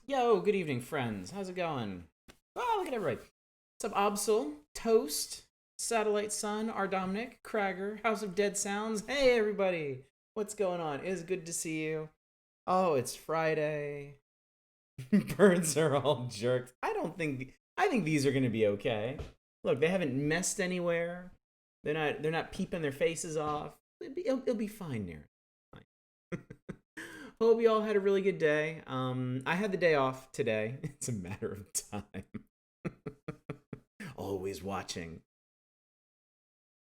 Yo, good evening, friends. How's it going? Oh, look at everybody. What's up, Absol, Toast, Satellite Sun, our Dominic, Cragger, House of Dead Sounds. Hey, everybody. What's going on? It is good to see you. Oh, it's Friday. Birds are all jerked. I think these are gonna be okay. Look, they haven't messed anywhere. They're not peeping their faces off. It'll be fine there. Fine. Hope you all had a really good day. I had the day off today. It's a matter of time. Always watching.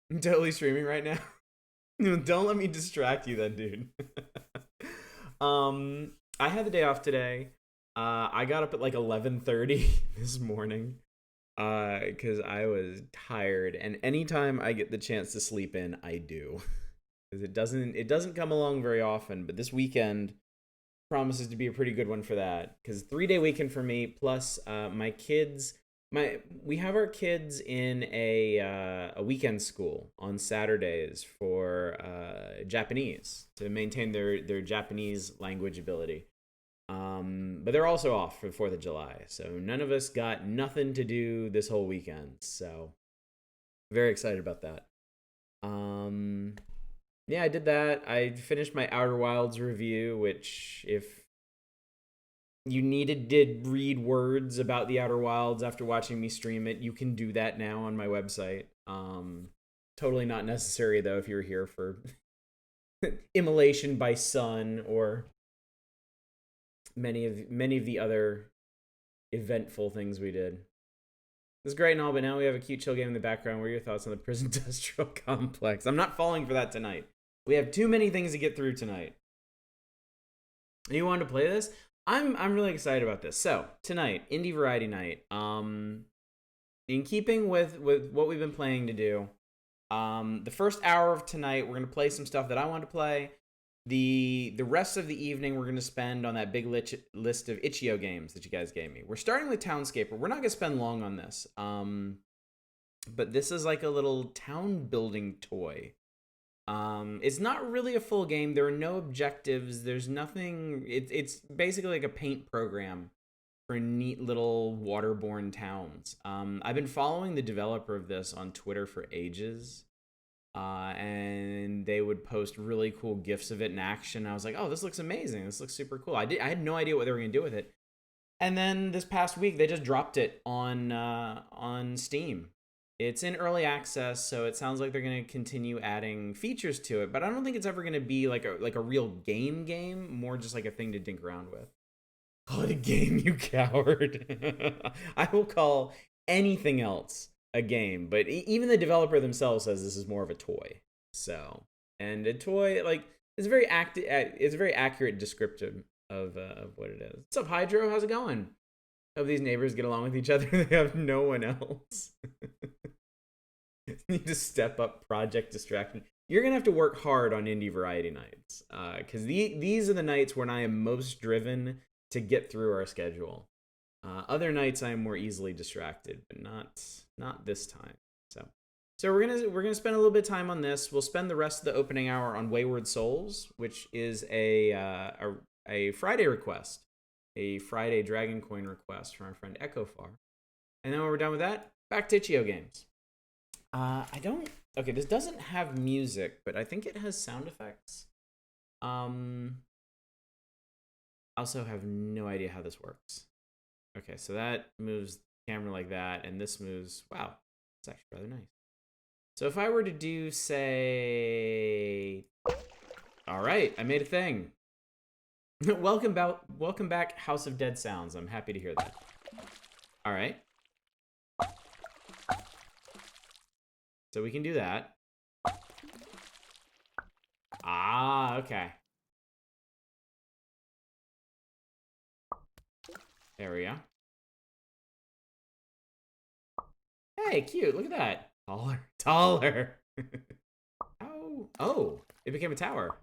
I'm totally streaming right now. Don't let me distract you then, dude. I had the day off today. I got up at like 11:30 this morning because I was tired, and anytime I get the chance to sleep in, I do. Because it doesn't come along very often, but this weekend promises to be a pretty good one for that. Because 3-day weekend for me, plus my kids, we have our kids in a weekend school on Saturdays for Japanese to maintain their Japanese language ability. But they're also off for the 4th of July, so none of us got nothing to do this whole weekend. So very excited about that. Yeah, I did that. I finished my Outer Wilds review, which if you did read words about the Outer Wilds after watching me stream it, you can do that now on my website. Totally not necessary though if you're here for immolation by sun or many of the other eventful things we did. This is great and all, but now we have a cute chill game in the background. What are your thoughts on the prison industrial complex? I'm not falling for that tonight. We have too many things to get through tonight. You wanted to play this? I'm really excited about this. So tonight, indie variety night. In keeping with what we've been planning to do, the first hour of tonight, we're gonna play some stuff that I want to play. The rest of the evening, we're gonna spend on that big list of itch.io games that you guys gave me. We're starting with Townscaper. We're not gonna spend long on this. But this is like a little town building toy. It's not really a full game. There are no objectives. There's nothing. It's basically like a paint program for neat little waterborne towns. I've been following the developer of this on Twitter for ages, and they would post really cool gifs of it in action. I was like, oh, this looks amazing. This looks super cool. I had no idea what they were gonna do with it. And then this past week, they just dropped it on Steam. It's in early access, so it sounds like they're going to continue adding features to it, but I don't think it's ever going to be like a real game, more just like a thing to dink around with. Call it a game, you coward. I will call anything else a game, but even the developer themselves says this is more of a toy. So, and a toy, like, it's a very accurate description of what it is. What's up, Hydro? How's it going? Hope these neighbors get along with each other. They have no one else. Need to step up project distraction. You're gonna have to work hard on indie variety nights, because these are the nights when I am most driven to get through our schedule. Other nights I am more easily distracted, but not this time. So we're gonna spend a little bit of time on this. We'll spend the rest of the opening hour on Wayward Souls, which is a Friday request. A Friday Dragon Coin request from our friend Echofar. And then when we're done with that, back to itch.io games. Okay, this doesn't have music, but I think it has sound effects. I also have no idea how this works. Okay, so that moves the camera like that, and this moves, wow, it's actually rather nice. So if I were to do, say, all right, I made a thing. Welcome back, House of Dead Sounds. I'm happy to hear that. All right. So we can do that. Ah, okay. There we go. Hey, cute. Look at that. Taller. Oh, it became a tower.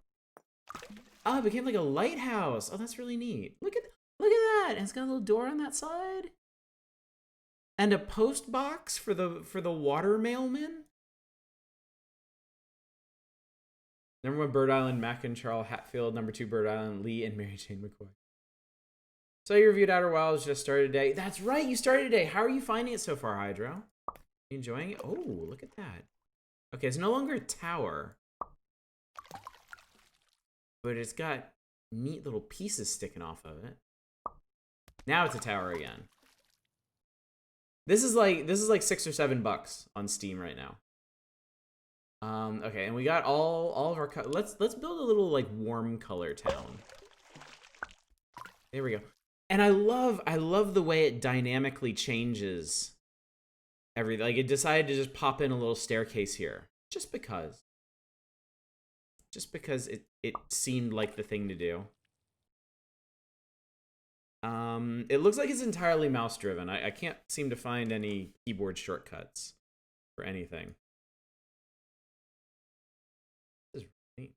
Oh, it became like a lighthouse. Oh, that's really neat. Look at that. And it's got a little door on that side. And a post box for the water mailman. Number 1 Bird Island, Mac and Charles Hatfield. Number 2 Bird Island, Lee and Mary Jane McCoy. So you reviewed Outer Wilds, just started today. That's right, you started today. How are you finding it so far, Hydro? You enjoying it? Oh, look at that. Okay, it's no longer a tower. But it's got neat little pieces sticking off of it. Now it's a tower again. This is like $6 or $7 on Steam right now. Okay, and we got all of our let's build a little like warm color town. There we go. And I love the way it dynamically changes everything. Like it decided to just pop in a little staircase here just because it seemed like the thing to do. It looks like it's entirely mouse driven. I can't seem to find any keyboard shortcuts for anything. This is really neat.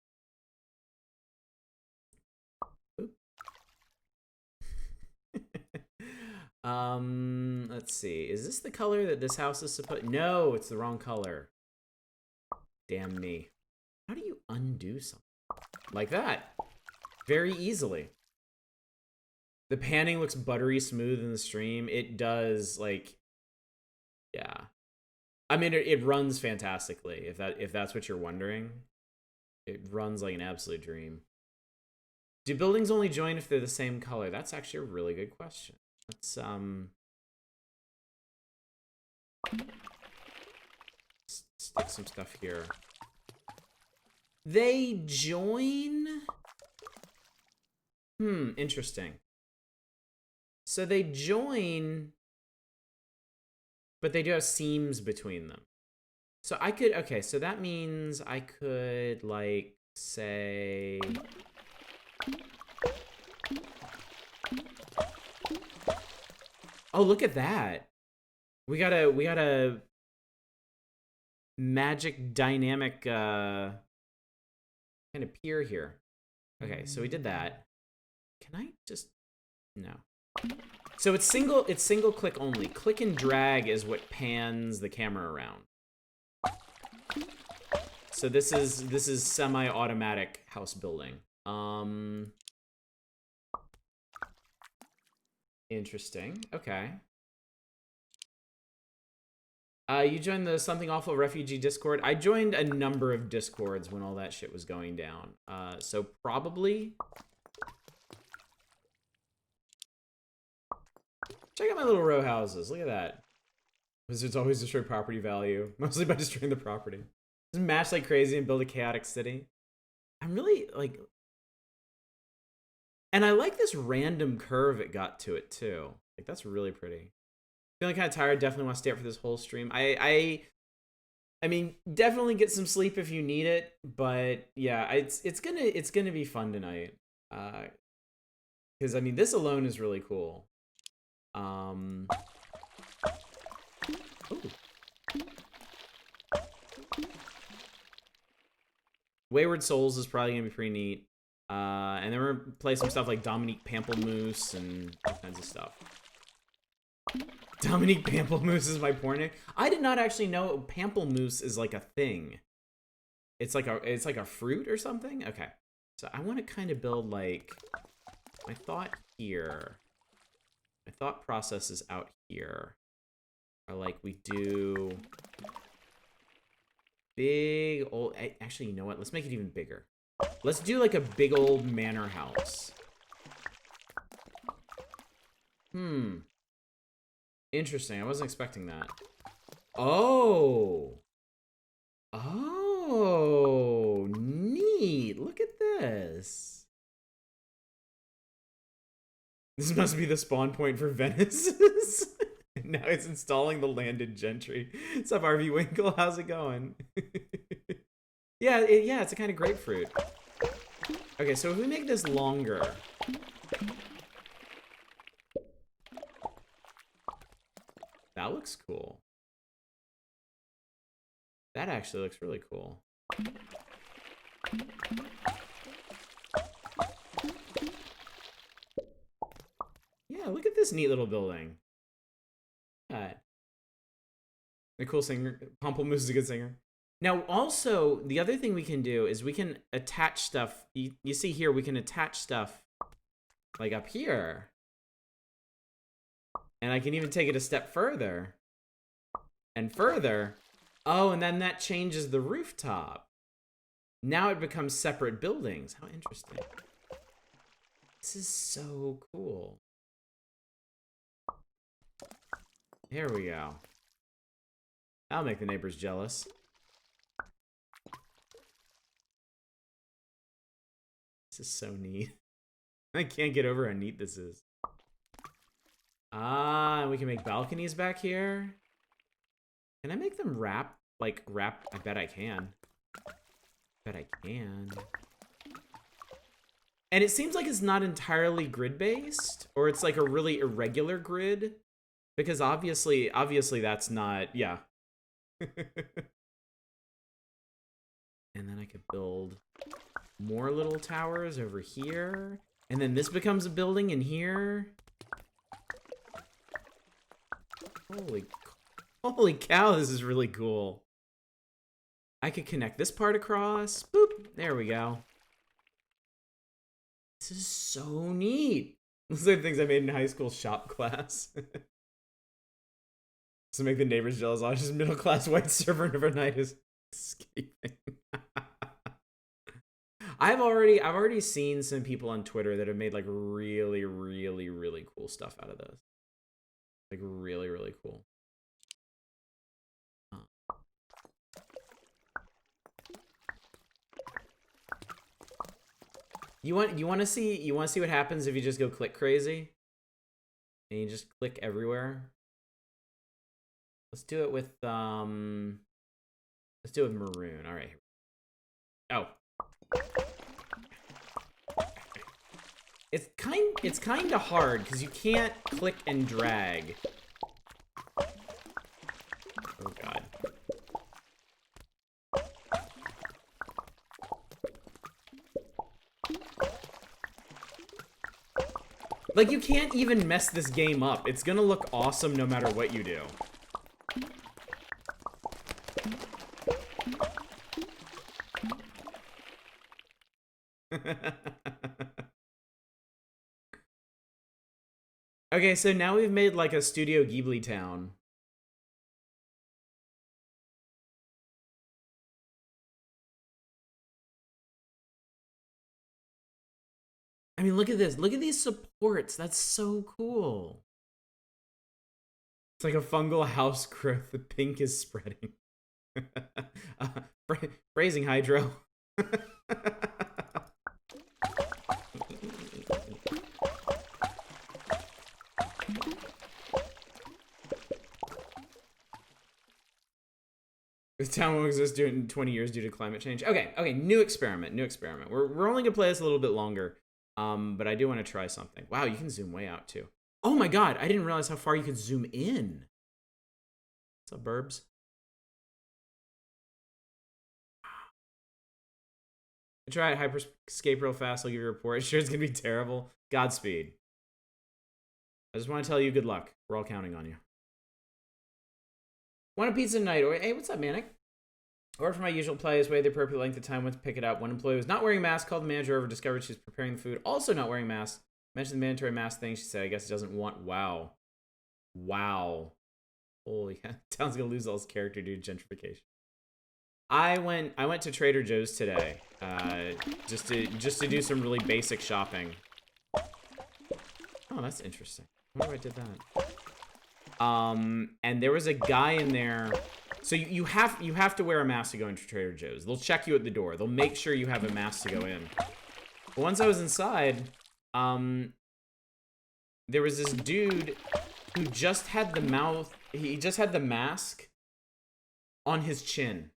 Let's see. Is this the color that this house is supposed? No, it's the wrong color. Damn me. How do you undo something like that? Very easily. The panning looks buttery smooth in the stream. It does, like, yeah. I mean, it runs fantastically. If that's what you're wondering, it runs like an absolute dream. Do buildings only join if they're the same color? That's actually a really good question. Let's stick some stuff here. They join. Interesting. So they join, but they do have seams between them. So I could, okay, so that means I could, like, say... Oh, look at that. We got a magic dynamic kind of pier here. Okay, so we did that. Can I just... No. So it's single click only. Click and drag is what pans the camera around. So this is semi-automatic house building. Interesting. Okay. You joined the Something Awful Refugee Discord. I joined a number of Discords when all that shit was going down. So probably... Check out my little row houses. Look at that. Wizards always destroy property value, mostly by destroying the property. Just match like crazy and build a chaotic city. I'm really, like... And I like this random curve it got to it, too. Like, that's really pretty. Feeling kind of tired. Definitely want to stay up for this whole stream. I mean, definitely get some sleep if you need it. But, yeah, it's gonna be fun tonight. Because, I mean, this alone is really cool. Ooh. Wayward Souls is probably gonna be pretty neat. And then we're gonna play some stuff like Dominique Pamplemousse and all kinds of stuff. Dominique Pamplemousse is my porn name. I did not actually know pamplemousse is like a thing. It's like a fruit or something. Okay, so I want to kind of build like my thought here. My thought process is out here. Or like we do big old. Actually, you know what? Let's make it even bigger. Let's do like a big old manor house. Interesting. I wasn't expecting that. Oh. Oh, neat. Look at this. This must be the spawn point for Venice's. Now it's installing the landed gentry. What's up, RV Winkle? How's it going? Yeah, it's a kind of grapefruit. Okay, so if we make this longer... That looks cool. That actually looks really cool. Yeah, look at this neat little building. The cool singer. Pamplemousse is a good singer. Now, also, the other thing we can do is we can attach stuff. You see here, we can attach stuff like up here. And I can even take it a step further. And further. Oh, and then that changes the rooftop. Now it becomes separate buildings. How interesting. This is so cool. Here we go. That'll make the neighbors jealous. This is so neat. I can't get over how neat this is. Ah, and we can make balconies back here. Can I make them wrap? Like, wrap? I bet I can. I bet I can. And it seems like it's not entirely grid-based. Or it's like a really irregular grid. Because obviously that's not... Yeah. And then I could build more little towers over here. And then this becomes a building in here. Holy cow, this is really cool. I could connect this part across. Boop. There we go. This is so neat. Those are the things I made in high school shop class. To make the neighbors jealous. I was just middle-class white servant overnight is escaping. I've already seen some people on Twitter that have made like really, really, really cool stuff out of this. Like really, really cool. You want to see what happens if you just go click crazy? And you just click everywhere? Let's do it with maroon. All right. Oh. It's kind of hard because you can't click and drag. Oh god. Like, you can't even mess this game up. It's gonna look awesome no matter what you do. Okay, so now we've made like a Studio Ghibli town. I mean, look at this. Look at these supports. That's so cool. It's like a fungal house growth. The pink is spreading. Phrasing, Hydro. This town won't exist in 20 years due to climate change. Okay, new experiment. We're only gonna play this a little bit longer. But I do want to try something. Wow, you can zoom way out too. Oh my god, I didn't realize how far you could zoom in. What's up, burbs? I try it Hyperscape real fast, I'll give you a report. Sure it's gonna be terrible. Godspeed. I just want to tell you good luck. We're all counting on you. Want a pizza tonight? Or hey, what's up, Manic? Or for my usual play, is waited the appropriate length of time went to pick it up. One employee was not wearing a mask, called the manager over, discovered she was preparing the food, also not wearing a mask. Mentioned the mandatory mask thing. She said, I guess it doesn't want. Wow. Holy cow. Town's gonna lose all his character due to gentrification. I went to Trader Joe's today, just to do some really basic shopping. Oh, that's interesting. I wonder if I did that. And there was a guy in there. So you have to wear a mask to go into Trader Joe's. They'll check you at the door. They'll make sure you have a mask to go in. But once I was inside, there was this dude who just had the mouth. He just had the mask on his chin.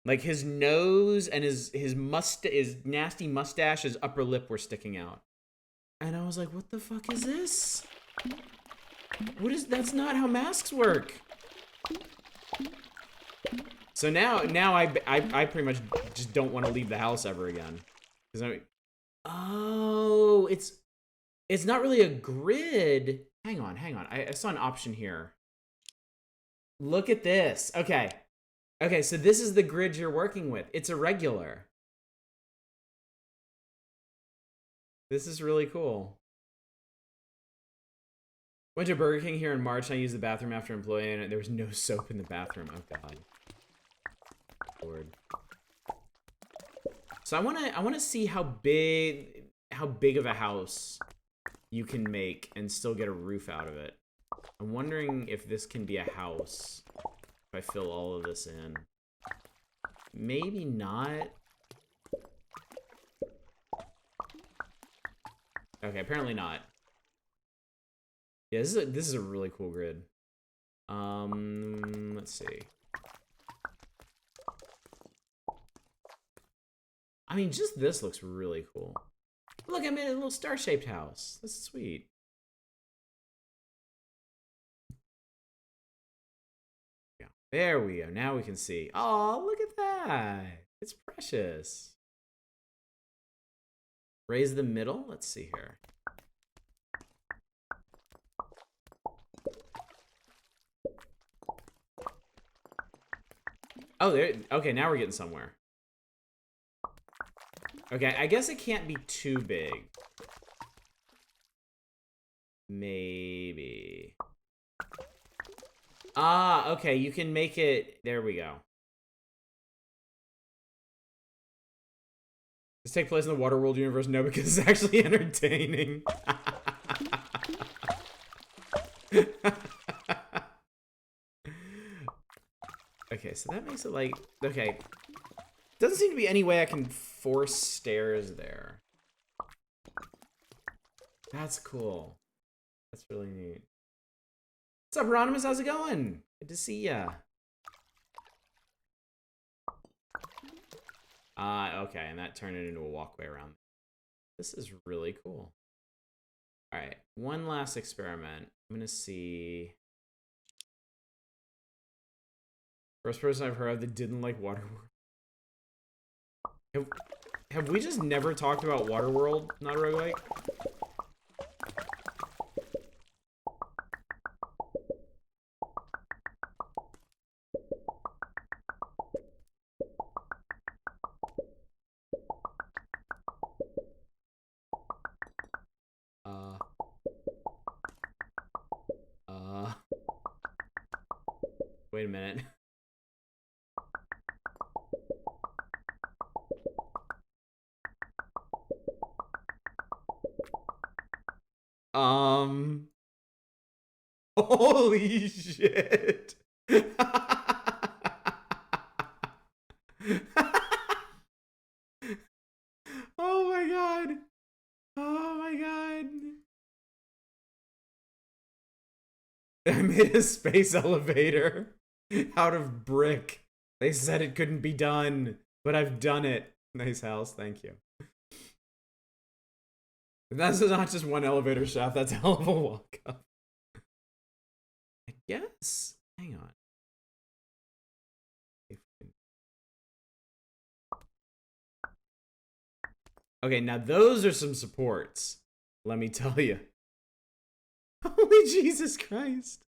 Like his nose and his nasty mustache, his upper lip were sticking out. And I was like, what the fuck is this? That's not how masks work. So now I pretty much just don't want to leave the house ever again. Oh, it's not really a grid. Hang on. I saw an option here. Look at this. Okay, so this is the grid you're working with. It's irregular. This is really cool. Went to Burger King here in March, and I used the bathroom after employee, and there was no soap in the bathroom. Oh god. Lord. So I wanna see how big of a house you can make and still get a roof out of it. I'm wondering if this can be a house if I fill all of this in. Maybe not. Okay, apparently not. Yeah, this is a really cool grid. Let's see. I mean, just this looks really cool. Look, I made a little star-shaped house. This is sweet. Yeah, there we go. Now we can see. Oh, look at that. It's precious. Raise the middle. Let's see here. Oh, there. Okay, now we're getting somewhere. Okay, I guess it can't be too big. Maybe. Ah, okay, you can make it... There we go. Does this take place in the Waterworld universe? No, because it's actually entertaining. Okay, so that makes it like... Okay. Doesn't seem to be any way I can force stairs there. That's cool. That's really neat. What's up, Ronimus? How's it going? Good to see ya. Okay, and that turned it into a walkway around. This is really cool. Alright, one last experiment. I'm gonna see... First person I've heard of that didn't like Waterworld. Have we just never talked about Waterworld, not a roguelike? Wait a minute. Holy shit. Oh my god. Oh my god. I made a space elevator out of brick. They said it couldn't be done, but I've done it. Nice house, thank you. That's not just one elevator shaft, that's a hell of a walk up. I guess. Hang on. Okay, now those are some supports. Let me tell you. Holy Jesus Christ.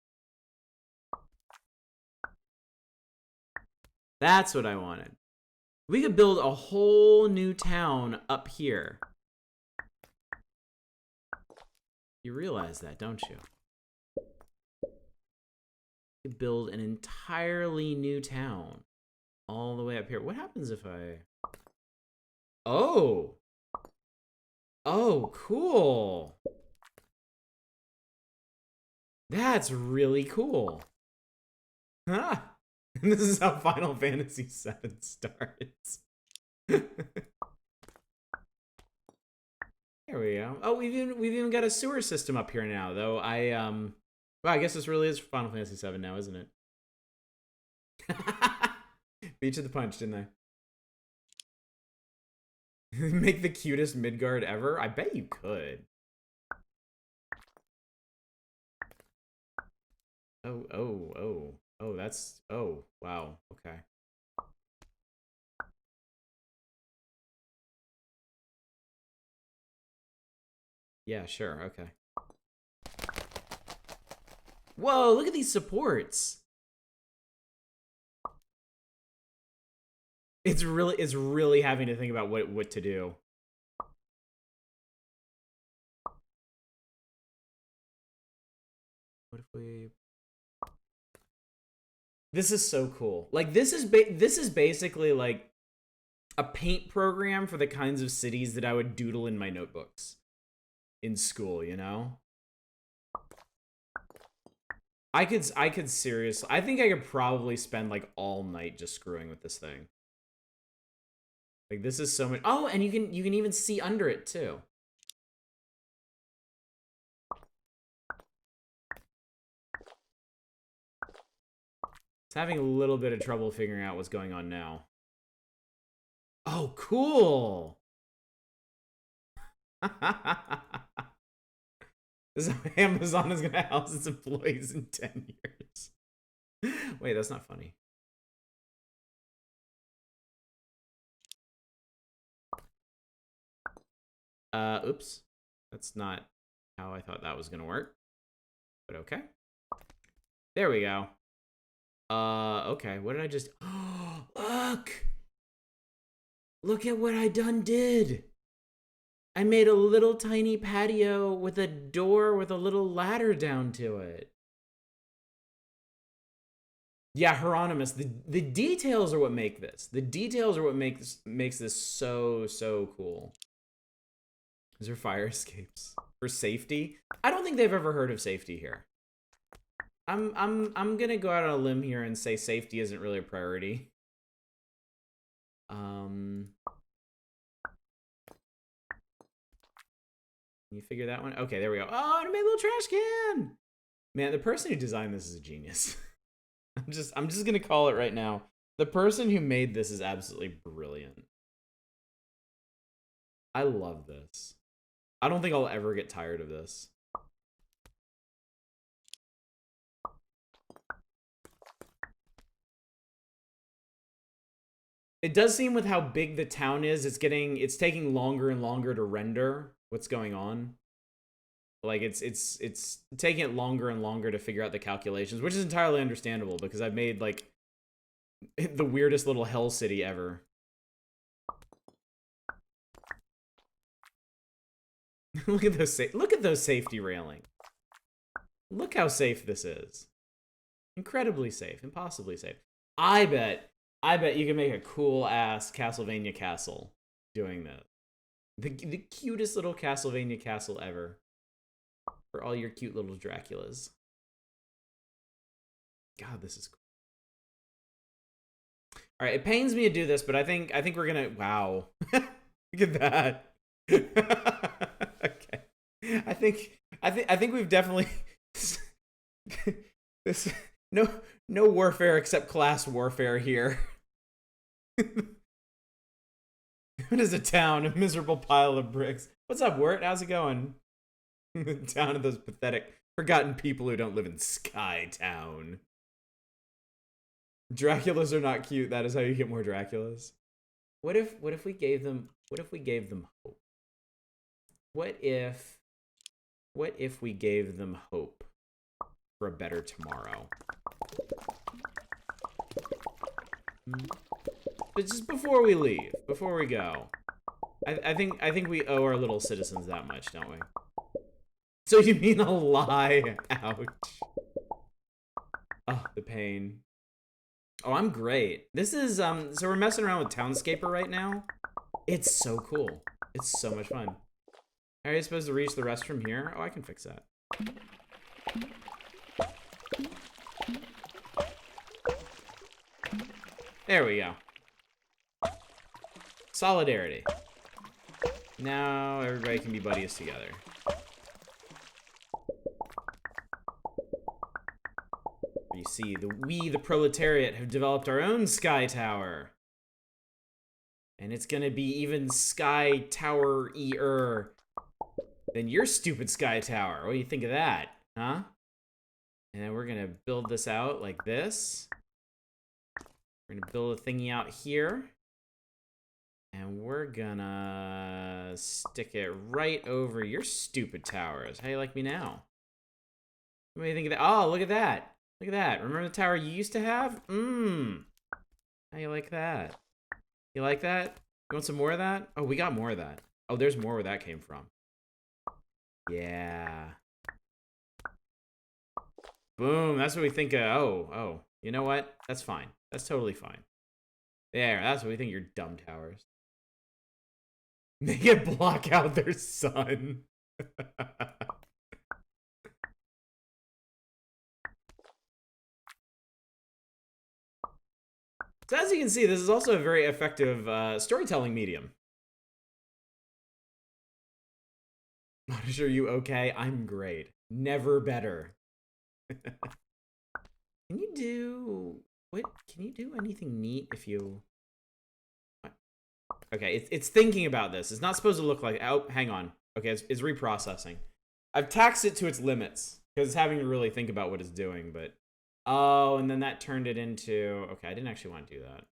That's what I wanted. We could build a whole new town up here. You realize that, don't you? You could build an entirely new town all the way up here. What happens if I... Oh! Oh, cool! That's really cool. Huh. And this is how Final Fantasy VII starts. There we go. Oh, we've even got a sewer system up here now, though. Well, I guess this really is Final Fantasy VII now, isn't it? Beat you to the punch, didn't I? Make the cutest Midgard ever? I bet you could. Oh, that's... Oh, wow. Okay. Yeah, sure. Okay. Whoa, look at these supports. It's really having to think about what to do. What if we... This is so cool. Like, this is basically, like, a paint program for the kinds of cities that I would doodle in my notebooks in school, you know? I could seriously... I think I could probably spend, like, all night just screwing with this thing. Like, this is so much... Oh, and you can even see under it, too. It's having a little bit of trouble figuring out what's going on now. Oh, cool! This Amazon is gonna house its employees in 10 years. Wait, that's not funny. Oops. That's not how I thought that was gonna work. But okay. There we go. Okay, what did I just... Look! Look at what I done did! I made a little tiny patio with a door with a little ladder down to it. Yeah, Hieronymus, the details are what make this. The details are what makes this so cool. Is there fire escapes? For safety? I don't think they've ever heard of safety here. I'm gonna go out on a limb here and say safety isn't really a priority. Can you figure that one? Okay, there we go. Oh, I made a little trash can! Man, the person who designed this is a genius. I'm just gonna call it right now. The person who made this is absolutely brilliant. I love this. I don't think I'll ever get tired of this. It does seem with how big the town is, it's taking longer and longer to render what's going on. Like it's taking it longer and longer to figure out the calculations, which is entirely understandable because I've made like the weirdest little hell city ever. Look at those safety railings. Look how safe this is. Incredibly safe, impossibly safe. I bet you can make a cool ass Castlevania castle doing that. The cutest little Castlevania castle ever. For all your cute little Draculas. God, this is cool. All right, it pains me to do this, but I think we're gonna... Wow. Look at that. Okay. I think we've definitely... this no warfare except class warfare here. What is a town? A miserable pile of bricks. What's up, Wirt? How's it going? Down to those pathetic, forgotten people who don't live in Sky Town. Draculas are not cute. That is how you get more Draculas. What if we gave them hope? What if we gave them hope for a better tomorrow? But just before we leave, before we go, I think we owe our little citizens that much, don't we? So you mean a lie? Ouch. Oh, the pain. Oh, I'm great. This is, so we're messing around with Townscaper right now. It's so cool. It's so much fun. How are you supposed to reach the rest from here? Oh, I can fix that. There we go. Solidarity. Now everybody can be buddies together. You see, we, the proletariat, have developed our own Sky Tower. And it's gonna be even Sky Tower-er than your stupid Sky Tower. What do you think of that, huh? And then we're gonna build this out like this. We're gonna build a thingy out here. And we're gonna stick it right over your stupid towers. How do you like me now? What do you think of that? Oh, look at that. Look at that. Remember the tower you used to have? How you like that? You like that? You want some more of that? Oh, we got more of that. Oh, there's more where that came from. Yeah. Boom. That's what we think of. Oh. You know what? That's fine. That's totally fine. There. That's what we think of your dumb towers. Make it block out their sun. So as you can see, this is also a very effective storytelling medium. Are you okay? I'm great. Never better. Can you do... What? Can you do anything neat if you... Okay, it's thinking about this. It's not supposed to look like... Oh, hang on. Okay, it's reprocessing. I've taxed it to its limits, because it's having to really think about what it's doing, but... Oh, and then that turned it into... Okay, I didn't actually want to do that.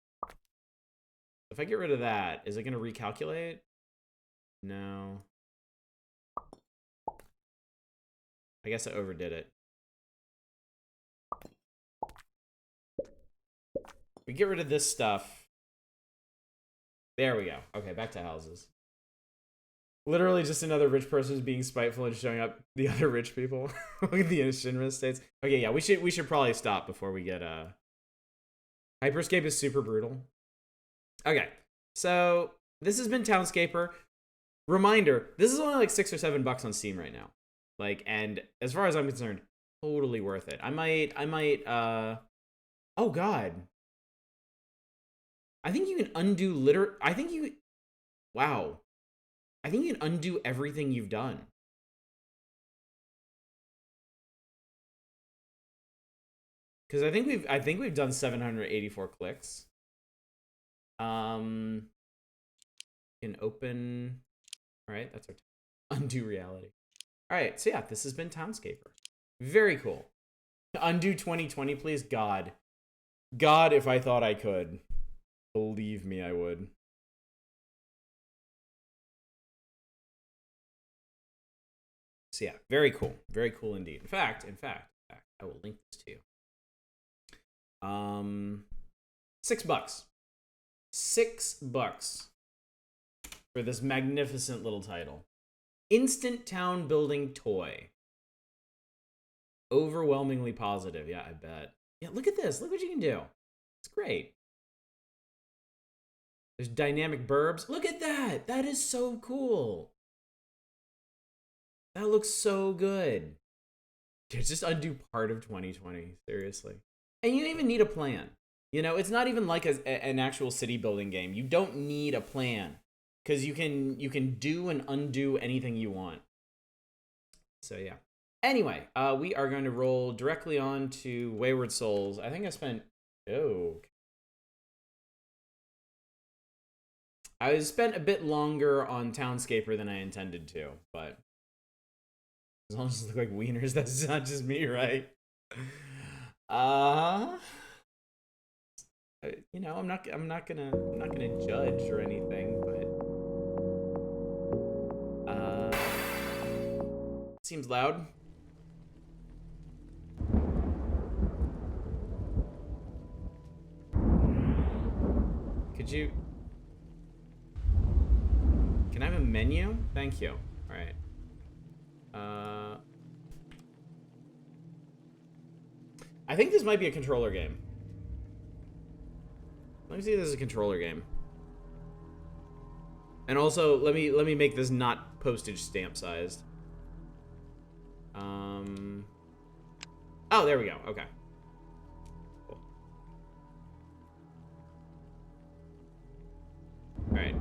If I get rid of that, is it going to recalculate? No. I guess I overdid it. We get rid of this stuff. There we go. Okay, back to houses. Literally just another rich person who's being spiteful and showing up the other rich people. Look at the Shinra states. Okay, yeah, we should probably stop before we get Hyperscape is super brutal. Okay, so this has been Townscaper. Reminder, this is only like $6 or $7 on Steam right now. Like, and as far as I'm concerned, totally worth it. I might oh god. I think you can undo wow. I think you can undo everything you've done. Because I think we've done 784 clicks. Can open. All right, that's our undo reality. All right, so yeah, this has been Townscaper. Very cool. Undo 2020, please, God. God, if I thought I could. Believe me, I would. So yeah, very cool. Very cool indeed. In fact, I will link this to you. $6. $6 for this magnificent little title. Instant town building toy. Overwhelmingly positive. Yeah, I bet. Yeah, look at this. Look what you can do. It's great. There's dynamic burbs. Look at that. That is so cool. That looks so good. Just undo part of 2020. Seriously. And you don't even need a plan. You know, it's not even like an actual city building game. You don't need a plan. Because you can do and undo anything you want. So yeah. Anyway, we are going to roll directly on to Wayward Souls. I think I spent... Oh. I spent a bit longer on Townscaper than I intended to, but... As long as it look like wieners, that's not just me, right? You know, I'm not gonna judge or anything, but seems loud. Could you? Can I have a menu? Thank you. All right. I think this might be a controller game. Let me see if this is a controller game. And also, let me make this not postage stamp sized. Oh, there we go. Okay. Cool. All right.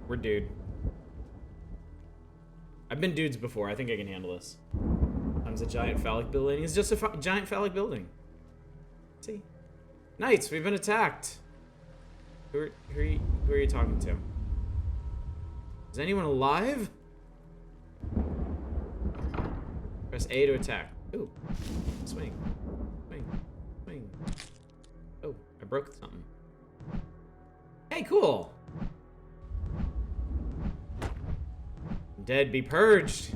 We're dude. I've been dudes before. I think I can handle this. It's a giant phallic building. It's just a giant phallic building. See? Knights, we've been attacked. Who are you talking to? Is anyone alive? Press A to attack. Ooh. Swing. Swing. Swing. Oh, I broke something. Hey, cool. Dead be purged.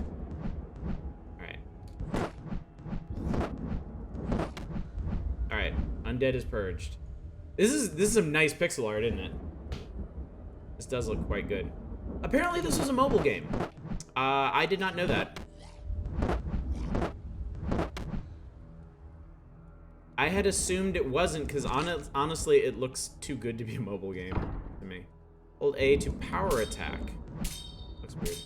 Alright. Undead is purged. This is some nice pixel art, isn't it? This does look quite good. Apparently this was a mobile game. I did not know that. I had assumed it wasn't, because honestly, it looks too good to be a mobile game to me. Hold A to power attack. Looks weird.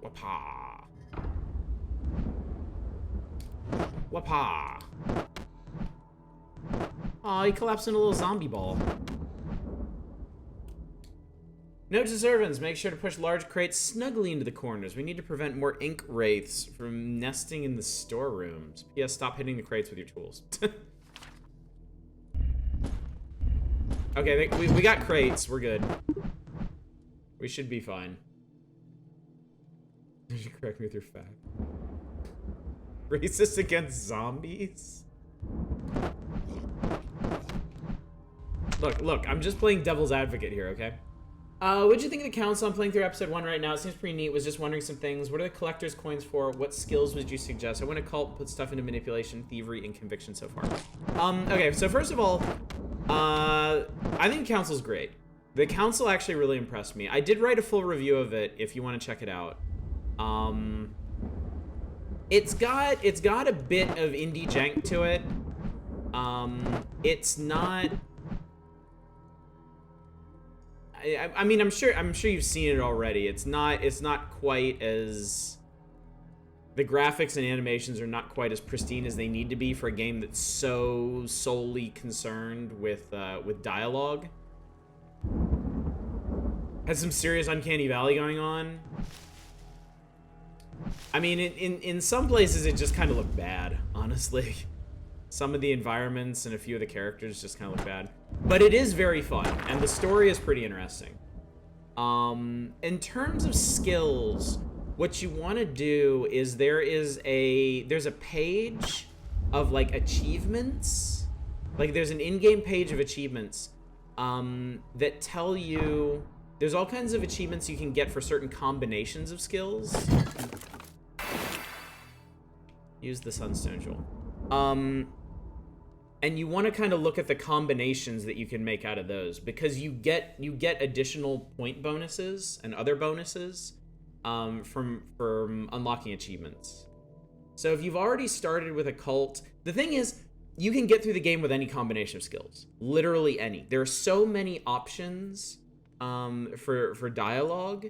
Wapa. Wapa. Aw, he collapsed into a little zombie ball. Note to servants, make sure to push large crates snugly into the corners. We need to prevent more ink wraiths from nesting in the storerooms. P.S. Stop hitting the crates with your tools. Okay, we got crates. We're good. We should be fine. You should correct me with your fact. Racist against zombies? Look, I'm just playing devil's advocate here, okay? What'd you think of the council? I'm playing through episode 1 right now. It seems pretty neat. Was just wondering some things. What are the collector's coins for? What skills would you suggest? I want to cult, put stuff into manipulation, thievery, and conviction so far. Okay, so first of all, I think council's great. The council actually really impressed me. I did write a full review of it if you want to check it out. It's got a bit of indie jank to it. It's not... I mean, I'm sure you've seen it already. It's not quite as... The graphics and animations are not quite as pristine as they need to be for a game that's so solely concerned with dialogue. Has some serious Uncanny Valley going on. I mean, in some places it just kind of looked bad, honestly. Some of the environments and a few of the characters just kind of look bad. But it is very fun, and the story is pretty interesting. In terms of skills, what you want to do is there's a page of, like, achievements. Like, there's an in-game page of achievements that tell you... There's all kinds of achievements you can get for certain combinations of skills. Use the Sunstone Jewel. And you want to kind of look at the combinations that you can make out of those, because you get additional point bonuses and other bonuses from unlocking achievements. So if you've already started with a cult, the thing is, you can get through the game with any combination of skills, literally any. There are so many options for dialogue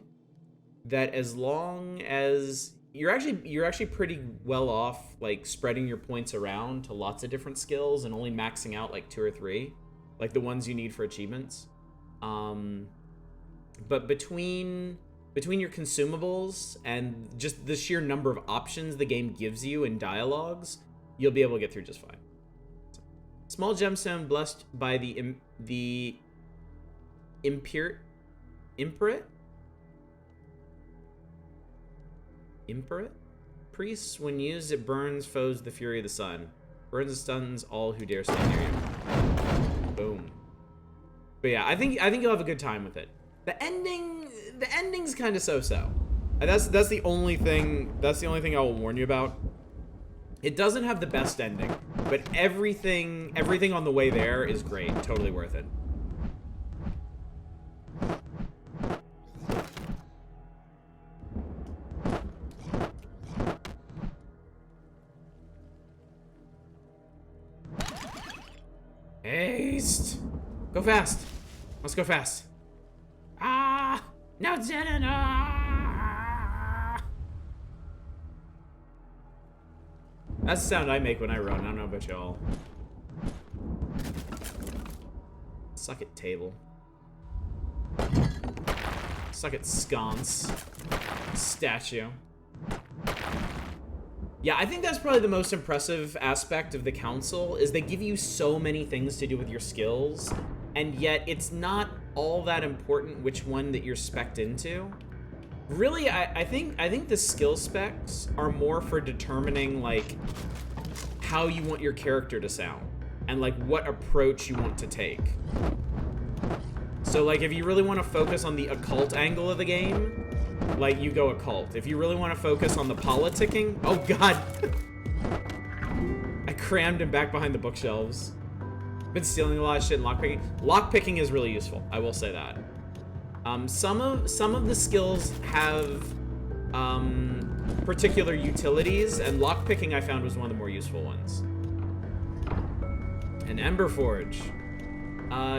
that as long as you're actually pretty well off, like, spreading your points around to lots of different skills and only maxing out like 2 or 3, like the ones you need for achievements. But between your consumables and just the sheer number of options the game gives you in dialogues, you'll be able to get through just fine. Small gemstone blessed by the Imperate priests. When used, it burns foes with the fury of the sun. Burns and stuns all who dare stand near you. Boom. But yeah, I think you'll have a good time with it. The ending's kind of so-so. That's the only thing I will warn you about. It doesn't have the best ending, but everything on the way there is great. Totally worth it. Haste! Go fast! Let's go fast. Ah! No, that's the sound I make when I run. I don't know about y'all. Suck it, table. Suck it, sconce. Statue. Yeah, I think that's probably the most impressive aspect of the council, is they give you so many things to do with your skills, and yet it's not all that important which one that you're spec'd into. Really, I think the skill specs are more for determining, like, how you want your character to sound, and, like, what approach you want to take. So, like, if you really want to focus on the occult angle of the game, like, you go occult. If you really want to focus on the politicking... Oh, God! I crammed him back behind the bookshelves. Been stealing a lot of shit and lockpicking. Lockpicking is really useful, I will say that. Some of the skills have particular utilities, and lockpicking I found was one of the more useful ones. An Ember Forge.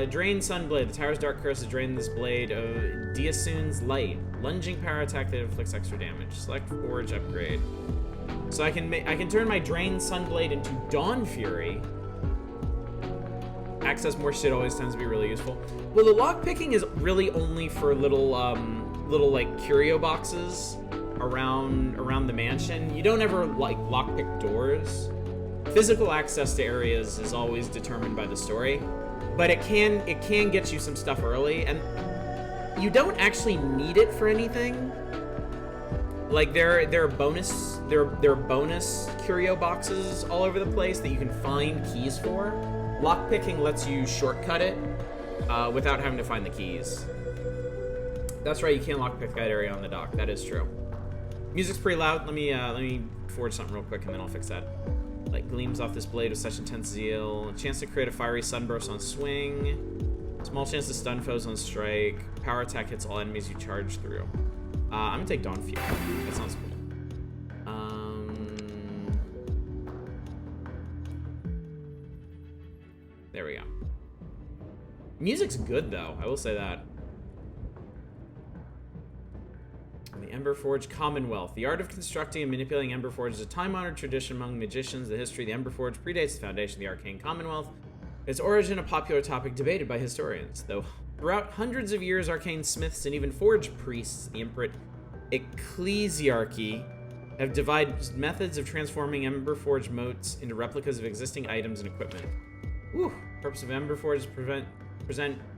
Drain Sunblade. The tower's dark curse has drained this blade of Diasun's light. Lunging power attack that inflicts extra damage. Select Forge upgrade. So I can turn my Drain Sunblade into Dawn Fury. Access more shit always tends to be really useful. Well, the lockpicking is really only for little like curio boxes around the mansion. You don't ever like lockpick doors. Physical access to areas is always determined by the story, but it can get you some stuff early, and you don't actually need it for anything. Like there are bonus curio boxes all over the place that you can find keys for. Lockpicking lets you shortcut it without having to find the keys. That's right, you can't lockpick that area on the dock. That is true. Music's pretty loud. Let me forge something real quick and then I'll fix that. Light gleams off this blade with such intense zeal. A chance to create a fiery sunburst on swing. Small chance to stun foes on strike. Power attack hits all enemies you charge through. I'm gonna take Dawn Fury. That sounds cool. There we go. Music's good though, I will say that. The Ember Forge Commonwealth. The art of constructing and manipulating Ember Forge is a time-honored tradition among magicians. The history of the Ember Forge predates the foundation of the Arcane Commonwealth. Its origin a popular topic debated by historians, though throughout hundreds of years, arcane smiths and even forge priests, the imperate ecclesiarchy, have devised methods of transforming Ember Forge motes into replicas of existing items and equipment. Whew. Purpose of Ember Forge is present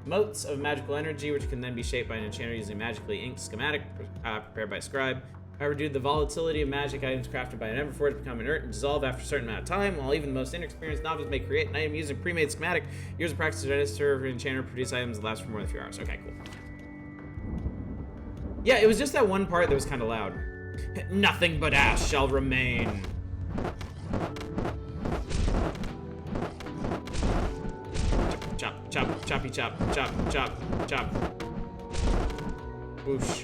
motes of magical energy, which can then be shaped by an enchanter using magically inked schematic prepared by a scribe. However, due to the volatility of magic, items crafted by an Ember Forge become inert and dissolve after a certain amount of time, while even the most inexperienced novice may create an item using pre-made schematic. Years of practice to serve an enchanter produce items that last for more than a few hours. Okay, cool. Yeah, it was just that one part that was kind of loud. Nothing but ash shall remain. Chop, chop, choppy, chop, chop, chop, chop. Whoosh.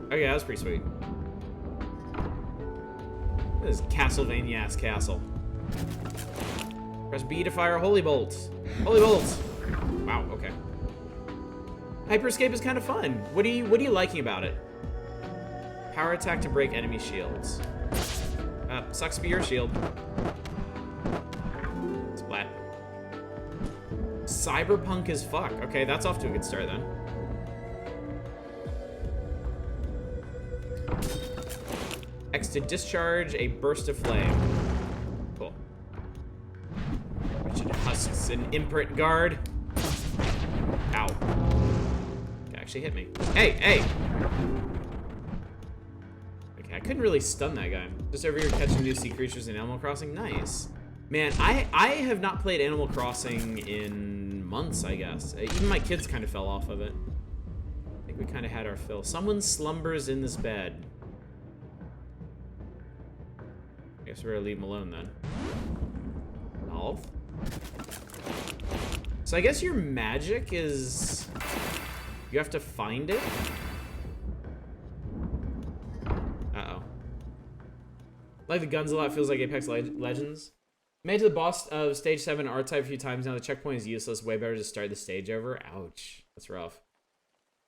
Okay, that was pretty sweet. This is Castlevania-ass castle. Press B to fire Holy Bolt. Holy Bolt! Wow, okay. Hyperscape is kind of fun. What are you liking about it? Power attack to break enemy shields. Sucks to be your shield. Splat. Cyberpunk as fuck. Okay, that's off to a good start then. X to discharge a burst of flame. Cool. Wretched husks an imprint guard. Ow. It actually hit me. Hey, hey! Okay, I couldn't really stun that guy. Just over here catching new sea creatures in Animal Crossing. Nice. Man, I have not played Animal Crossing in months, I guess. Even my kids kind of fell off of it. I think we kind of had our fill. Someone slumbers in this bed. I guess we're gonna leave him alone then. Health. So I guess your magic is... you have to find it? Uh-oh. Like the guns a lot, feels like Apex Legends. Made to the boss of stage 7 R-type a few times now. The checkpoint is useless. Way better to start the stage over. Ouch. That's rough.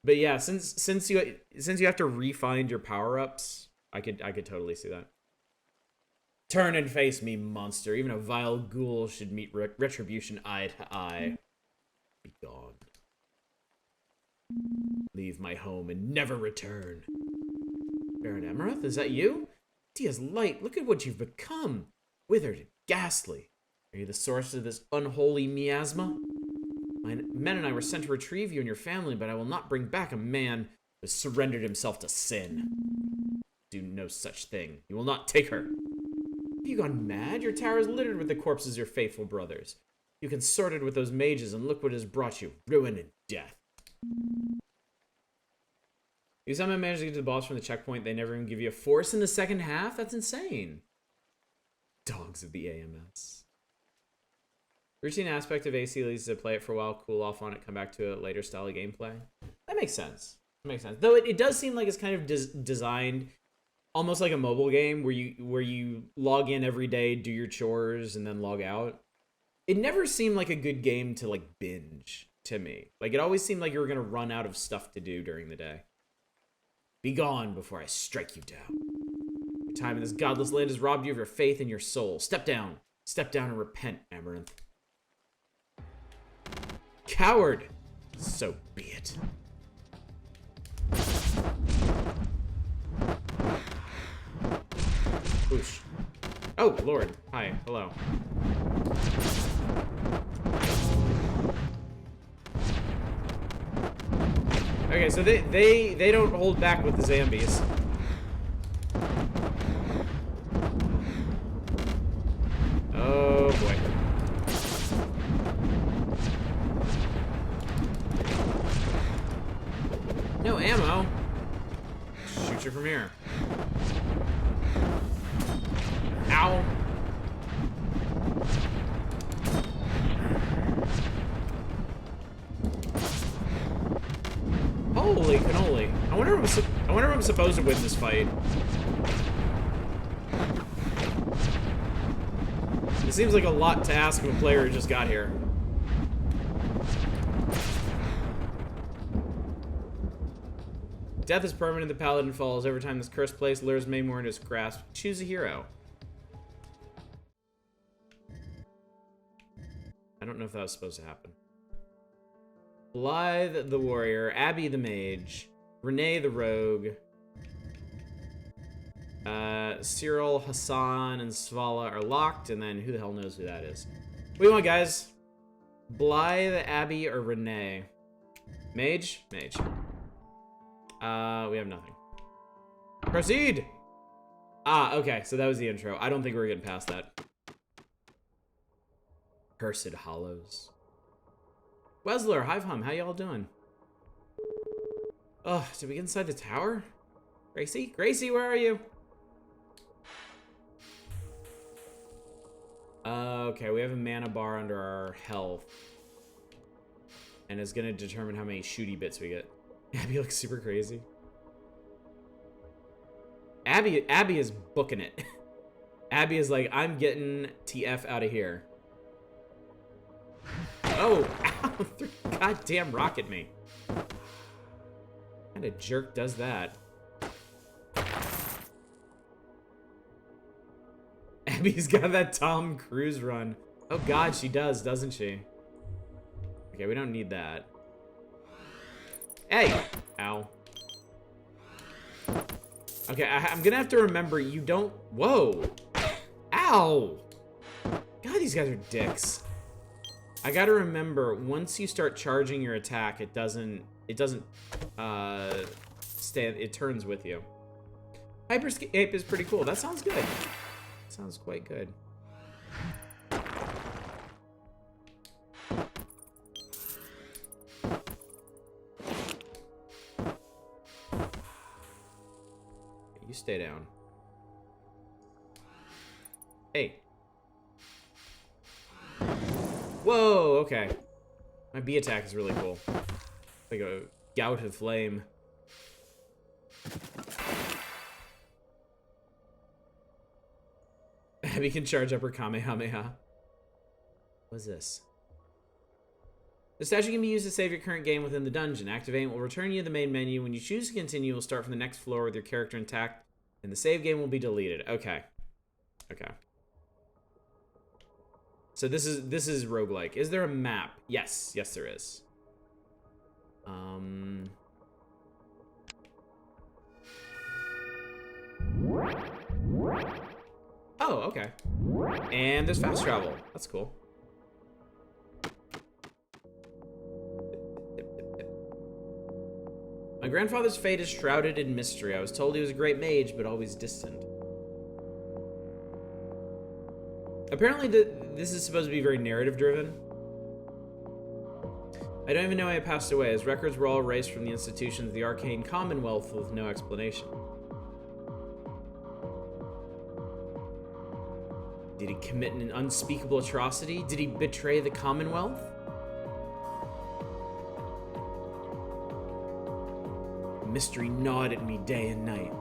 But yeah, since you have to refine your power-ups, I could totally see that. Turn and face me, monster. Even a vile ghoul should meet retribution eye to eye. Be gone. Leave my home and never return. Baron Emerith, is that you? Dia's light, look at what you've become. Withered and ghastly. Are you the source of this unholy miasma? My men and I were sent to retrieve you and your family, but I will not bring back a man who has surrendered himself to sin. Do no such thing. You will not take her. Have you gone mad? Your tower is littered with the corpses of your faithful brothers. You consorted with those mages, and look what has brought you. Ruin and death. You somehow managed to get to the boss from the checkpoint. They never even give you a force in the second half? That's insane. Dogs of the AMS. Routine aspect of AC leads to play it for a while, cool off on it, come back to a later style of gameplay. That makes sense. That makes sense. Though it does seem like it's kind of designed almost like a mobile game where you log in every day, do your chores, and then log out. It never seemed like a good game to like binge to me. Like it always seemed like you were gonna run out of stuff to do during the day. Be gone before I strike you down. Your time in this godless land has robbed you of your faith and your soul. Step down and repent, Amaranth. Coward! So be it. Oosh. Oh, Lord. Hi. Hello. Okay, so they don't hold back with the zombies. Oh, boy. No ammo. Shoot you from here. Ow. Holy cannoli. I wonder if I'm supposed to win this fight. It seems like a lot to ask of a player who just got here. Death is permanent, the paladin falls. Every time this cursed place lures Maymore into his grasp, choose a hero. I don't know if that was supposed to happen. Blythe the warrior, Abby the mage, Renee the rogue, Cyril, Hassan, and Svala are locked, and then who the hell knows who that is? What do you want, guys? Blythe, Abby, or Renee? Mage? Mage. We have nothing. Proceed! Ah, okay, so that was the intro. I don't think we're getting past that. Cursed Hollows. Wesler, Hive Hum, how y'all doing? Ugh, did we get inside the tower? Gracie? Gracie, where are you? Okay, we have a mana bar under our health. And it's gonna determine how many shooty bits we get. Abby looks super crazy. Abby is booking it. Abby is like, I'm getting TF out of here. Oh, ow, goddamn rocket me. What kind of jerk does that? Abby's got that Tom Cruise run. Oh god, she does, doesn't she? Okay, we don't need that. Hey! Ow. Okay, I'm gonna have to remember you don't... Whoa! Ow! God, these guys are dicks. I gotta remember, once you start charging your attack, it doesn't stand, it turns with you. Hyperscape is pretty cool. That sounds good. Sounds quite good. You stay down. Hey. Whoa, okay. My B attack is really cool. Like a gout of flame. Abby can charge up her Kamehameha. What's this? The statue can be used to save your current game within the dungeon. Activating will return you to the main menu. When you choose to continue, you'll start from the next floor with your character intact, and the save game will be deleted. Okay. Okay. So this is roguelike. Is there a map? Yes. Yes, there is. Oh, okay. And there's fast travel. That's cool. My grandfather's fate is shrouded in mystery. I was told he was a great mage, but always distant. Apparently, this is supposed to be very narrative-driven. I don't even know how he passed away. His records were all erased from the institutions of the Arcane Commonwealth with no explanation. Did he commit an unspeakable atrocity? Did he betray the Commonwealth? Mystery gnawed at me day and night.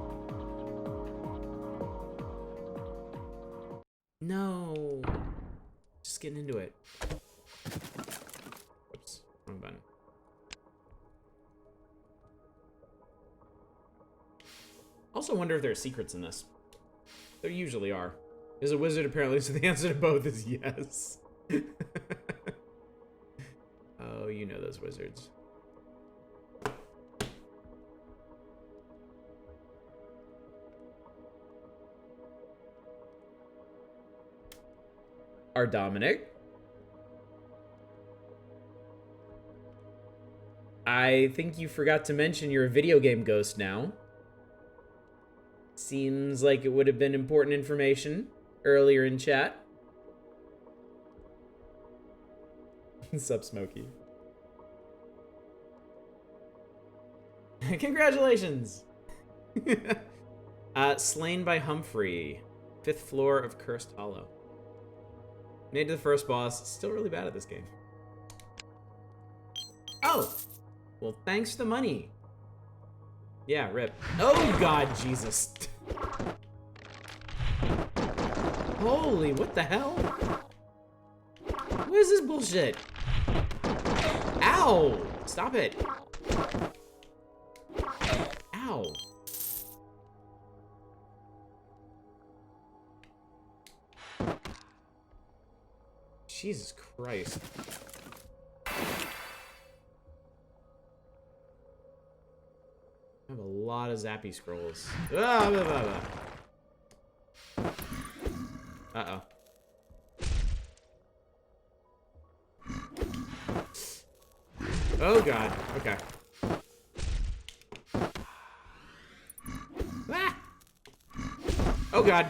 No. Just getting into it. Whoops. Wrong button. Also wonder if there are secrets in this. There usually are. There's a wizard apparently, so the answer to both is yes. Oh, you know those wizards. Our Dominic. I think you forgot to mention you're a video game ghost now. Seems like it would have been important information earlier in chat. Sup, Smokey. Congratulations! Slain by Humphrey. 5th floor of Cursed Hollow. Made to the first boss. Still really bad at this game. Oh! Well, thanks for the money. Yeah, rip. Oh, God, Jesus. Holy, what the hell? What is this bullshit? Ow! Stop it. Ow. Jesus Christ. I have a lot of zappy scrolls. Ah, blah, blah, blah. Uh-oh. Oh, God. Okay. Ah! Oh, God.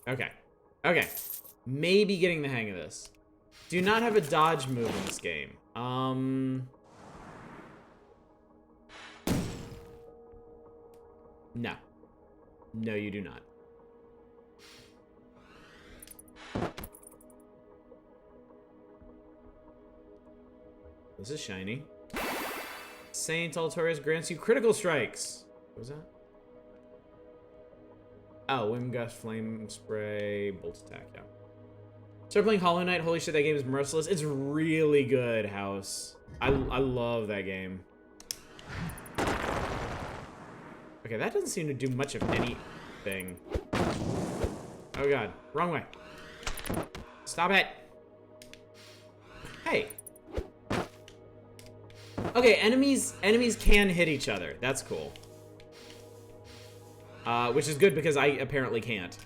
Okay. Okay. Maybe getting the hang of this. Do not have a dodge move in this game. No. No, you do not. This is shiny. Saint Altorius grants you critical strikes. What was that? Oh, Wind Gust, Flame Spray, Bolt Attack, yeah. Start playing Hollow Knight. Holy shit, that game is merciless. It's really good, House. I love that game. Okay, that doesn't seem to do much of anything. Oh, God. Wrong way. Stop it. Hey. Okay, enemies can hit each other. That's cool. Which is good because I apparently can't.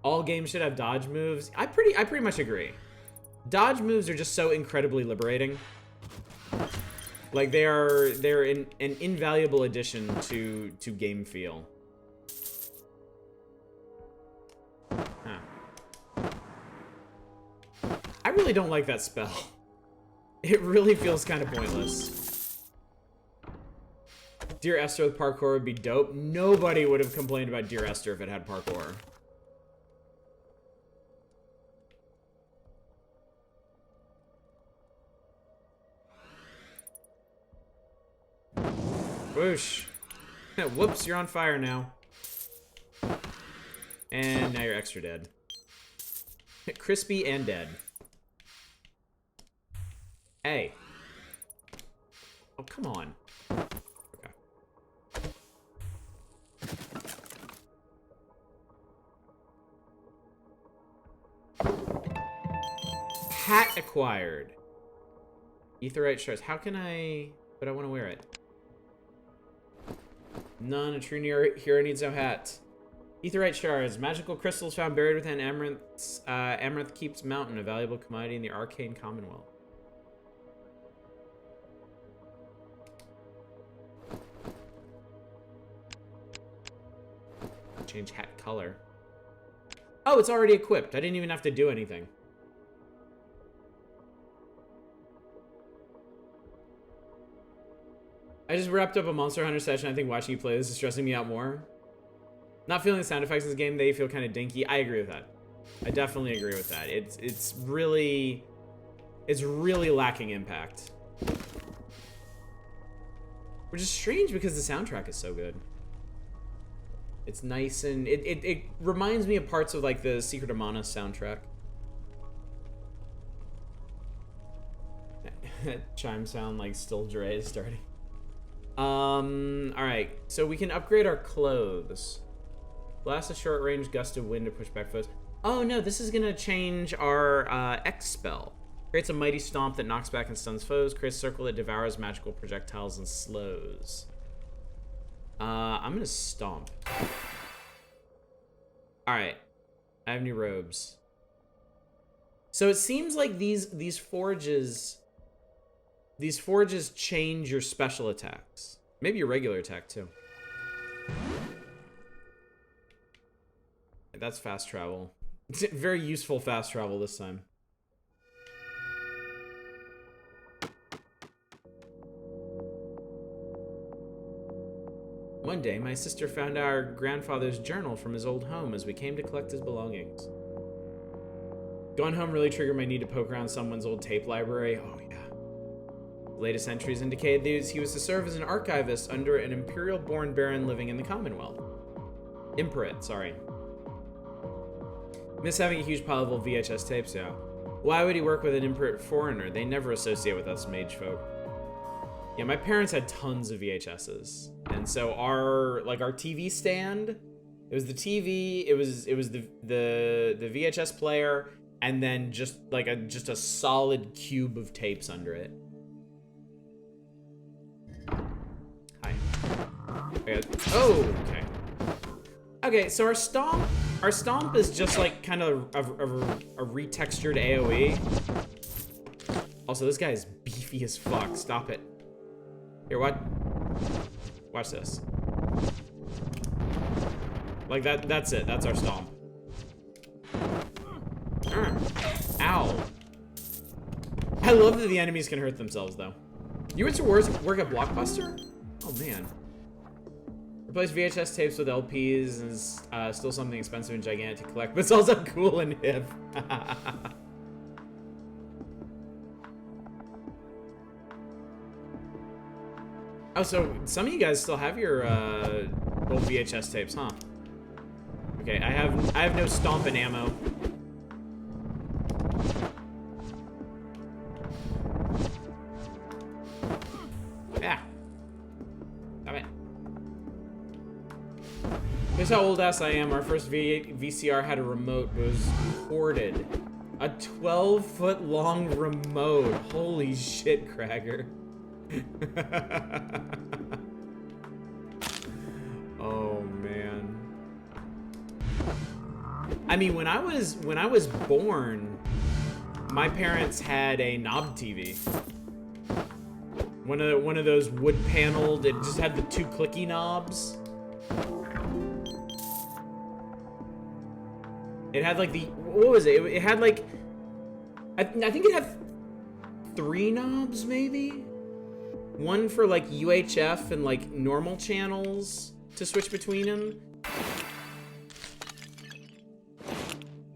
All games should have dodge moves. I pretty much agree. Dodge moves are just so incredibly liberating. Like they're an invaluable addition to game feel. Huh. I really don't like that spell. It really feels kind of pointless. Dear Esther with parkour would be dope. Nobody would have complained about Dear Esther if it had parkour. Whoosh. Whoops, you're on fire now. And now you're extra dead. Crispy and dead. Hey. Oh, come on. Okay. Hat acquired. Aetheryte shards. How can I... But I want to wear it. None. A true hero needs no hat. Aetheryte shards. Magical crystals found buried within Amaranth's, Amaranth Keep's mountain. A valuable commodity in the arcane commonwealth. Change hat color. Oh, it's already equipped. I didn't even have to do anything. I just wrapped up a Monster Hunter session. I think watching you play this is stressing me out more. Not feeling the sound effects in this game, they feel kind of dinky. I agree with that. I definitely agree with that. It's really lacking impact. Which is strange because the soundtrack is so good. It's nice and it reminds me of parts of like the Secret of Mana soundtrack. Chime sound like still Dre is starting. Alright, so we can upgrade our clothes. Blast a short range gust of wind to push back foes. Oh no, this is gonna change our X spell. Creates a mighty stomp that knocks back and stuns foes. Creates a circle that devours magical projectiles and slows. I'm gonna stomp. Alright. I have new robes. So it seems like these forges change your special attacks. Maybe your regular attack too. That's fast travel. It's very useful fast travel this time. One day, my sister found our grandfather's journal from his old home as we came to collect his belongings. Gone home really triggered my need to poke around someone's old tape library. Oh yeah. The latest entries indicate that he was to serve as an archivist under an imperial-born baron living in the Commonwealth. Imperate, sorry. Miss having a huge pile of old VHS tapes, yeah. Why would he work with an imperate foreigner? They never associate with us mage folk. Yeah, my parents had tons of VHSs. And so our TV stand, it was the TV, it was the VHS player, and then just a solid cube of tapes under it. Hi. Oh, okay. Okay, so our stomp is just like kind of a retextured AoE. Also, this guy is beefy as fuck. Stop it. Here, what? Watch this. Like that's it. That's our stomp. Ow. I love that the enemies can hurt themselves, though. You went to work at Blockbuster? Oh, man. Replace VHS tapes with LPs is still something expensive and gigantic to collect, but it's also cool and hip. Oh, so some of you guys still have your old VHS tapes, huh? Okay, I have no stomping ammo. Yeah. Damn it. Here's how old ass I am. Our first VCR had a remote, but it was corded. A 12-foot long remote. Holy shit, Cragger. Oh man. I mean, when I was born, my parents had a knob TV. One of those wood paneled. It just had the two clicky knobs. It had like what was it? It had like I think it had 3 knobs maybe. One for like UHF and like normal channels to switch between them.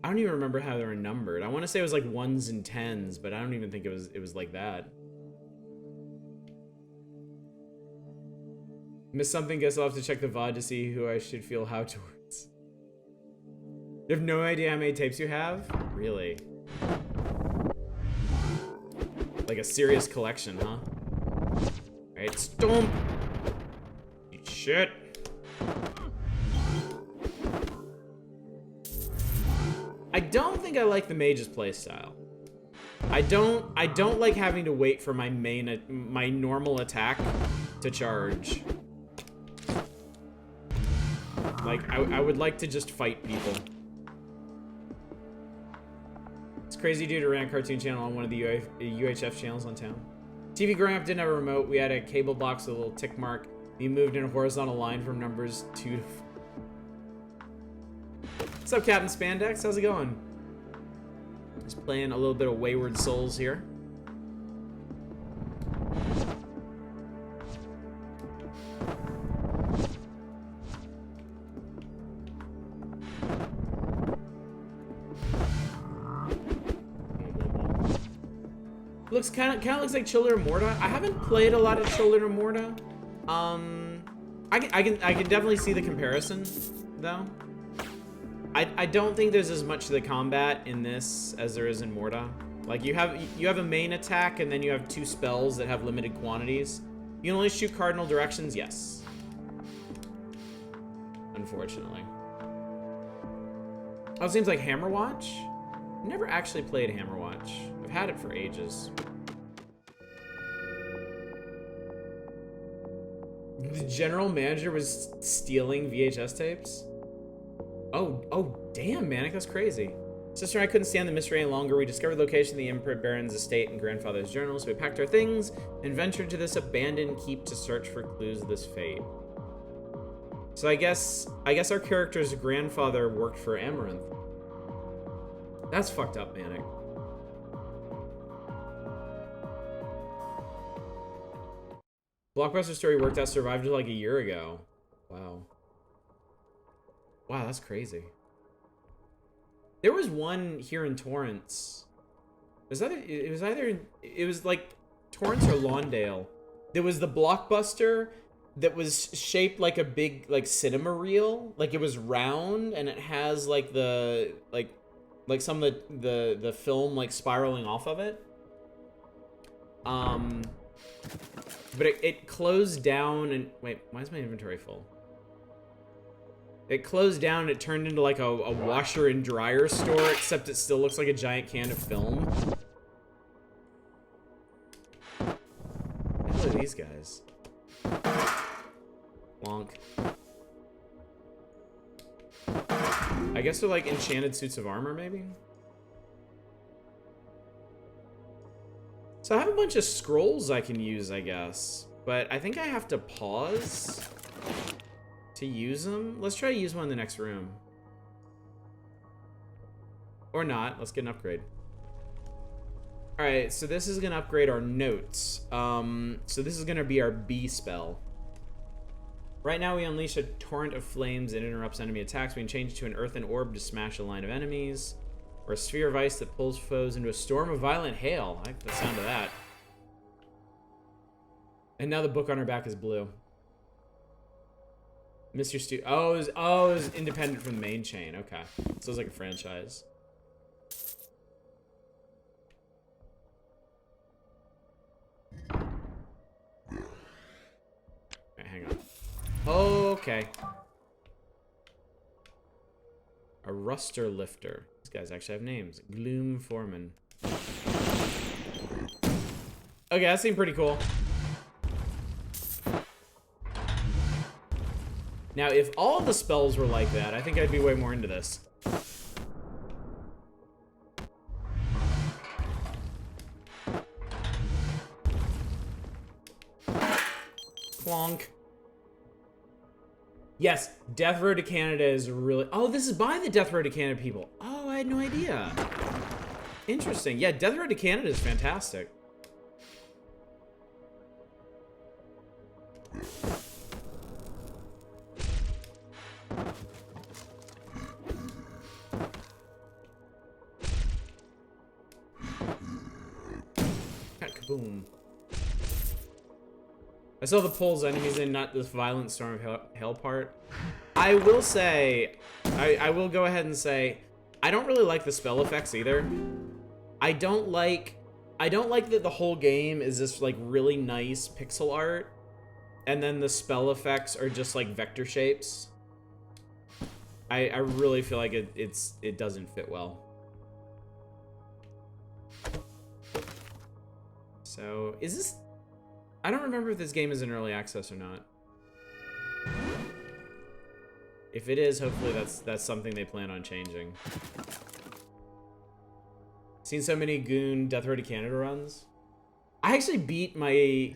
I don't even remember how they were numbered. I want to say it was like 1s and 10s, but I don't even think it was like that. Missed something, guess I'll have to check the VOD to see who I should feel how towards. You have no idea how many tapes you have? Really? Like a serious collection, huh? Alright, stomp! Eat shit! I don't think I like the mage's playstyle. I don't like having to wait for my normal attack to charge. Like, I would like to just fight people. It's crazy dude who ran a cartoon channel on one of the UHF channels on town. TV growing up didn't have a remote. We had a cable box with a little tick mark. We moved in a horizontal line from numbers 2 to 4. What's up, Captain Spandex? How's it going? Just playing a little bit of Wayward Souls here. Looks kind of looks like Children of Morta. I haven't played a lot of Children of Morta. I can definitely see the comparison, though. I don't think there's as much to the combat in this as there is in Morta. Like, you have a main attack, and then you have 2 spells that have limited quantities. You can only shoot cardinal directions, yes. Unfortunately. Oh, it seems like Hammerwatch? I've never actually played Hammerwatch. I've had it for ages. The general manager was stealing VHS tapes? Oh, damn, Manic, that's crazy. Sister and I couldn't stand the mystery any longer. We discovered the location of the Emperor Baron's estate and grandfather's journal, so we packed our things and ventured to this abandoned keep to search for clues of this fate. So I guess our character's grandfather worked for Amaranth. That's fucked up, Manic. Blockbuster story worked out, survived like a year ago. Wow. Wow, that's crazy. There was one here in Torrance. It was like Torrance or Lawndale. There was the Blockbuster that was shaped like a big like cinema reel. Like it was round and it has like the like some of the film like spiraling off of it. But it closed down and wait, why is my inventory full? It closed down and it turned into like a washer and dryer store, except it still looks like a giant can of film. What are these guys? Lonk. I guess they're like enchanted suits of armor, maybe? So I have a bunch of scrolls I can use, I guess. But I think I have to pause to use them. Let's try to use one in the next room. Or not. Let's get an upgrade. Alright, so this is going to upgrade our notes. So this is going to be our B spell. Right now we unleash a torrent of flames that interrupts enemy attacks. We can change it to an earthen orb to smash a line of enemies. Or a sphere of ice that pulls foes into a storm of violent hail. I like the sound of that. And now the book on our back is blue. Mr. Stu. Oh, it was independent from the main chain. Okay. So it's like a franchise. Alright, hang on. Okay. A Ruster Lifter. These guys actually have names. Gloom Foreman. Okay, that seemed pretty cool. Now, if all the spells were like that, I think I'd be way more into this. Clonk. Yes, Death Road to Canada is really... Oh, this is by the Death Road to Canada people. Oh, I had no idea. Interesting. Yeah, Death Road to Canada is fantastic. Kaboom. I saw the pulls enemies in, not this violent storm of hell part. I will say, I will go ahead and say, I don't really like the spell effects either. I don't like that the whole game is this like really nice pixel art, and then the spell effects are just like vector shapes. I really feel like it doesn't fit well. So, is this... I don't remember if this game is in early access or not. If it is, hopefully that's something they plan on changing. Seen so many Goon Death Road to Canada runs. I actually beat my...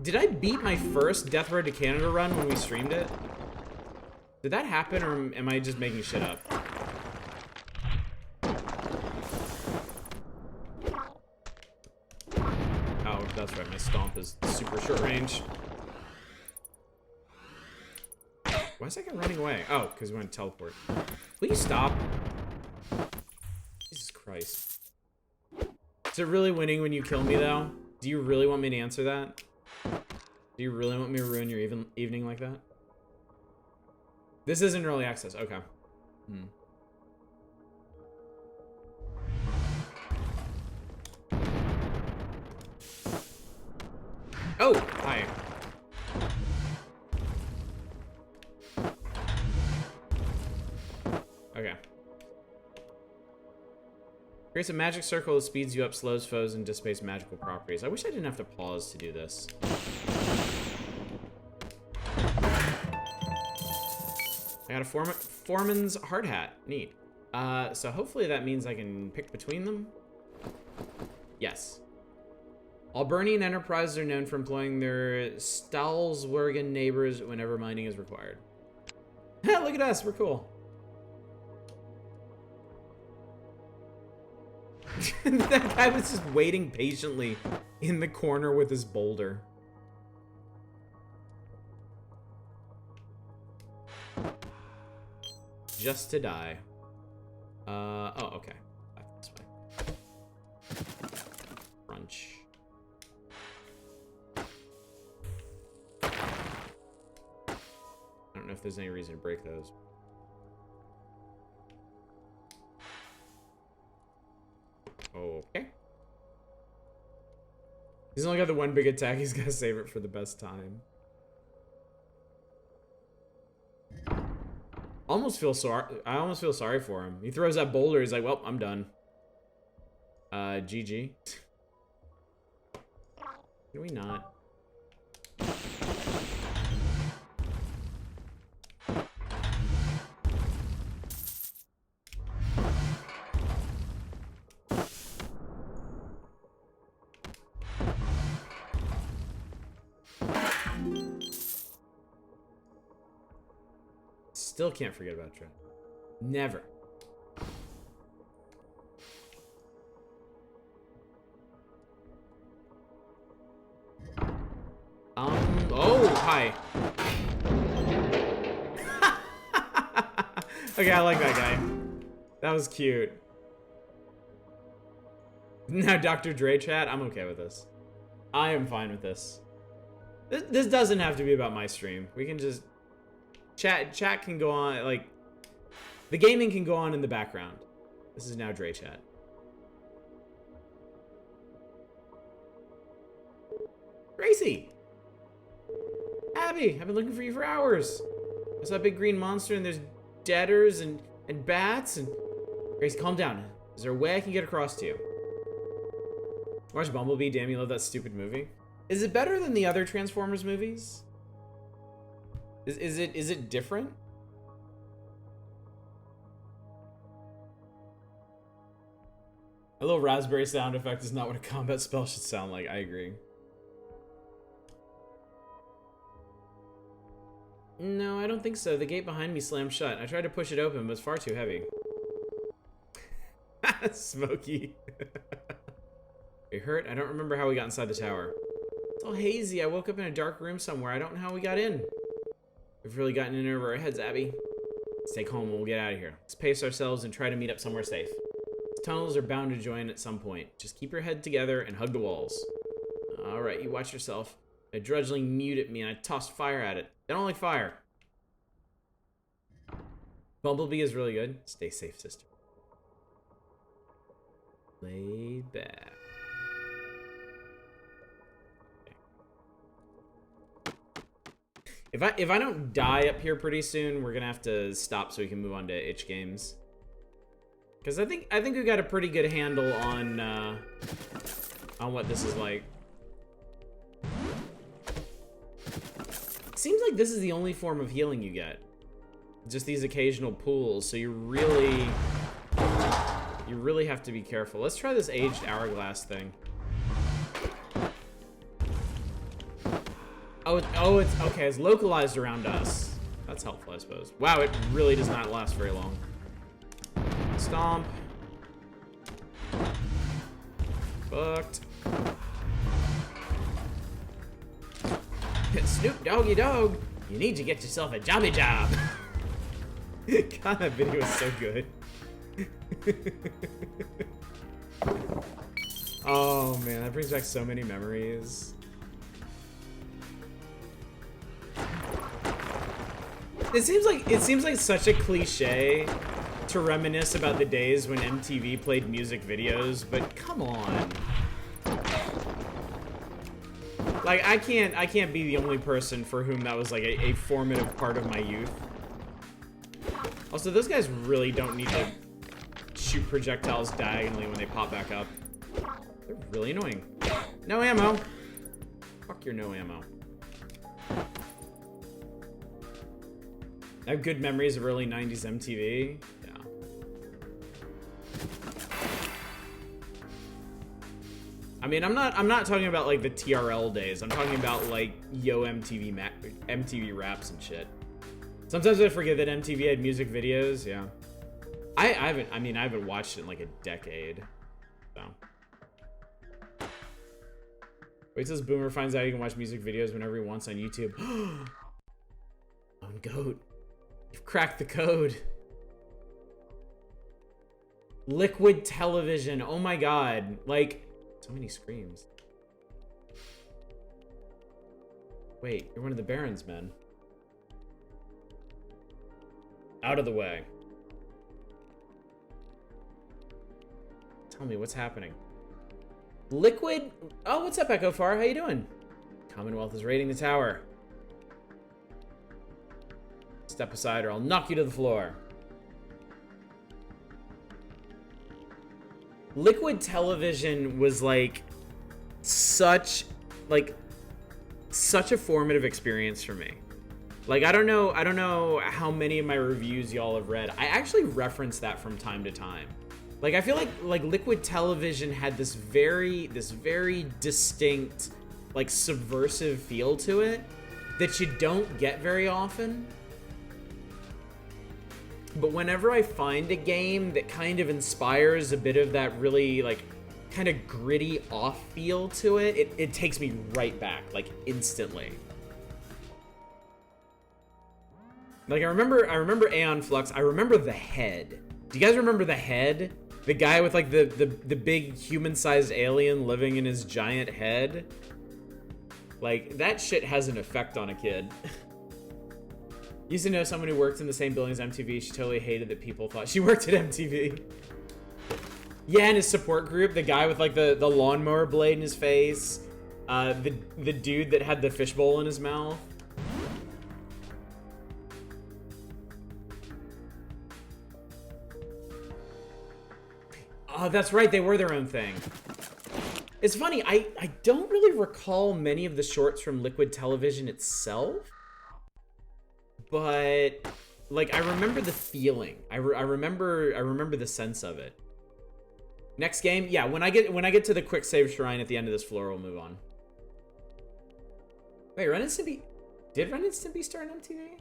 Did I beat my first Death Road to Canada run when we streamed it? Did that happen, or am I just making shit up? That's right, my stomp is super short range. Why is that guy running away? Oh, because we went to teleport. Will you stop? Jesus Christ. Is it really winning when you kill me, though? Do you really want me to answer that? Do you really want me to ruin your evening like that? This isn't early access. Okay. Hmm. Oh, hi. Okay. Creates a magic circle that speeds you up, slows foes, and dissipates magical properties. I wish I didn't have to pause to do this. I got a foreman's hard hat. Neat. So hopefully that means I can pick between them. Yes. Albernian enterprises are known for employing their Stalswergen neighbors whenever mining is required. Look at us, we're cool. That guy was just waiting patiently in the corner with his boulder. Just to die. Oh, okay. That's fine. Crunch. I don't know if there's any reason to break those. Okay. He's only got the one big attack. He's gonna save it for the best time. I almost feel sorry for him. He throws that boulder. He's like, well, I'm done. GG. Can we not? Still can't forget about Trent. Never. Oh, hi. Okay, I like that guy. That was cute. Now Dr. Dre chat, I'm okay with this. I am fine with this. This doesn't have to be about my stream. We can just... Chat can go on, like... The gaming can go on in the background. This is now Dre chat. Gracie! Abby, I've been looking for you for hours. I saw a big green monster and there's deaders and bats and... Gracie, calm down. Is there a way I can get across to you? Watch Bumblebee, damn you love that stupid movie. Is it better than the other Transformers movies? Is it different? A little raspberry sound effect is not what a combat spell should sound like. I agree. No, I don't think so. The gate behind me slammed shut. I tried to push it open, but it's far too heavy. Smokey. Are you hurt? I don't remember how we got inside the tower. It's all hazy. I woke up in a dark room somewhere. I don't know how we got in. We've really gotten in over our heads, Abby. Let's take home and we'll get out of here. Let's pace ourselves and try to meet up somewhere safe. These tunnels are bound to join at some point. Just keep your head together and hug the walls. Alright, you watch yourself. A drudgeling mewed at me and I tossed fire at it. I don't like fire. Bumblebee is really good. Stay safe, sister. Lay back. If I don't die up here pretty soon, we're gonna have to stop so we can move on to itch games. Because I think we got a pretty good handle on what this is like. Seems like this is the only form of healing you get. Just these occasional pools, so you really have to be careful. Let's try this aged hourglass thing. Oh, it's okay. It's localized around us. That's helpful, I suppose. Wow, it really does not last very long. Stomp. Fucked. Snoop Doggy Dog, you need to get yourself a jobby job. God, that video is so good. Oh man, that brings back so many memories. It seems like such a cliche to reminisce about the days when MTV played music videos, but come on. Like, I can't be the only person for whom that was like a formative part of my youth. Also, those guys really don't need to shoot projectiles diagonally when they pop back up. They're really annoying. No ammo. Fuck your no ammo. I have good memories of early 90s MTV. Yeah. I mean, I'm not talking about like the TRL days. I'm talking about like Yo MTV MTV raps and shit. Sometimes I forget that MTV had music videos. Yeah. I haven't watched it in like a decade. So. Wait till this boomer finds out you can watch music videos whenever he wants on YouTube. Lone goat. You've cracked the code. Liquid television. Oh my god. Like, so many screams. Wait, you're one of the Baron's men. Out of the way. Tell me what's happening. Liquid. Oh, what's up, Echo Far? How you doing? Commonwealth is raiding the tower. Step aside or I'll knock you to the floor. Liquid television was like such a formative experience for me. Like, I don't know how many of my reviews y'all have read. I actually reference that from time to time. Like, I feel like Liquid television had this very distinct, like, subversive feel to it that you don't get very often. But whenever I find a game that kind of inspires a bit of that really, like, kind of gritty off feel to it, it takes me right back, like, instantly. Like, I remember Aeon Flux. I remember the head. Do you guys remember the head? The guy with, like, the big human-sized alien living in his giant head? Like, that shit has an effect on a kid. Used to know someone who worked in the same building as MTV. She totally hated that people thought she worked at MTV. Yeah, and his support group, the guy with, like, the lawnmower blade in his face. The dude that had the fishbowl in his mouth. Oh, that's right, they were their own thing. It's funny, I don't really recall many of the shorts from Liquid Television itself. But, like, I remember the feeling. I remember the sense of it. Next game, yeah. When I get to the quick save shrine at the end of this floor, we'll move on. Wait, Ren and Stimpy, did Ren and Stimpy start on MTV?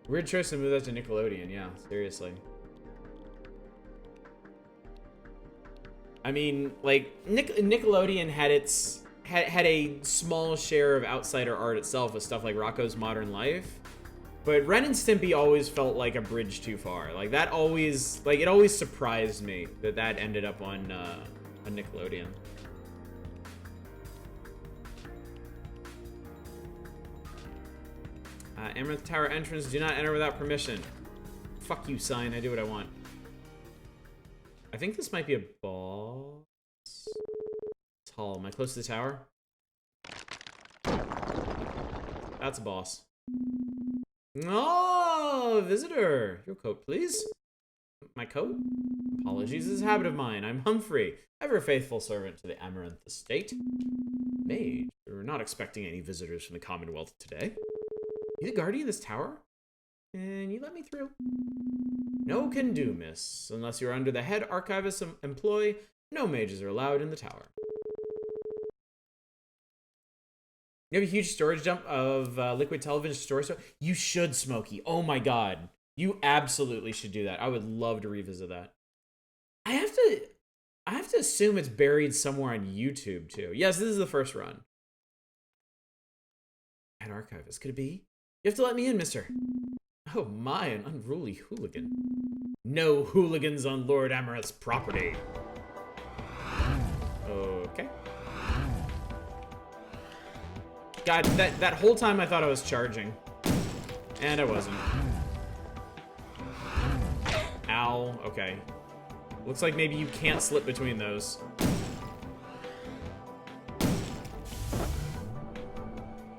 Weird choice to move that to Nickelodeon. Yeah, seriously. I mean, like, Nickelodeon had a small share of outsider art itself with stuff like Rocko's Modern Life, but Ren and Stimpy always felt like a bridge too far. Like, that always, like, it always surprised me that ended up on Nickelodeon. Amaranth Tower entrance, do not enter without permission. Fuck you, sign, I do what I want. I think this might be a boss. Tall. Am I close to the tower? That's a boss. Oh, visitor. Your coat, please. My coat? Apologies, this is a habit of mine. I'm Humphrey, ever faithful servant to the Amaranth Estate. Mage, we're not expecting any visitors from the Commonwealth today. You the guardian of this tower? Can you let me through? No can do, miss. Unless you're under the head archivist employ, no mages are allowed in the tower. You have a huge storage dump of Liquid Television storage. You should, Smokey. Oh my god. You absolutely should do that. I would love to revisit that. I have to assume it's buried somewhere on YouTube too. Yes, this is the first run. Head archivist, could it be? You have to let me in, mister. Oh my, an unruly hooligan. No hooligans on Lord Amaranth's property. Okay. God, that whole time I thought I was charging. And I wasn't. Ow. Okay. Looks like maybe you can't slip between those.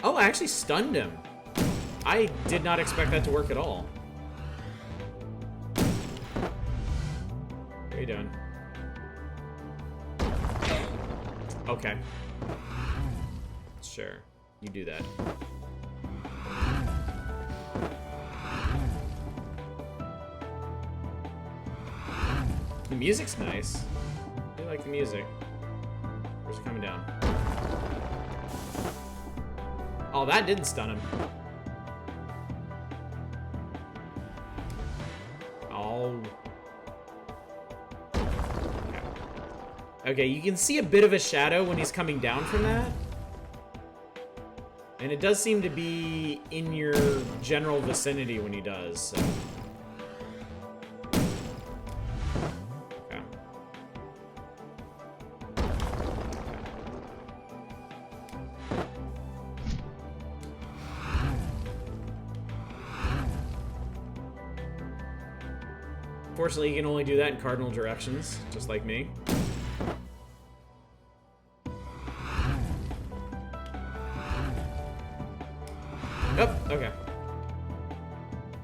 Oh, I actually stunned him. I did not expect that to work at all. What are you doing? Okay. Sure. You do that. The music's nice. I like the music. Where's it coming down? Oh, that didn't stun him. Oh. Okay, you can see a bit of a shadow when he's coming down from that. And it does seem to be in your general vicinity when he does, so. Okay. Fortunately, you can only do that in cardinal directions, just like me. Oh, okay.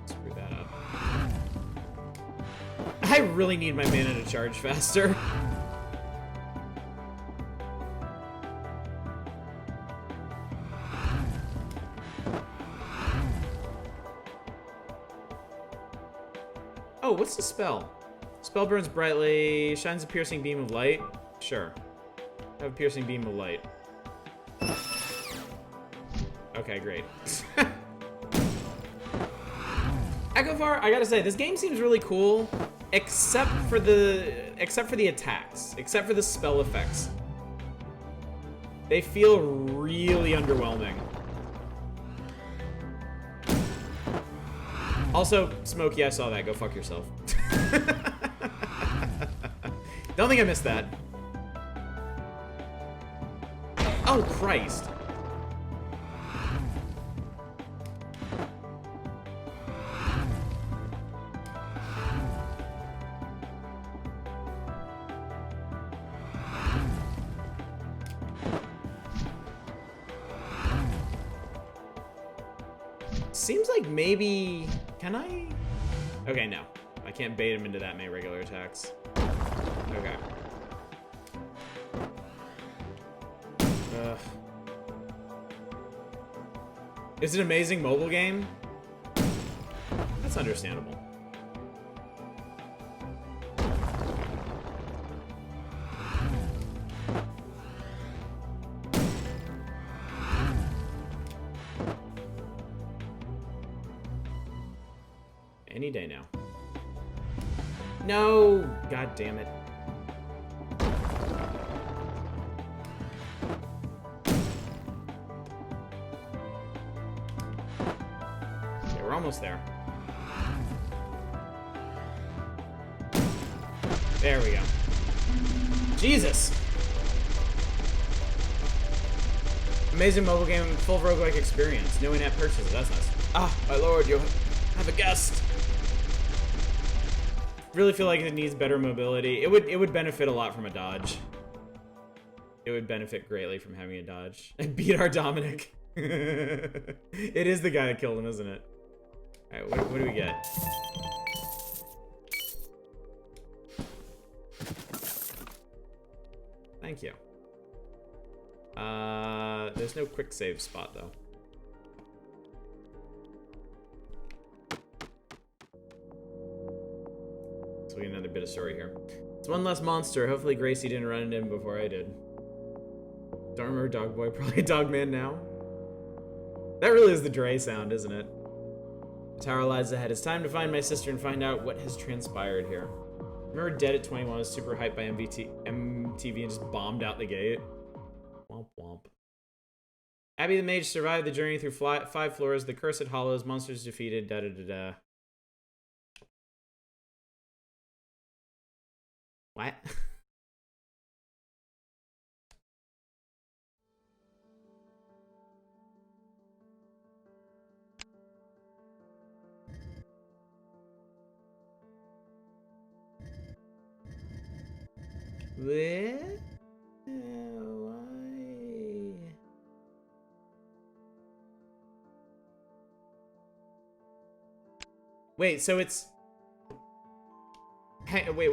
Screw that up. I really need my mana to charge faster. Oh, what's the spell? Spell burns brightly, shines a piercing beam of light. Sure. I have a piercing beam of light. Okay, great. Echofar, I gotta say, this game seems really cool, except for the attacks, except for the spell effects. They feel really underwhelming. Also, Smokey, I saw that. Go fuck yourself. Don't think I missed that. Oh, Christ. Seems like maybe... Can I? Okay, no. I can't bait him into that many regular attacks. Okay. Ugh. It's an amazing mobile game? That's understandable. Any day now. No! God damn it. Okay, we're almost there. There we go. Jesus! Amazing mobile game, full roguelike experience. No in-app purchases, that's nice. Ah, my lord, you have a guest. Really feel like it needs better mobility. It would benefit a lot from a dodge. It would benefit greatly from having a dodge. And beat our Dominic. It is the guy that killed him, isn't it? Alright, what do we get? Thank you. There's no quick save spot though. So we get another bit of story here. It's one less monster. Hopefully Gracie didn't run into him before I did. Don't remember Dog Boy. Probably Dog Man now. That really is the Dre sound, isn't it? The tower lies ahead. It's time to find my sister and find out what has transpired here. Remember Dead at 21 was super hyped by MTV and just bombed out the gate? Womp womp. Abby the Mage survived the journey through 5 floors, the Cursed Hollows, monsters defeated, da-da-da-da. What? Why? Wait, so it's... Hey, wait.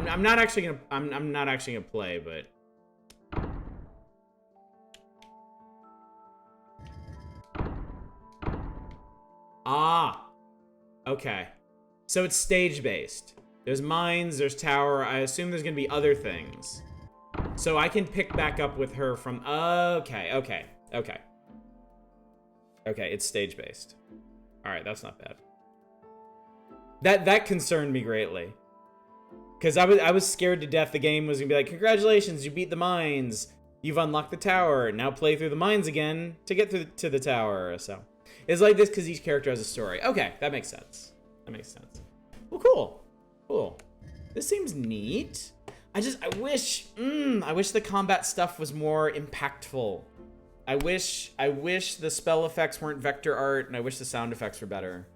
I'm not actually gonna... I'm not actually gonna play, but... Ah! Okay. So it's stage-based. There's mines, there's tower. I assume there's gonna be other things. So I can pick back up with her from... Okay, it's stage-based. Alright, that's not bad. That concerned me greatly. Because I was scared to death the game was gonna be like, congratulations, you beat the mines. You've unlocked the tower. Now play through the mines again to get to the tower. So it's like this because each character has a story. Okay, that makes sense. Well, cool. This seems neat. I wish the combat stuff was more impactful. I wish the spell effects weren't vector art, and I wish the sound effects were better.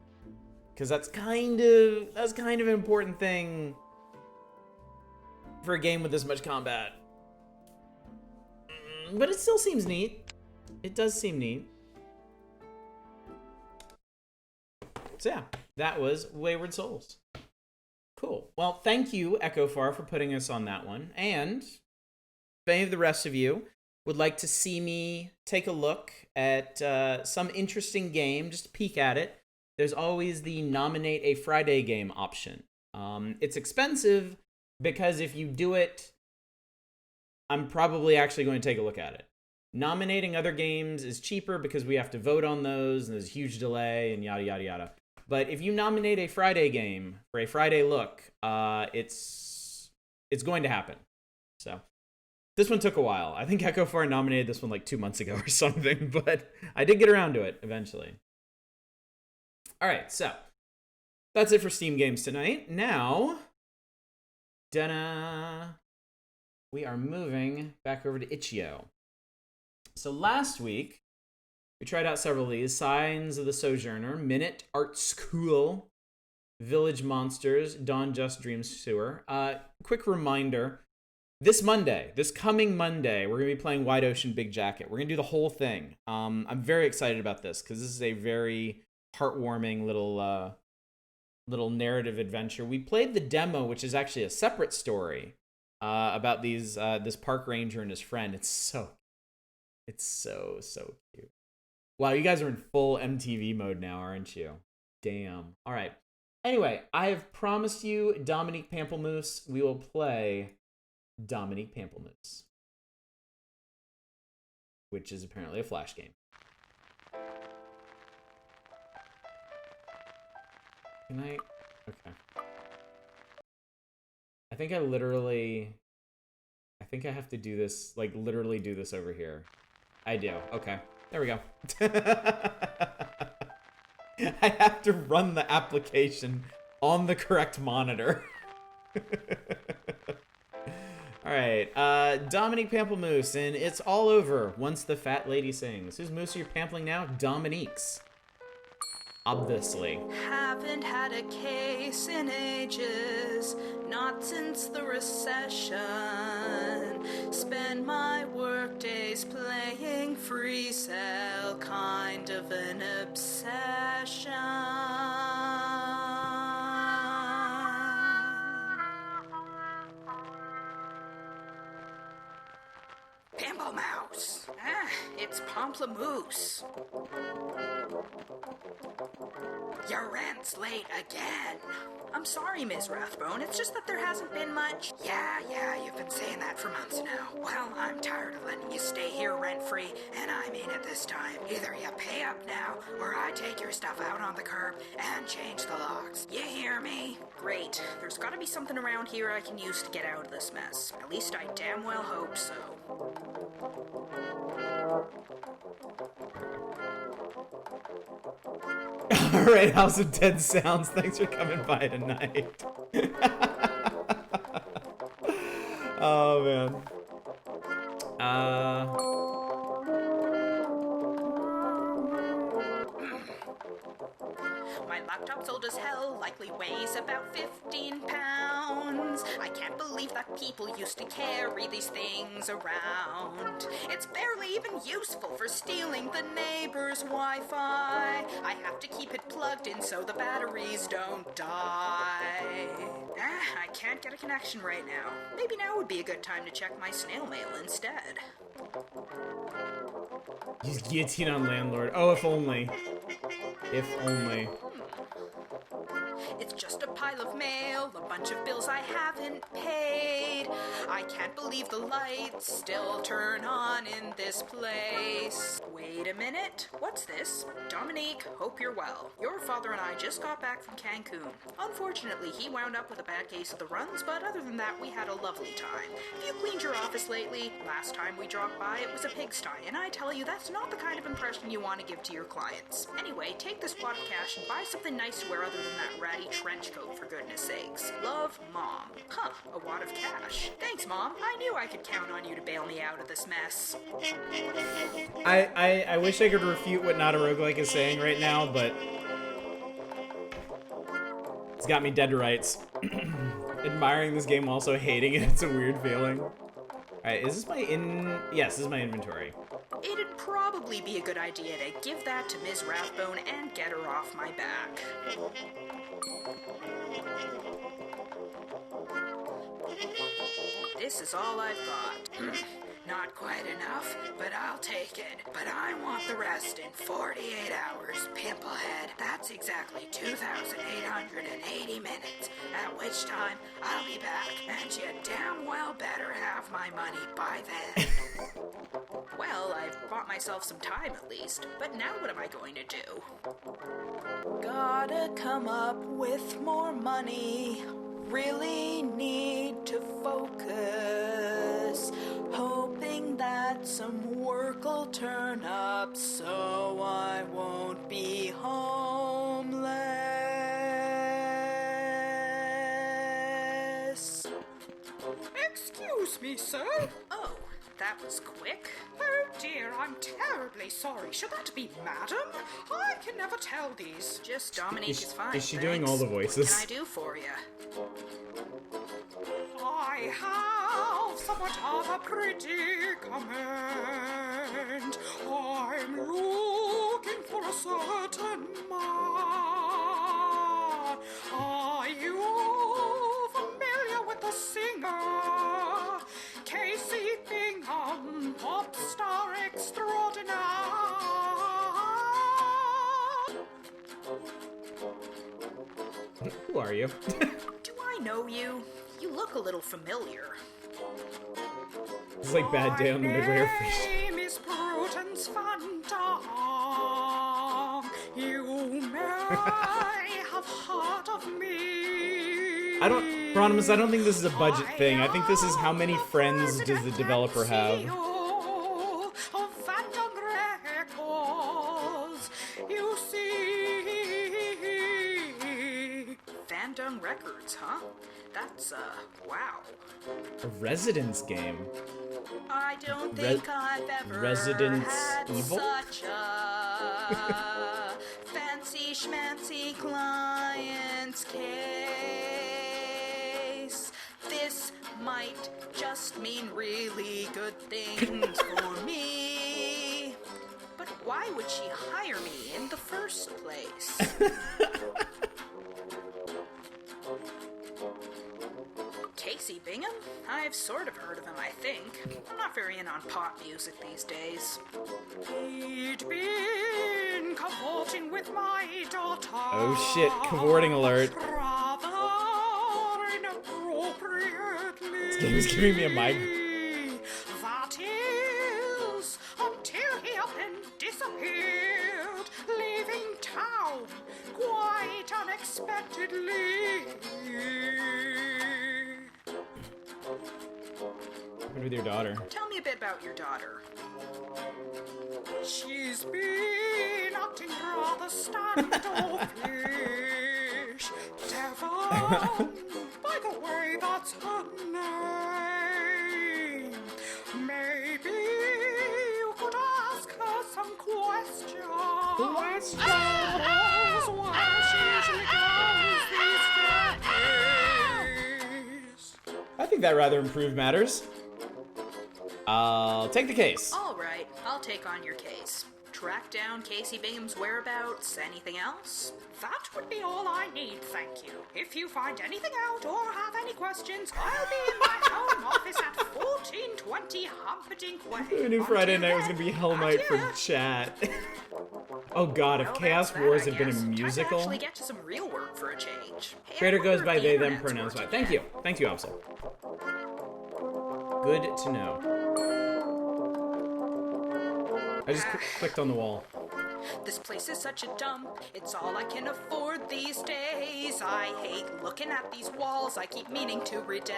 Because that's kind of an important thing for a game with this much combat. But it still seems neat. It does seem neat. So yeah, that was Wayward Souls. Cool. Well, thank you, EchoFar, for putting us on that one. And if any of the rest of you would like to see me take a look at some interesting game, just peek at it, there's always the Nominate a Friday game option. It's expensive because if you do it, I'm probably actually going to take a look at it. Nominating other games is cheaper because we have to vote on those, and there's a huge delay, and yada, yada, yada. But if you nominate a Friday game for a Friday look, it's going to happen. So this one took a while. I think EchoFar nominated this one like 2 months ago or something, but I did get around to it eventually. All right, so that's it for Steam games tonight. Now, we are moving back over to Itch.io. So last week, we tried out several of these. Signs of the Sojourner, Minute, Art School, Village Monsters, Dawn Just Dream Sewer. Quick reminder, this coming Monday, we're going to be playing Wide Ocean Big Jacket. We're going to do the whole thing. I'm very excited about this because this is a very heartwarming little narrative adventure. We played the demo, which is actually a separate story about this park ranger and his friend. It's so cute. Wow, you guys are in full MTV mode now, aren't you? Damn. All right. Anyway, I have promised you Dominique Pamplemousse. We will play Dominique Pamplemousse, which is apparently a Flash game. Can I? Okay. I think I have to do this, like literally do this over here. I do. Okay. There we go. I have to run the application on the correct monitor. All right. Dominique Pamplemousse, and it's all over once the fat lady sings. Whose moose are you pampling now? Dominique's. Obviously. Haven't had a case in ages, not since the recession. Spend my work days playing free cell, kind of an obsession. Pamplemousse. It's Pamplemousse. Your rent's late again. I'm sorry, Ms. Rathbone. It's just that there hasn't been much. Yeah, you've been saying that for months now. Well, I'm tired of letting you stay here rent-free, and I mean it this time. Either you pay up now, or I take your stuff out on the curb and change the locks. You hear me? Great. There's gotta be something around here I can use to get out of this mess. At least I damn well hope so. Alright, House of Dead Sounds, thanks for coming by tonight. Oh, man. My laptop's old as hell, likely weighs about 15 pounds. I can't believe that people used to carry these things around. It's barely even useful for stealing the neighbor's Wi-Fi. I have to keep it plugged in so the batteries don't die. I can't get a connection right now. Maybe now would be a good time to check my snail mail instead. Use guillotine on landlord. Oh, if only. If only. It's just a pile of mail, a bunch of bills I haven't paid. I can't believe the lights still turn on in this place. Wait a minute, what's this? Dominique, hope you're well. Your father and I just got back from Cancun. Unfortunately, he wound up with a bad case of the runs, but other than that, we had a lovely time. Have you cleaned your office lately? Last time we dropped by, it was a pigsty, and I tell you, that's not the kind of impression you want to give to your clients. Anyway, take this wad of cash and buy something nice to wear other than that ratty trench coat, for goodness sakes. Love, Mom. Huh, a wad of cash. Thanks, Mom. I knew I could count on you to bail me out of this mess. I wish I could refute what Not a Roguelike is saying right now, but it's got me dead to rights. Admiring this game, also hating it. It's a weird feeling. Alright, is this my Yes, this is my inventory. It'd probably be a good idea to give that to Ms. Rathbone and get her off my back. This is all I've got. Not quite enough, but I'll take it. But I want the rest in 48 hours, Pimplehead. That's exactly 2,880 minutes, at which time I'll be back, and you damn well better have my money by then. Well, I've bought myself some time at least, but now what am I going to do? Gotta come up with more money. Really need to focus. Hoping that some work will turn up so I won't be homeless. Excuse me, sir. Oh, that was quick. Oh dear, I'm terribly sorry. Should that be madam? I can never tell these. Just Dominique is fine. Is she doing all the voices? What can I do for you? I have somewhat of a predicament. I'm looking for a certain man. Are you familiar with the singer? Casey Bingham, pop star extraordinaire. Who are you? Do I know you? You look a little familiar. It's like Bad Day on the Midway Fish. My name is Prudence Van Dam. You may have heard of me. Hieronymus, I don't think this is a budget thing. I think this is how many friends does the developer have. You see, Vandung Records, huh? That's, wow. A Residence game. I don't think I've ever Residence had Evil? such a fancy schmancy client's case. This might just mean really good things for me. But why would she hire me in the first place? Casey Bingham? I've sort of heard of him, I think. I'm not very in on pop music these days. He'd been cavorting with my daughter. Oh shit, cavorting alert. Rather inappropriately. This game is giving me a migraine. That is, until he up and disappeared, leaving town quite unexpectedly. What with your daughter? Tell me a bit about your daughter. She's been acting rather standoffish. Devon, by the way, that's her name. Maybe you could ask her some questions. Questions? Why she's think that rather improved matters. I'll take the case. All right, I'll take on your case. Track down Casey Bingham's whereabouts. Anything else? That would be all I need, thank you. If you find anything out or have any questions, I'll be in my home office at 1420 Humperdinck Way. Who knew Friday night was gonna be Hell Night for chat? Oh god, if Well, Chaos that's Wars that, had been a I guess. Time to musical. actually get to some real work for a change. Hey, I Creator wonder goes if by the they, them internet's pronouns. working Thank yet. you. Thank you, Absol. Good to know. I just clicked on the wall. This place is such a dump, it's all I can afford these days. I hate looking at these walls, I keep meaning to redecorate.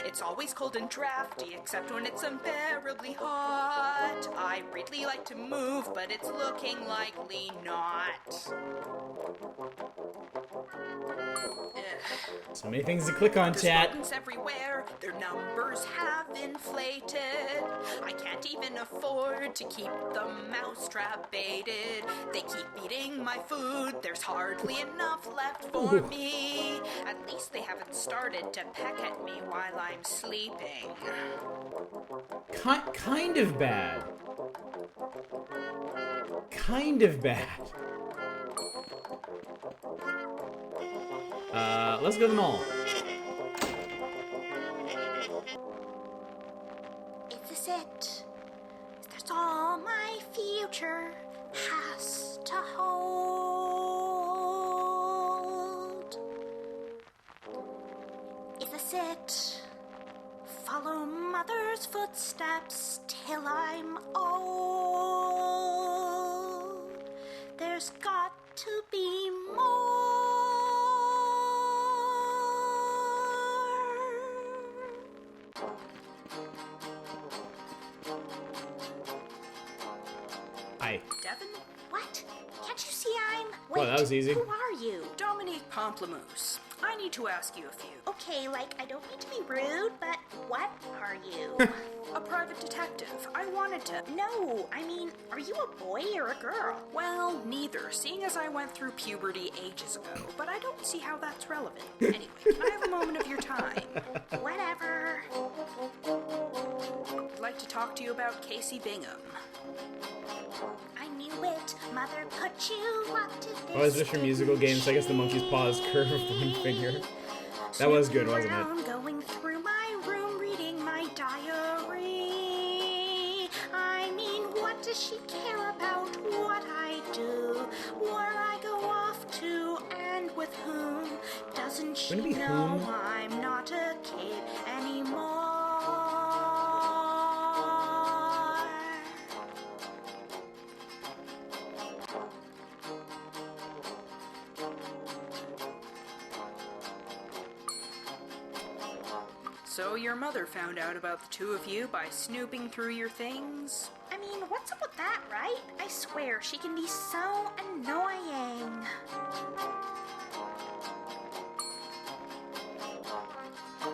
It's always cold and drafty, except when it's unbearably hot. I really like to move, but it's looking likely not. So many things to click on, There's chat. buttons everywhere, their numbers have inflated. I can't even afford to keep the mousetrap baited. They keep eating my food, there's hardly enough left for me. At least they haven't started to peck at me while I'm sleeping. Kind of bad. Kind of bad. Let's go to the mall. Is this it? Is this all my future has to hold? Is this it? Follow mother's footsteps till I'm old. There's got to be more. Hi. Devin? What? Can't you see I'm... Well, Wait, that was easy. who are you? Dominique Pamplemousse. I need to ask you a few. Okay, like, I don't mean to be rude, but what are you? A private detective. I wanted to... No, I mean, are you a boy or a girl? Well, neither, seeing as I went through puberty ages ago, but I don't see how that's relevant. Anyway, can I have a moment of your time? Whatever. I'd like to talk to you about Casey Bingham. I knew it. Mother put you up to this. Oh, is this for musical games? So I guess the monkey's paw is curved with one finger. That was good, wasn't it? Around, going through my room, reading my diary. I mean, what does she care about what I do? Where I go off to and with whom? Doesn't she Wouldn't it be know whom? I'm not a kid anymore? So your mother found out about the two of you by snooping through your things? I mean, what's up with that, right? I swear, she can be so annoying.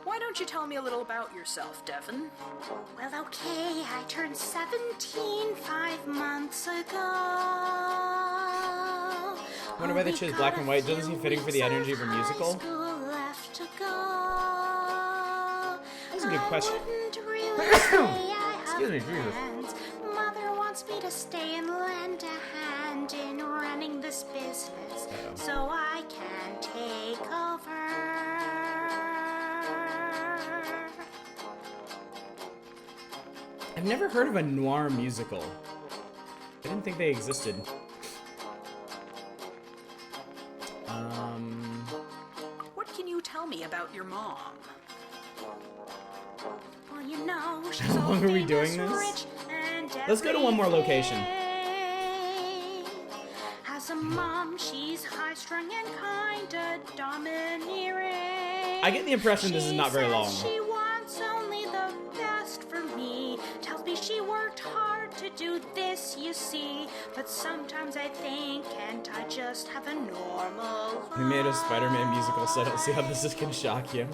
Why don't you tell me a little about yourself, Devin? Well, okay, I turned 17 5 months ago. Wonder why they chose black and white. Doesn't seem fitting for the energy of a musical. Left to go. That's a good question. Excuse me, Jesus. Mother wants me to stay and lend a hand in running this business, so I can take over. I've never heard of a noir musical. I didn't think they existed. What can you tell me about your mom? Well, you know, she's How long are we doing this? rich and Let's go to one more location. everything. As a mom, she's high-strung and kinda domineering. I get the impression this is not very She long. says she wants only the best for me. Tells me she worked hard to do this, you see. But sometimes I think, can't I just have a normal We made a Spider-Man musical, so I don't see how this is gonna shock you.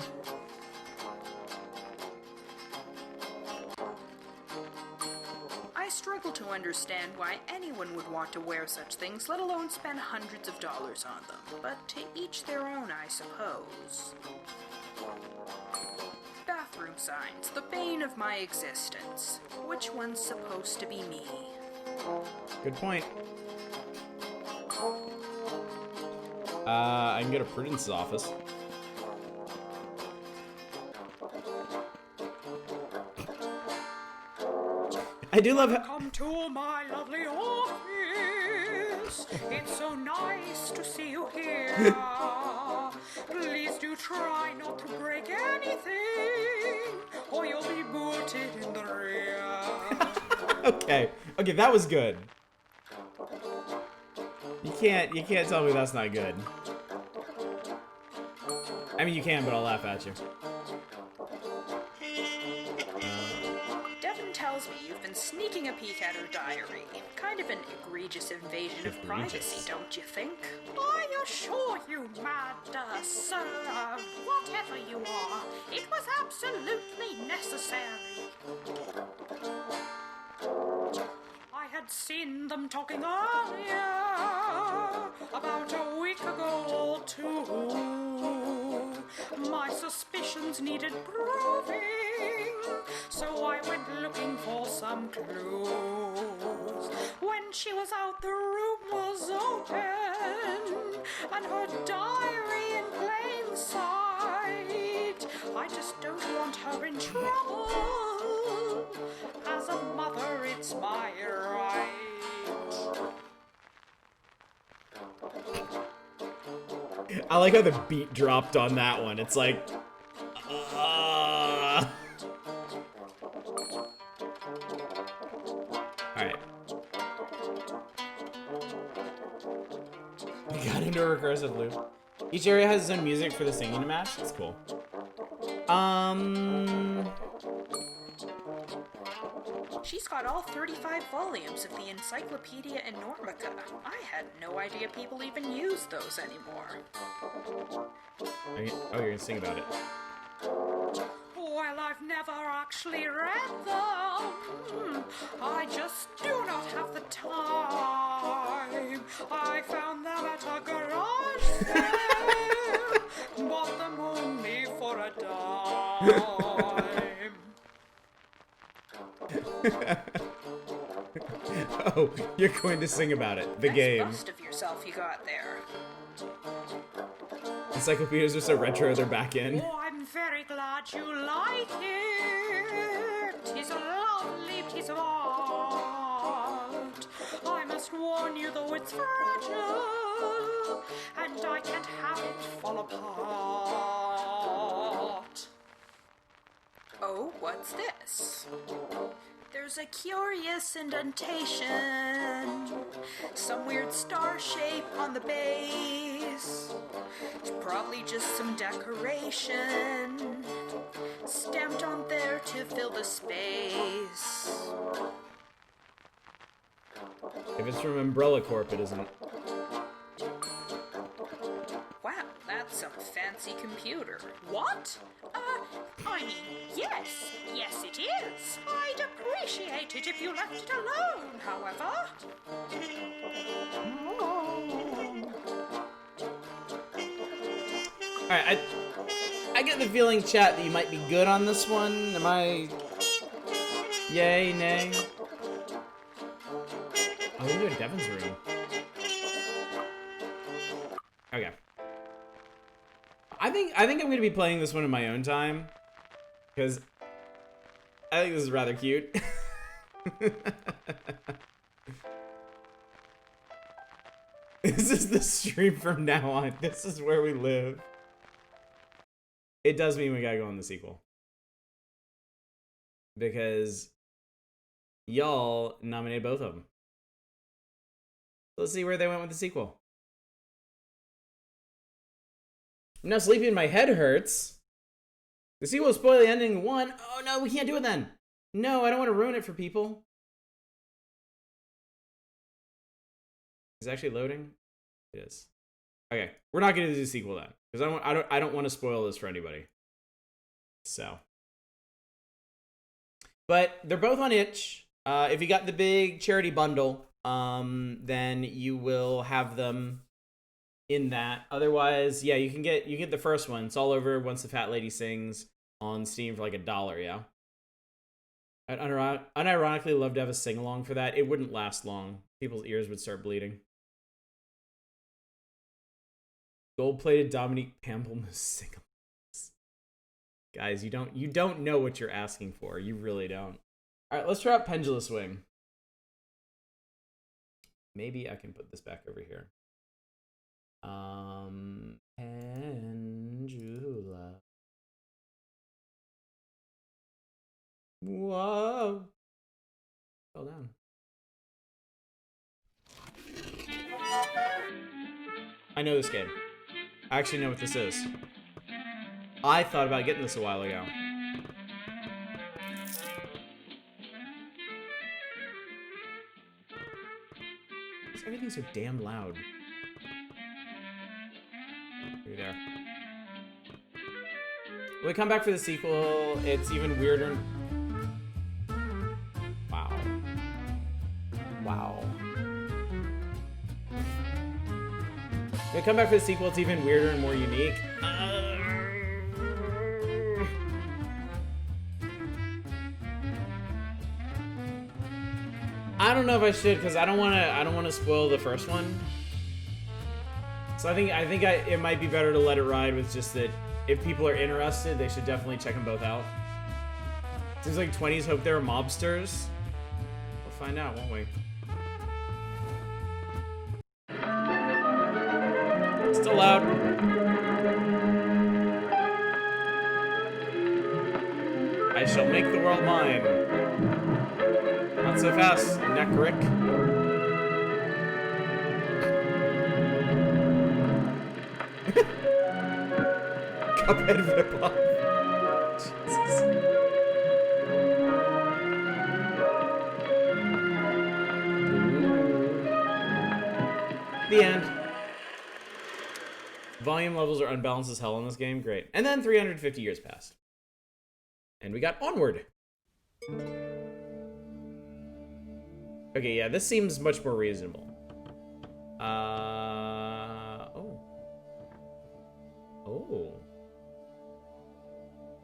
I struggle to understand why anyone would want to wear such things, let alone spend hundreds of dollars on them. But to each their own, I suppose. Bathroom signs, the bane of my existence. Which one's supposed to be me? Good point. I can go to Prudence's office. I do love how... Come to my lovely office. It's so nice to see you here. Please do try not to break anything, or you'll be booted in the rear. Okay, that was good. You can't tell me that's not good. I mean, you can, but I'll laugh at you. Devin tells me you've been sneaking a peek at her diary. Kind of an egregious invasion of privacy, don't you think? I assure you, mad sir, whatever you are, it was absolutely necessary. I had seen them talking earlier, about a week ago or two. My suspicions needed proving, so I went looking for some clues. When she was out, the room was open, and her diary in plain sight. I just don't want her in trouble. As a mother, it's my right. I like how the beat dropped on that one. It's like... Alright. We got into a recursive loop. Each area has its own music for the singing to match. That's cool. She's got all 35 volumes of the Encyclopedia Enormica. I had no idea people even use those anymore. Oh, you're gonna sing about it. Well, I've never actually read them. I just do not have the time. I found them at a garage sale. Bought them only for a dime. Oh, you're going to sing about it. The Nice game. bust of yourself you got there. Encyclopedias are so retro, they're back in. Oh, I'm very glad you like it. It's a lovely piece of art. I must warn you, though, it's fragile, and I can't have it fall apart. Oh, what's this? There's a curious indentation. Some weird star shape on the base. It's probably just some decoration stamped on there to fill the space. If it's from Umbrella Corp, it isn't. Wow, that's some fancy computer. What? I mean, yes it is. I'd appreciate it if you left it alone, however. Alright, I get the feeling, chat, that you might be good on this one. Am I... Yay, nay? Oh, we're in Devin's room. Okay. I think I'm gonna be playing this one in my own time, because I think this is rather cute. This is the stream from now on. This is where we live. It does mean we gotta go on the sequel, because y'all nominated both of them. Let's see where they went with the sequel. I'm now sleepy and my head hurts. The sequel will spoil the ending in 1. Oh no, we can't do it then. No, I don't want to ruin it for people. Is it actually loading? It is. Okay, we're not gonna do the sequel then, because I don't want to spoil this for anybody. So, but they're both on itch. If you got the big charity bundle, then you will have them in that. Otherwise, yeah, you can get the first one. It's all over Once the Fat Lady Sings on Steam for like $1, yeah. I'd unironically love to have a sing-along for that. It wouldn't last long. People's ears would start bleeding. Gold-plated Dominique Pamplemousse sing-along. Guys, you don't know what you're asking for. You really don't. All right, let's try out Pendula Swing. Maybe I can put this back over here. Pendula. Whoa. Fell down. I know this game. I actually know what this is. I thought about getting this a while ago. Everything's so damn loud. Maybe there. When we come back for the sequel, it's even weirder. Wow. Wow. When we come back for the sequel, it's even weirder and more unique. I don't know if I should, because I don't want to spoil the first one. So I think it might be better to let it ride with just that if people are interested, they should definitely check them both out. Seems like 20s hope they're mobsters. We'll find out, won't we? Still loud. I shall make the world mine. Not so fast, neck Rick. Cuphead rip-off. Jesus. The end. Volume levels are unbalanced as hell in this game. Great. And then 350 years passed. And we got Onward. Okay, yeah, this seems much more reasonable.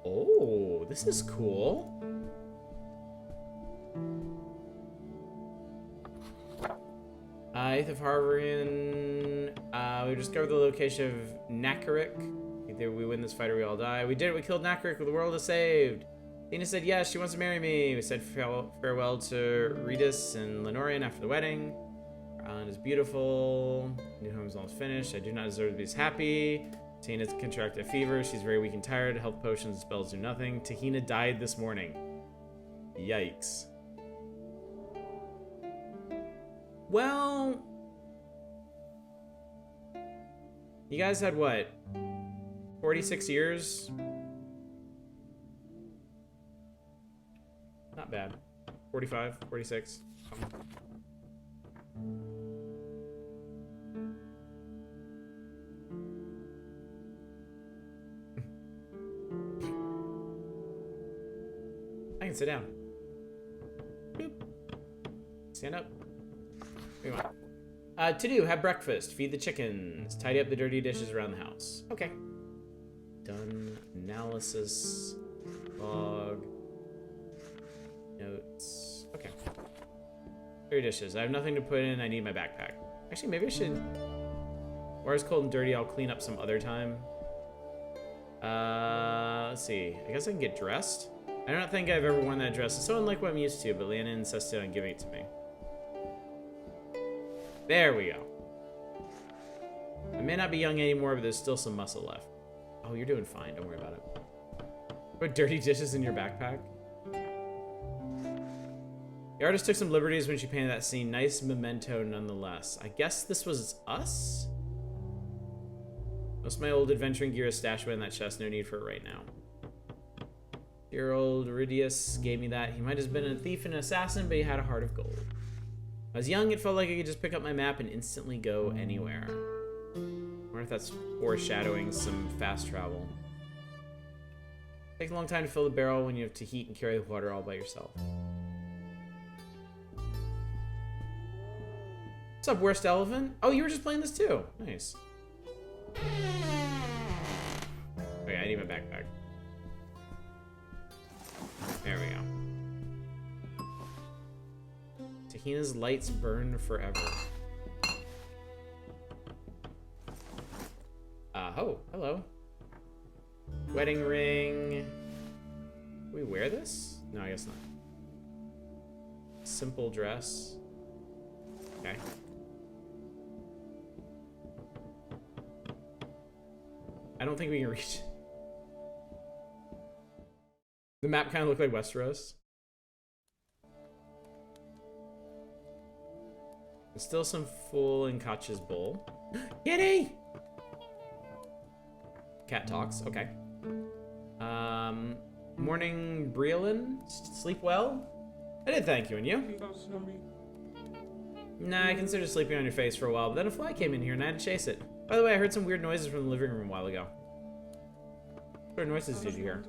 Oh, this is cool. Eighth of Harvarian. We discovered the location of Nakarik. Either we win this fight or we all die. We did it. We killed Nakarik. The world is saved. Tina said yes, she wants to marry me. We said farewell to Redis and Lenorian after the wedding. Our island is beautiful. New home is almost finished. I do not deserve to be this happy. Tahina contracted a fever. She's very weak and tired. Health potions and spells do nothing. Tahina died this morning. Yikes. Well, you guys had what? 46 years? Not bad. 45, 46. I can sit down. Boop. Stand up. What do you want? To do, have breakfast, feed the chickens, tidy up the dirty dishes around the house. Okay. Done. Analysis. Log. Notes. Okay. Dirty dishes. I have nothing to put in. I need my backpack. Actually, maybe I should. Where it's cold and dirty, I'll clean up some other time. Let's see. I guess I can get dressed. I don't think I've ever worn that dress. It's so unlike what I'm used to, but Leanna insisted on giving it to me. There we go. I may not be young anymore, but there's still some muscle left. Oh, you're doing fine. Don't worry about it. Put dirty dishes in your backpack. The artist took some liberties when she painted that scene. Nice memento nonetheless. I guess this was us? Most of my old adventuring gear is stashed away in that chest. No need for it right now. Dear old Iridius gave me that. He might have been a thief and an assassin, but he had a heart of gold. I was young, it felt like I could just pick up my map and instantly go anywhere. I wonder if that's foreshadowing some fast travel. It takes a long time to fill the barrel when you have to heat and carry the water all by yourself. What's up, worst elephant? Oh, you were just playing this too. Nice. Okay, I need my backpack. There we go. Tahina's lights burn forever. Oh, hello. Wedding ring. Can we wear this? No, I guess not. Simple dress. Okay. I don't think we can reach. The map kind of looked like Westeros. There's still some full in Koch's bowl. Kitty! Cat talks. Okay. Morning, Brielin. Sleep well? I did, thank you. And you? Nah, I considered sleeping on your face for a while, but then a fly came in here and I had to chase it. By the way, I heard some weird noises from the living room a while ago. What sort of noises did you hear?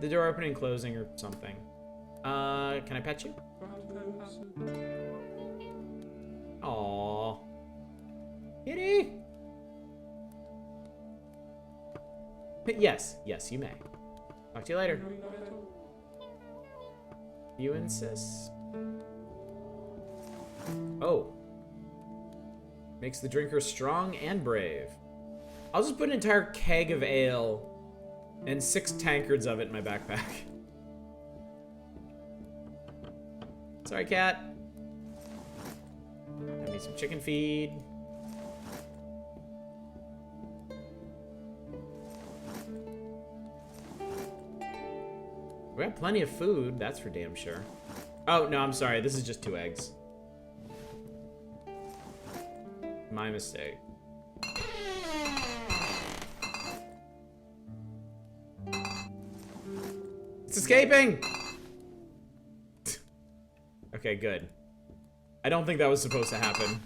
The door opening and closing or something. Can I pet you? Aww. Kitty! Yes, yes, you may. Talk to you later. You insist. Oh. Makes the drinker strong and brave. I'll just put an entire keg of ale and 6 tankards of it in my backpack. Sorry, cat. Have me some chicken feed. We have plenty of food, that's for damn sure. Oh, no, I'm sorry. This is just 2 eggs. My mistake. It's escaping! Okay, good. I don't think that was supposed to happen.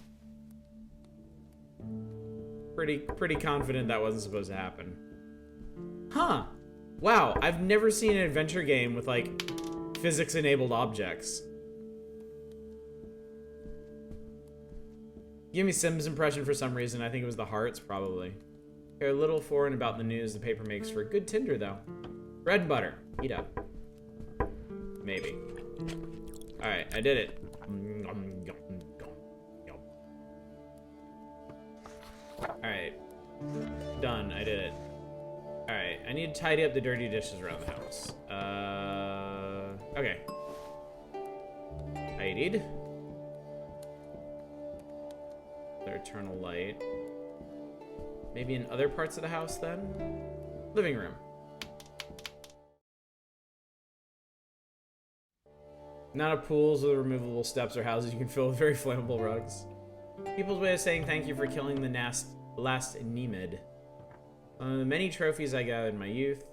Pretty confident that wasn't supposed to happen. Huh. Wow, I've never seen an adventure game with, like, physics-enabled objects. Give me Sim's impression for some reason. I think it was the hearts, probably. Care a little for and about the news the paper makes for good tinder, though. Bread and butter. Eat up. Maybe. Alright, I did it. Alright. Done, I did it. Alright, I need to tidy up the dirty dishes around the house. Okay. Tidied. The eternal light. Maybe in other parts of the house, then? Living room. Not a pools with removable steps or houses you can fill with very flammable rugs. People's way of saying thank you for killing the last Nemid. One of the many trophies I gathered in my youth.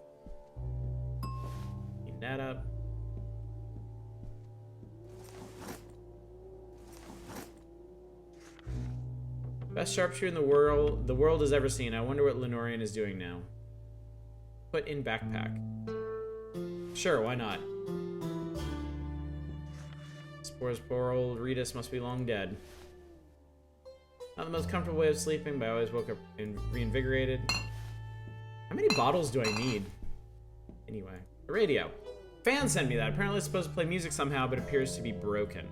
Clean that up. Best sharpshooter in the world has ever seen. I wonder what Lenorian is doing now. Put in backpack. Sure, why not? Spore's poor old Ritas must be long dead. Not the most comfortable way of sleeping, but I always woke up reinvigorated. How many bottles do I need? Anyway, the radio. Fan sent me that. Apparently it's supposed to play music somehow, but appears to be broken.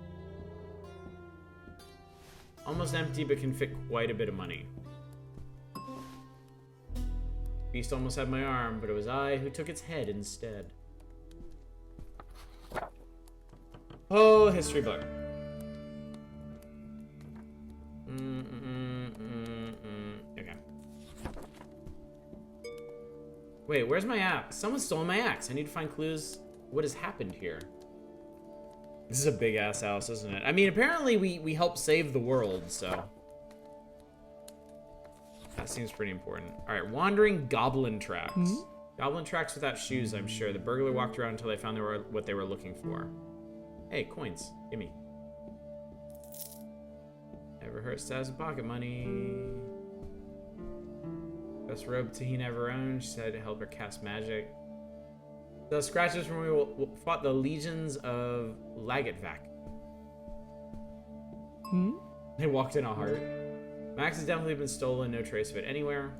Almost empty, but can fit quite a bit of money. Beast almost had my arm, but it was I who took its head instead. Oh, history book. Okay. Wait, where's my axe? Someone stole my axe. I need to find clues. What has happened here? This is a big ass house, isn't it? I mean, apparently we help save the world, so that seems pretty important. All right, wandering goblin tracks. Goblin tracks without shoes, I'm sure. The burglar walked around until they found what they were looking for. Hey, coins. Gimme. Never hurts to have some pocket money. Best robe Tahina ever owned. She said to help her cast magic. The scratches from when we fought the legions of Lagatvac. They walked in a heart. Max has definitely been stolen. No trace of it anywhere.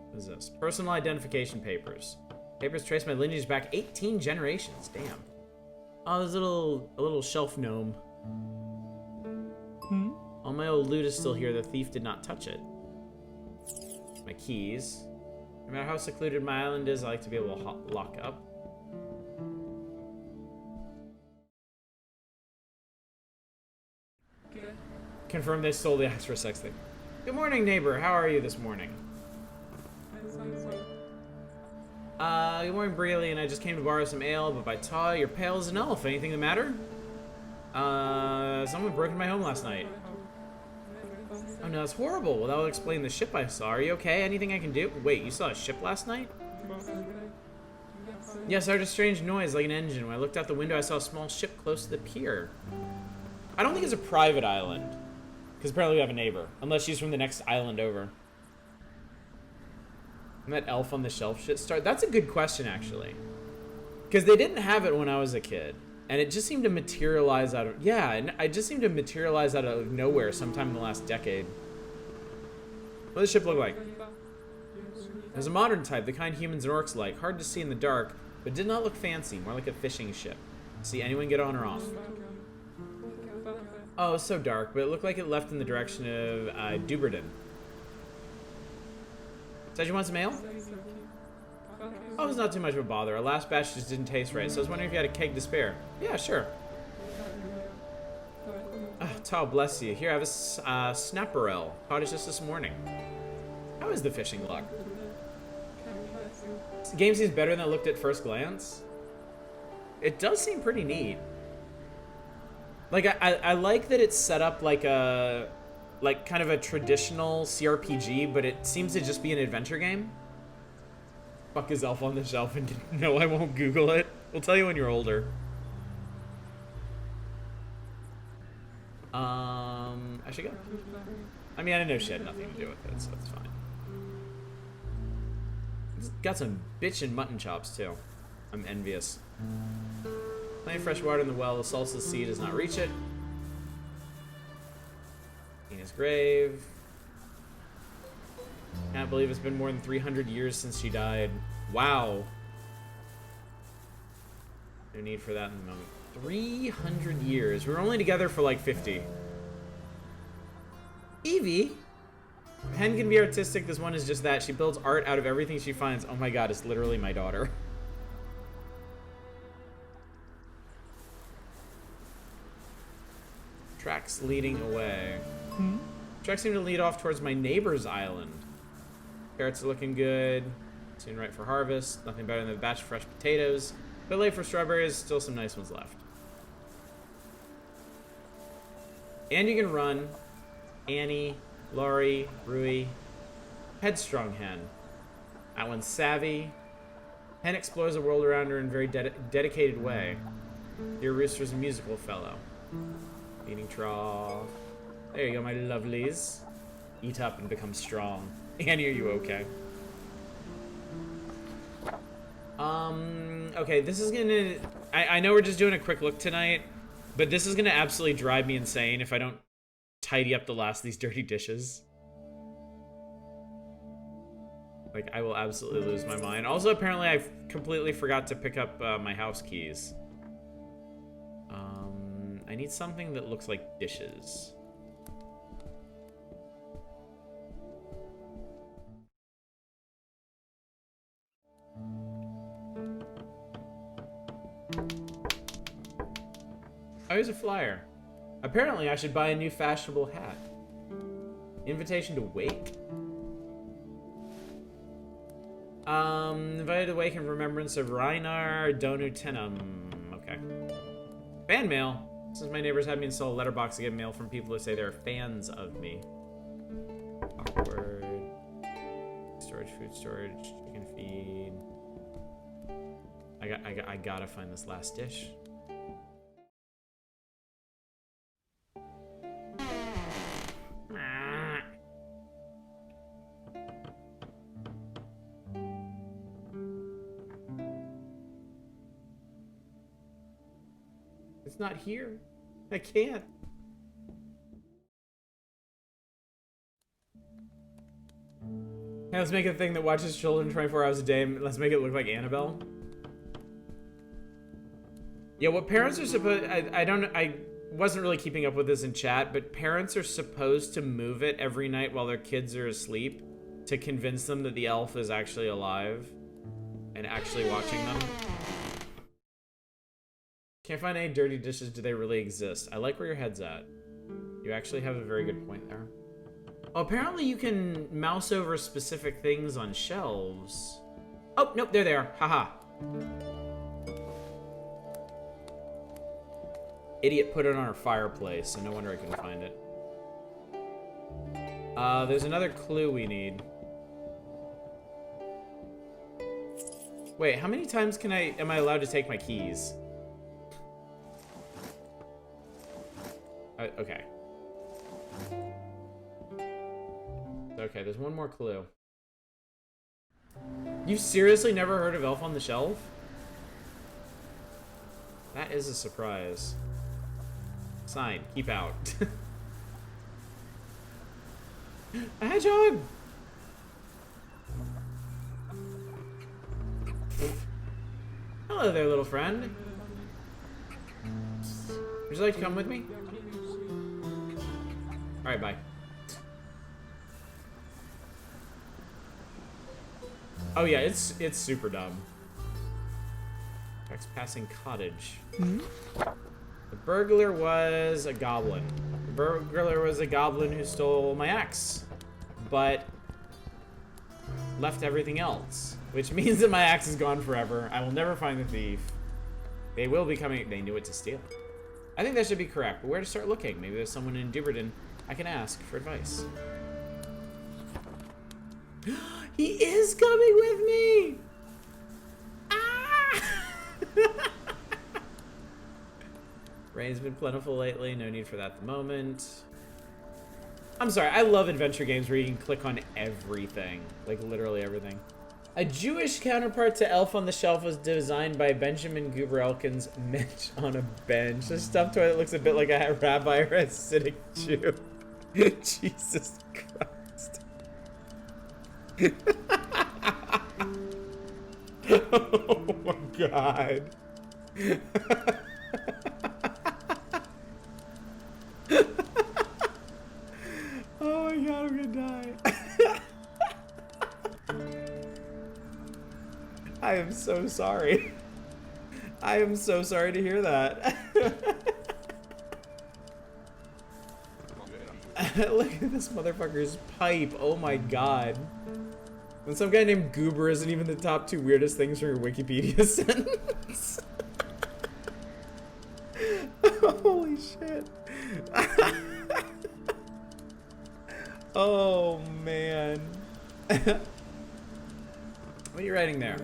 What is this? Personal identification papers. Papers trace my lineage back 18 generations. Damn. Oh, there's a little shelf gnome. All my old loot is still here. The thief did not touch it. My keys. No matter how secluded my island is, I like to be able to lock up. Confirm they stole the axe for a sex thing. Good morning, neighbor. How are you this morning? Good morning, Breely, and I just came to borrow some ale, but by Taw, you're pale as an elf. Anything the matter? Someone broke into my home last night. Oh no, it's horrible. Well, that will explain the ship I saw. Are you okay? Anything I can do? Wait, you saw a ship last night? Yes, I heard a strange noise like an engine. When I looked out the window, I saw a small ship close to the pier. I don't think it's a private island. Because apparently we have a neighbor. Unless she's from the next island over. And that elf on the shelf shit start. That's a good question, actually. Because they didn't have it when I was a kid. And it just seemed to materialize out of... Yeah, and it just seemed to materialize out of nowhere sometime in the last decade. What does the ship look like? There's a modern type, the kind humans and orcs like. Hard to see in the dark, but did not look fancy. More like a fishing ship. See anyone get on or off? Oh, it's so dark, but it looked like it left in the direction of Duberden. Said you want some ale? Oh, it's not too much of a bother. Our last batch just didn't taste right, so I was wondering if you had a keg to spare. Yeah, sure. Tau, bless you. Here, I have a snapperel. Caught it just this morning. How is the fishing luck? The game seems better than it looked at first glance. It does seem pretty neat. Like, I like that it's set up like a... like, kind of a traditional CRPG, but it seems to just be an adventure game. Fuck is elf on the shelf? And no, I won't Google it. We'll tell you when you're older. I should go. I mean, I know she had nothing to do with it, so it's fine. It's got some bitchin' mutton chops, too. I'm envious. Plenty of fresh water in the well. The salsa sea does not reach it. In his grave. Can't believe it's been more than 300 years since she died. Wow. No need for that in the moment. 300 years. We were only together for like 50. Evie? Pen can be artistic. This one is just that. She builds art out of everything she finds. Oh my god, it's literally my daughter. Tracks leading away. Tracks seem to lead off towards my neighbor's island. Carrots are looking good. Soon right for harvest. Nothing better than a batch of fresh potatoes. But late for strawberries. Still some nice ones left. And you can run. Annie, Laurie, Rui. Headstrong hen. That one's savvy. Hen explores the world around her in a very dedicated way. Dear Rooster's a musical fellow. Eating trough. There you go, my lovelies. Eat up and become strong. Annie, are you okay? Okay, this is gonna... I know we're just doing a quick look tonight, but this is gonna absolutely drive me insane if I don't tidy up the last of these dirty dishes. Like, I will absolutely lose my mind. Also, apparently, I completely forgot to pick up my house keys. I need something that looks like dishes. Oh, here's a flyer. Apparently, I should buy a new fashionable hat. Invitation to wake? Invited to wake in remembrance of Reinar Donutenum. Okay. Fan mail. Since my neighbors had me install a letterbox to get mail from people who say they're fans of me. Awkward. Storage, food storage, chicken feed. I gotta find this last dish. It's not here. I can't. Hey, let's make a thing that watches children 24 hours a day. And let's make it look like Annabelle. Yeah, what parents are supposed... I wasn't really keeping up with this in chat, but parents are supposed to move it every night while their kids are asleep to convince them that the elf is actually alive and actually watching them. Can't find any dirty dishes. Do they really exist? I like where your head's at. You actually have a very good point there. Oh, apparently you can mouse over specific things on shelves. Oh, nope, they're there. Haha. Idiot put it on her fireplace, so no wonder I couldn't find it. There's another clue we need. Wait, how many times am I allowed to take my keys? Okay. Okay, there's one more clue. You seriously never heard of Elf on the Shelf? That is a surprise. Sign, keep out. A hedgehog! Hello there, little friend. Would you like to come with me? Alright, bye. Oh yeah, it's super dumb. Passing cottage. The burglar was a goblin. The burglar was a goblin who stole my axe, but left everything else, which means that my axe is gone forever. I will never find the thief. They will be coming. They knew it to steal. I think that should be correct, but where to start looking? Maybe there's someone in Duberton I can ask for advice. He is coming with me! Ah! Rain's been plentiful lately, no need for that at the moment. I'm sorry, I love adventure games where you can click on everything. Like, literally everything. A Jewish counterpart to Elf on the Shelf was designed by Benjamin Goober Elkins. Mensch on a bench. The stuffed toy that looks a bit like a rabbi or a Hasidic Jew. Jesus Christ. Oh my God. Oh my God, I'm gonna die. I am so sorry. I am so sorry to hear that. Look at this motherfucker's pipe. Oh my God. When some guy named Goober isn't even the top 2 weirdest things from your Wikipedia sentence. Holy shit. Oh man. What are you writing there?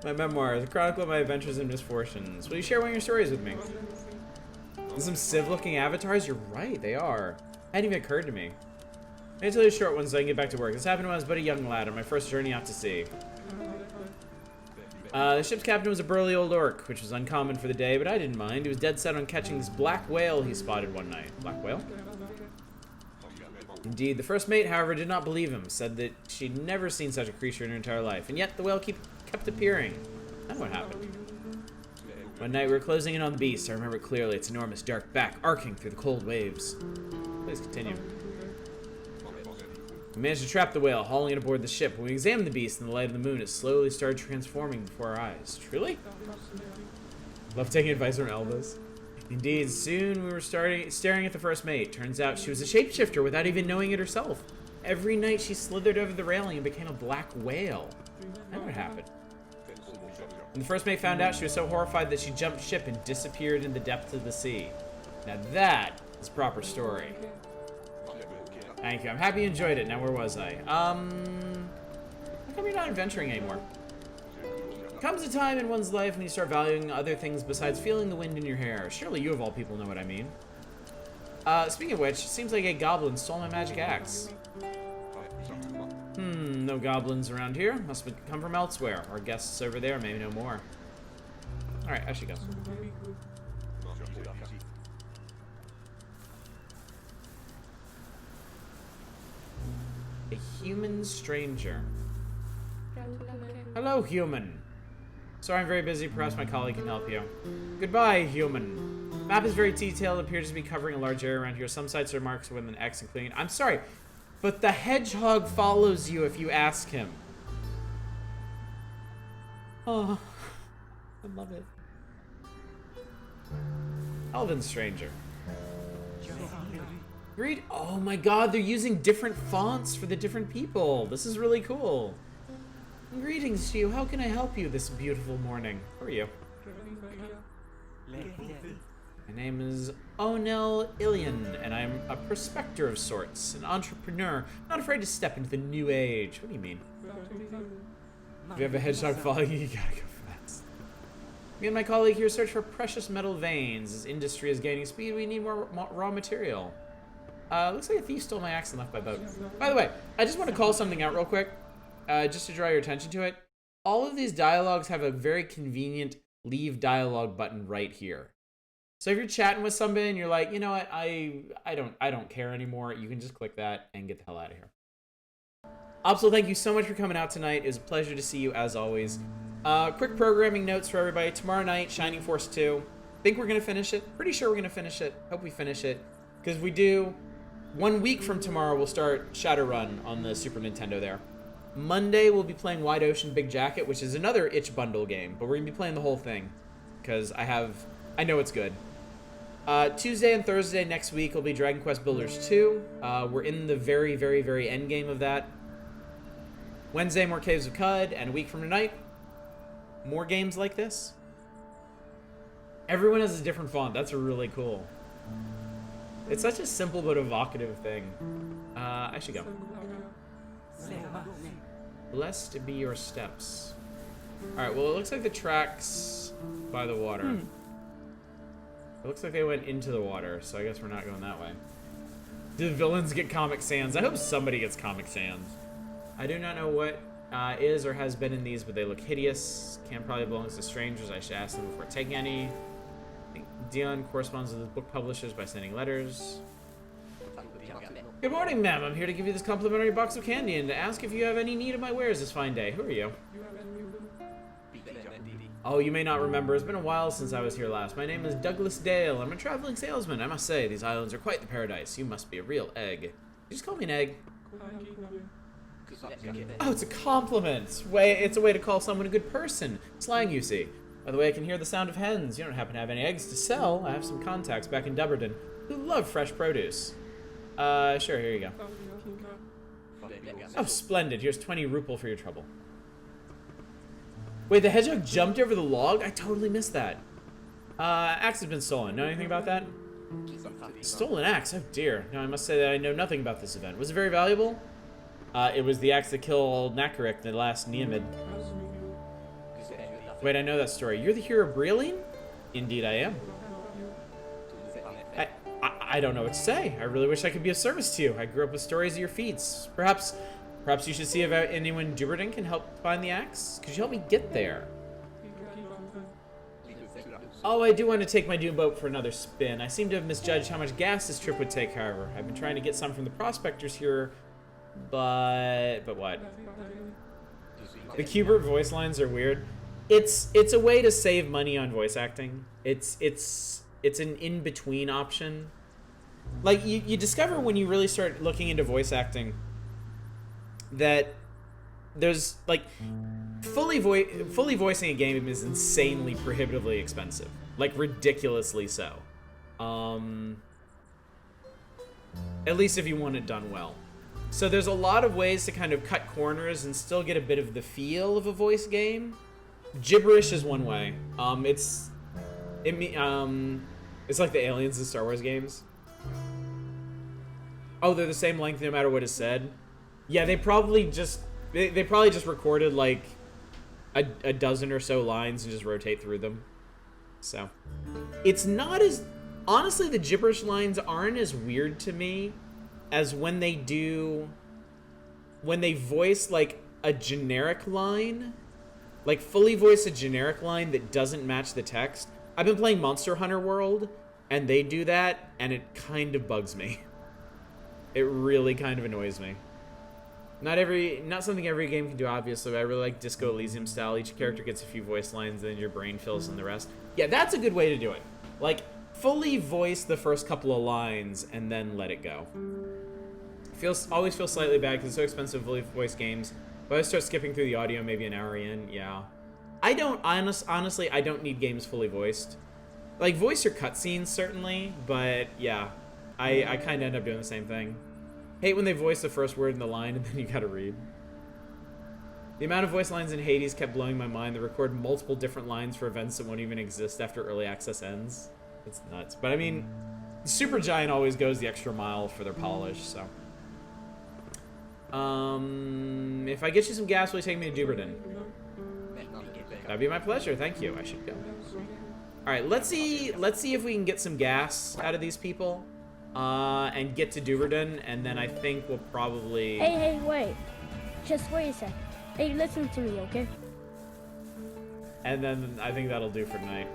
My memoir, the chronicle of my adventures and misfortunes. Will you share one of your stories with me? Some Civ-looking avatars? You're right, they are. Hadn't even occurred to me. I'll tell you a short one so I can get back to work. This happened when I was but a young lad on my first journey out to sea. The ship's captain was a burly old orc, which was uncommon for the day, but I didn't mind. He was dead set on catching this black whale he spotted one night. Black whale? Indeed, the first mate, however, did not believe him, said that she'd never seen such a creature in her entire life, and yet the whale kept appearing. Then what happened? One night we were closing in on the beast. I remember it clearly, its enormous dark back arcing through the cold waves. Please continue. We managed to trap the whale, hauling it aboard the ship. When we examined the beast in the light of the moon, it slowly started transforming before our eyes. Truly? Love taking advice from Elvis. Indeed, soon we were staring at the first mate. Turns out she was a shapeshifter without even knowing it herself. Every night she slithered over the railing and became a black whale. Then what happened? When the first mate found out, she was so horrified that she jumped ship and disappeared in the depths of the sea. Now that is proper story. Thank you. I'm happy you enjoyed it. Now where was I? How come you're not adventuring anymore? Comes a time in one's life when you start valuing other things besides feeling the wind in your hair. Surely you of all people know what I mean. Speaking of which, it seems like a goblin stole my magic axe. No goblins around here. Must have come from elsewhere. Our guests over there may know more. Alright, I should go. A human stranger. Hello, human. Sorry, I'm very busy. Perhaps my colleague can help you. Goodbye, human. Map is very detailed. Appears to be covering a large area around here. Some sites are marked with an X, including... I'm sorry, but the hedgehog follows you if you ask him. Oh, I love it. Elven stranger. Great. Oh my god, they're using different fonts for the different people. This is really cool. Greetings to you. How can I help you this beautiful morning? Who are you? My name is Onel Ilian, and I'm a prospector of sorts, an entrepreneur, not afraid to step into the new age. What do you mean? If you have a hedgehog following you, you gotta go fast. Me and my colleague here search for precious metal veins. As industry is gaining speed, we need more raw material. Looks like a thief stole my axe and left by boat. By the way, I just want to call something out real quick, just to draw your attention to it. All of these dialogues have a very convenient leave dialogue button right here. So if you're chatting with somebody and you're like, you know what, I don't care anymore, you can just click that and get the hell out of here. Opsal, thank you so much for coming out tonight. It was a pleasure to see you as always. Quick programming notes for everybody. Tomorrow night, Shining Force 2. Think we're going to finish it. Pretty sure we're going to finish it. Hope we finish it. Because we do. 1 week from tomorrow, we'll start Shadowrun on the Super Nintendo there. Monday, we'll be playing Wide Ocean Big Jacket, which is another itch bundle game. But we're going to be playing the whole thing. Because I know it's good. Tuesday and Thursday next week will be Dragon Quest Builders 2. We're in the very, very, very end game of that. Wednesday, more Caves of Cud, and a week from tonight, more games like this. Everyone has a different font. That's really cool. It's such a simple but evocative thing. I should go. Blessed be your steps. Alright, well, it looks like the track's by the water. It looks like they went into the water, so I guess we're not going that way. Do the villains get Comic Sans? I hope somebody gets Comic Sans. I do not know what is or has been in these, but they look hideous. Can probably belongs to strangers. I should ask them before taking any. I think Dion corresponds with the book publishers by sending letters. Good morning, ma'am. I'm here to give you this complimentary box of candy and to ask if you have any need of my wares this fine day. Who are you? Oh, you may not remember. It's been a while since I was here last. My name is Douglas Dale. I'm a traveling salesman. I must say, these islands are quite the paradise. You must be a real egg. You just call me an egg. Oh, it's a compliment. It's a way to call someone a good person. Slang, you see. By the way, I can hear the sound of hens. You don't happen to have any eggs to sell. I have some contacts back in Dubberton who love fresh produce. Sure, here you go. Oh, splendid. Here's 20 ruple for your trouble. Wait, the hedgehog jumped over the log? I totally missed that. Axe has been stolen. Know anything about that? Stolen axe? Oh dear. No, I must say that I know nothing about this event. Was it very valuable? It was the axe that killed Nakarik, the last Neomid. Wait, I know that story. You're the hero of Brealine? Indeed I am. I don't know what to say. I really wish I could be of service to you. I grew up with stories of your feats. Perhaps you should see if anyone in Dubberton can help find the axe. Could you help me get there? Oh, I do want to take my dune boat for another spin. I seem to have misjudged how much gas this trip would take, however. I've been trying to get some from the prospectors here, but what? The Qbert voice lines are weird. It's a way to save money on voice acting. It's an in-between option. Like, you discover when you really start looking into voice acting that there's, like, fully voicing a game is insanely prohibitively expensive. Like, ridiculously so. At least if you want it done well. So there's a lot of ways to kind of cut corners and still get a bit of the feel of a voice game. Gibberish is one way. It's like the aliens in Star Wars games. Oh, they're the same length no matter what is said. Yeah, they probably just recorded like a dozen or so lines and just rotate through them. So it's not as, honestly, the gibberish lines aren't as weird to me as when they voice like a generic line, like fully voice a generic line that doesn't match the text. I've been playing Monster Hunter World and they do that and it kind of bugs me. It really kind of annoys me. Not something every game can do, obviously, but I really like Disco Elysium style. Each character gets a few voice lines, then your brain fills in the rest. Yeah, that's a good way to do it. Like, fully voice the first couple of lines, and then let it go. Always feels slightly bad, because it's so expensive to fully voice games. But I start skipping through the audio maybe an hour in, yeah. Honestly, I don't need games fully voiced. Like, voice your cutscenes, certainly, but, yeah. I kind of end up doing the same thing. Hate when they voice the first word in the line and then you gotta read. The amount of voice lines in Hades kept blowing my mind. They record multiple different lines for events that won't even exist after early access ends. It's nuts. But I mean, Supergiant always goes the extra mile for their polish, so. If I get you some gas, will you take me to Duberton? That'd be my pleasure, thank you. I should go. Alright, let's see if we can get some gas out of these people. And get to Duberton, and then I think we'll probably... Hey, wait. Just wait a sec. Hey, listen to me, okay? And then I think that'll do for tonight.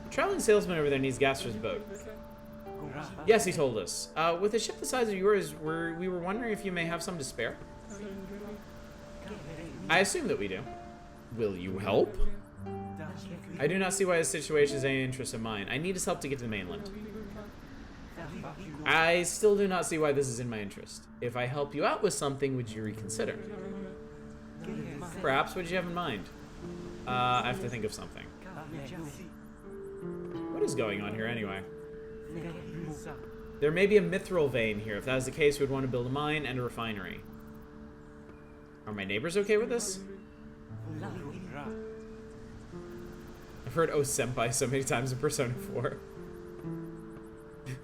The traveling salesman over there needs gas for his boat. Yes, he told us. With a ship the size of yours, we were wondering if you may have some to spare. I assume that we do. Will you help? I do not see why this situation is any interest of mine. I need his help to get to the mainland. I still do not see why this is in my interest. If I help you out with something, would you reconsider? Perhaps, what did you have in mind? I have to think of something. What is going on here anyway? There may be a mithril vein here. If that is the case, we'd want to build a mine and a refinery. Are my neighbors okay with this? I've heard "Oh senpai" so many times in Persona 4.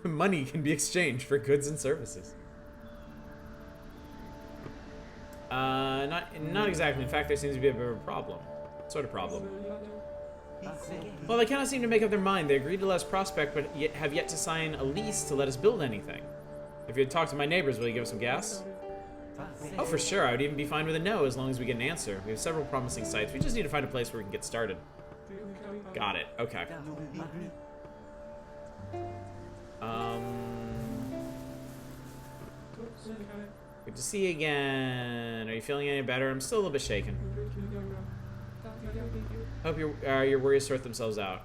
Money can be exchanged for goods and services. Not exactly. In fact, there seems to be a bit of a problem. Sort of problem. Well, they cannot seem to make up their mind. They agreed to let us prospect, but have yet to sign a lease to let us build anything. If you had talked to my neighbors, will you give us some gas? Oh, for sure. I would even be fine with a no as long as we get an answer. We have several promising sites. We just need to find a place where we can get started. Got it. Okay. Good to see you again. Are you feeling any better? I'm still a little bit shaken. Hope your worries sort themselves out.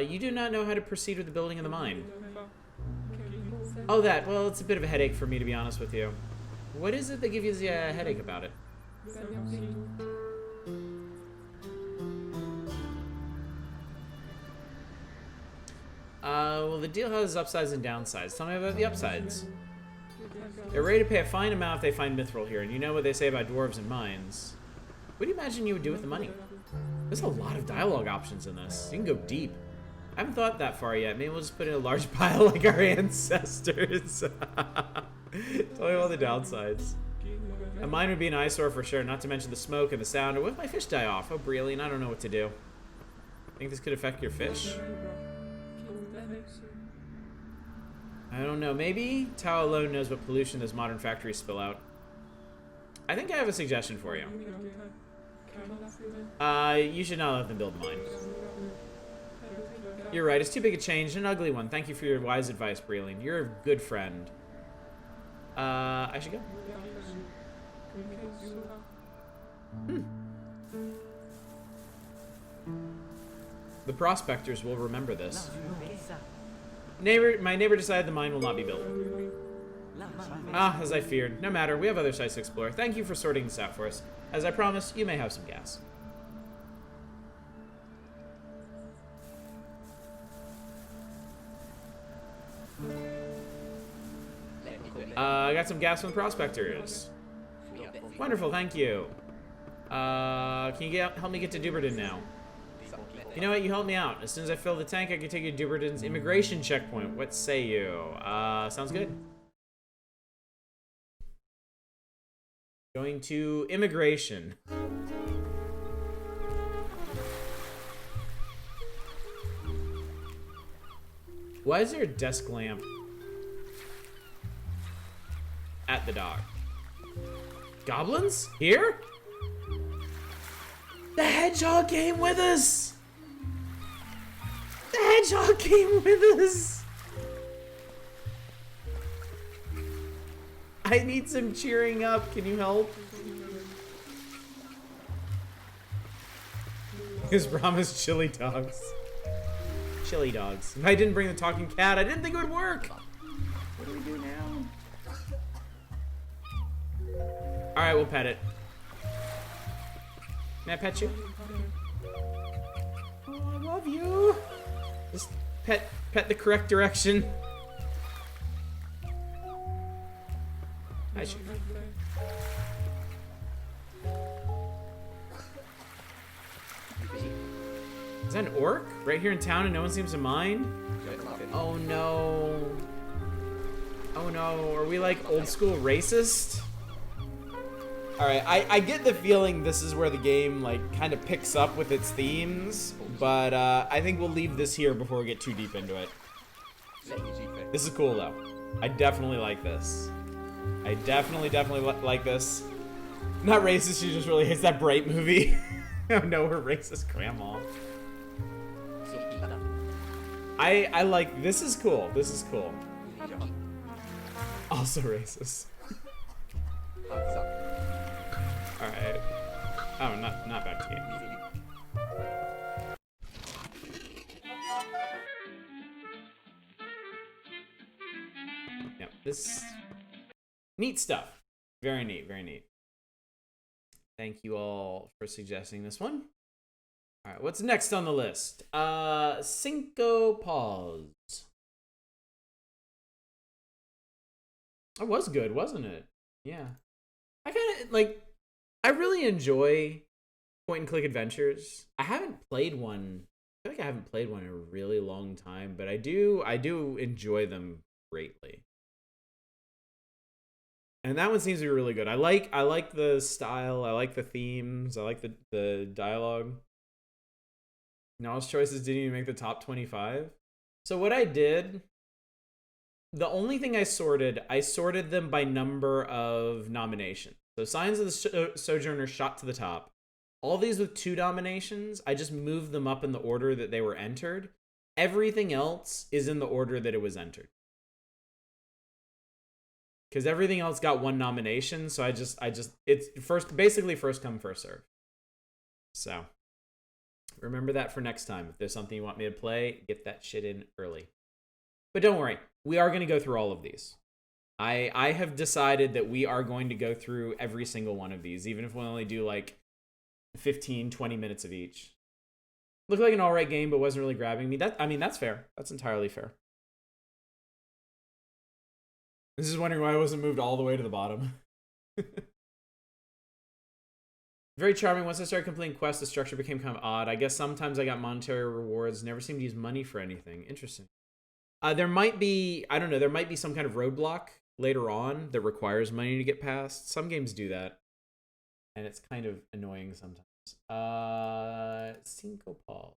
You do not know how to proceed with the building of the mine. Oh, that. Well, it's a bit of a headache for me, to be honest with you. What is it that gives you a headache about it? Well, the deal has upsides and downsides. Tell me about the upsides. They're ready to pay a fine amount if they find mithril here, and you know what they say about dwarves and mines. What do you imagine you would do with the money? There's a lot of dialogue options in this. You can go deep. I haven't thought that far yet. Maybe we'll just put in a large pile like our ancestors. Tell me all the downsides. A mine would be an eyesore for sure, not to mention the smoke and the sound. Or what if my fish die off? Oh, Brilliant, I don't know what to do. Think this could affect your fish? I don't know. Maybe Tao alone knows what pollution those modern factories spill out. I think I have a suggestion for you. You should not let them build a mine. You're right. It's too big a change, an ugly one. Thank you for your wise advice, Breeling. You're a good friend. I should go. The prospectors will remember this. My neighbor decided the mine will not be built. Ah, as I feared. No matter, we have other sites to explore. Thank you for sorting this out for us. As I promised, you may have some gas. I got some gas from the prospectors. Wonderful, thank you. Can you help me get to Duberton now? You know what? You help me out. As soon as I fill the tank, I can take you to Duberton's immigration checkpoint. What say you? Sounds good. Going to immigration. Why is there a desk lamp at the dock? Goblins? Here? The hedgehog came with us! The hedgehog came with us! I I need some cheering up. Can you help? His promised chili dogs. Chili dogs. If I didn't bring the talking cat, I didn't think it would work. What do we do now? Alright, we'll pet it. May I pet you? Oh, I love you. Just pet the correct direction. I should. Is that an orc? Right here in town and no one seems to mind? Oh no. Oh no, are we like old school racist? Alright, I get the feeling this is where the game like kind of picks up with its themes, but I think we'll leave this here before we get too deep into it. This is cool though. I definitely like this. I definitely like this. Not racist, she just really hates that Bright movie. Oh no, her racist grandma. I like, this is cool. This is cool. Also racist. Alright. Oh, not back to game. Yep, this neat stuff. Very neat, very neat. Thank you all for suggesting this one. All right, what's next on the list? Cinco Paus. It was good, wasn't it? Yeah. I kind of like. I really enjoy point-and-click adventures. I haven't played one. I feel like I haven't played one in a really long time, but I do enjoy them greatly. And that one seems to be really good. I like the style. I like the themes. I like the dialogue. Knowledge choices didn't even make the top 25. So what I did, the only thing I sorted them by number of nominations. So Signs of the Sojourner shot to the top. All these with 2 nominations, I just moved them up in the order that they were entered. Everything else is in the order that it was entered. Because everything else got 1 nomination, so it's basically first come, first serve. So remember that for next time. If there's something you want me to play, get that shit in early. But don't worry, we are going to go through all of these. I have decided that we are going to go through every single one of these, even if we only do like 15, 20 minutes of each. Looked like an alright game, but wasn't really grabbing me. That's fair. That's entirely fair. This is wondering why I wasn't moved all the way to the bottom. Very charming. Once I started completing quests, the structure became kind of odd. I guess sometimes I got monetary rewards. Never seemed to use money for anything. Interesting. There might be, I don't know, there might be some kind of roadblock later on that requires money to get past. Some games do that. And it's kind of annoying sometimes. Cinco Paus.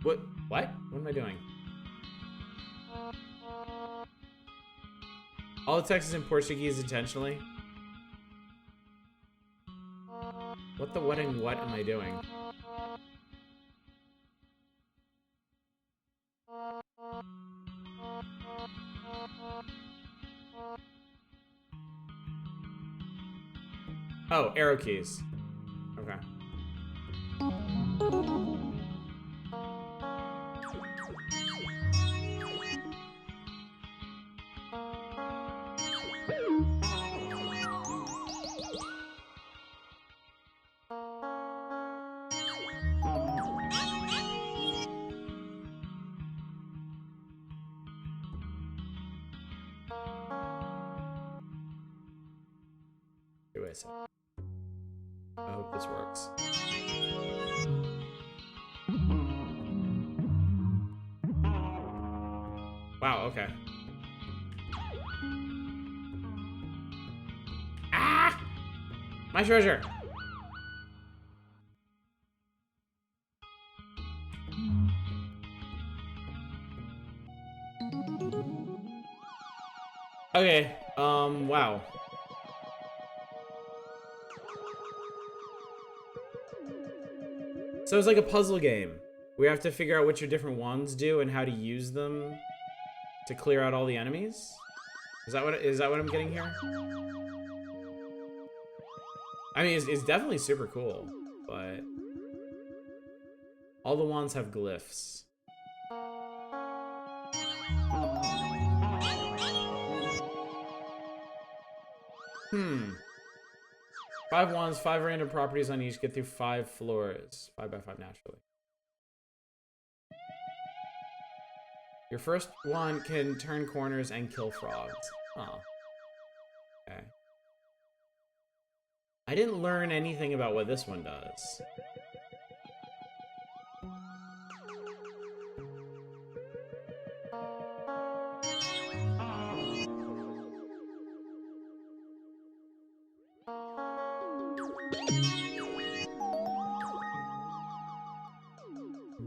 What? What am I doing? All the text is in Portuguese intentionally? What the what and what am I doing? Oh, arrow keys. Okay. Wait a second. I hope this works. Wow, okay. Ah! My treasure! Okay, wow. So it's like a puzzle game. We have to figure out what your different wands do and how to use them to clear out all the enemies? Is that what I'm getting here? I mean, it's definitely super cool, but all the wands have glyphs. Hmm. 5 wands, 5 random properties on each. Get through 5 floors. 5 by 5 naturally. Your first wand can turn corners and kill frogs. Oh. Okay. I didn't learn anything about what this one does.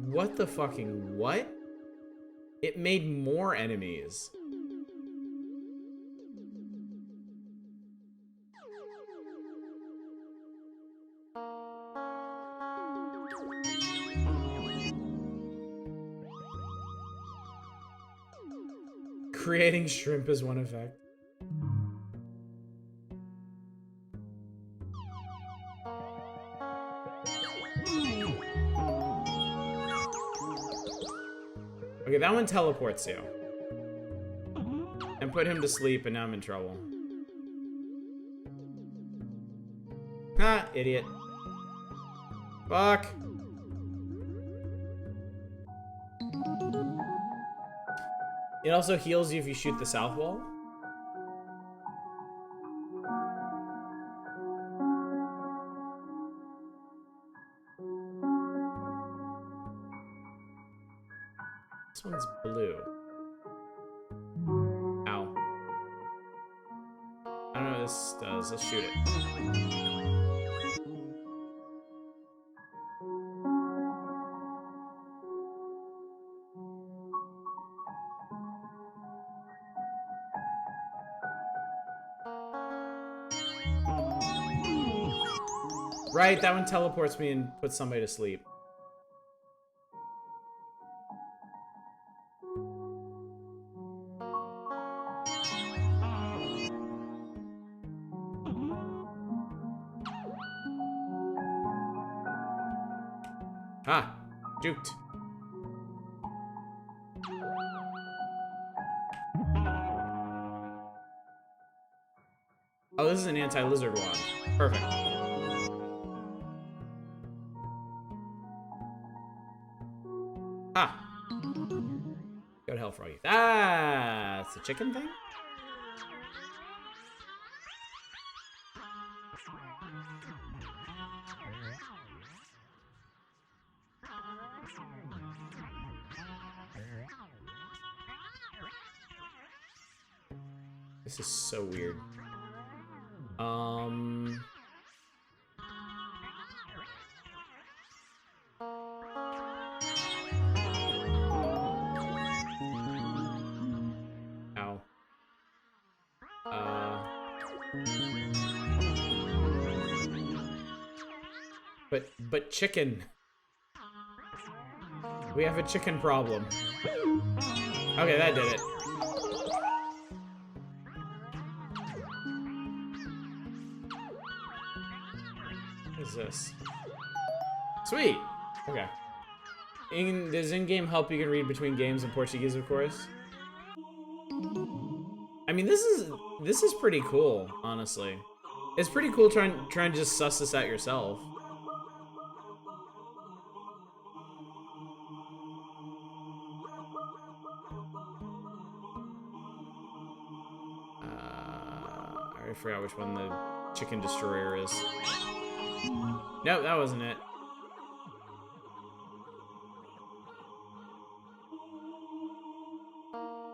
What the fucking what? It made more enemies. Creating shrimp is one effect. Okay, that one teleports you. And put him to sleep, and now I'm in trouble. Ha! Idiot. Fuck! It also heals you if you shoot the south wall. This one's blue. Ow. I don't know what this does. Let's shoot it. Right, that one teleports me and puts somebody to sleep. Ah, juked. Oh, this is an anti-lizard wand. Perfect. Ah. Go to hell, Froggy. Ah, it's the chicken thing? This is so weird. Ow. But chicken. We have a chicken problem. Okay, that did it. What is this? Sweet. Okay. Does in-game help you can read between games in Portuguese, of course? I mean, this is pretty cool, honestly. It's pretty cool trying to just suss this out yourself. I forgot which one the chicken destroyer is. Nope, that wasn't it.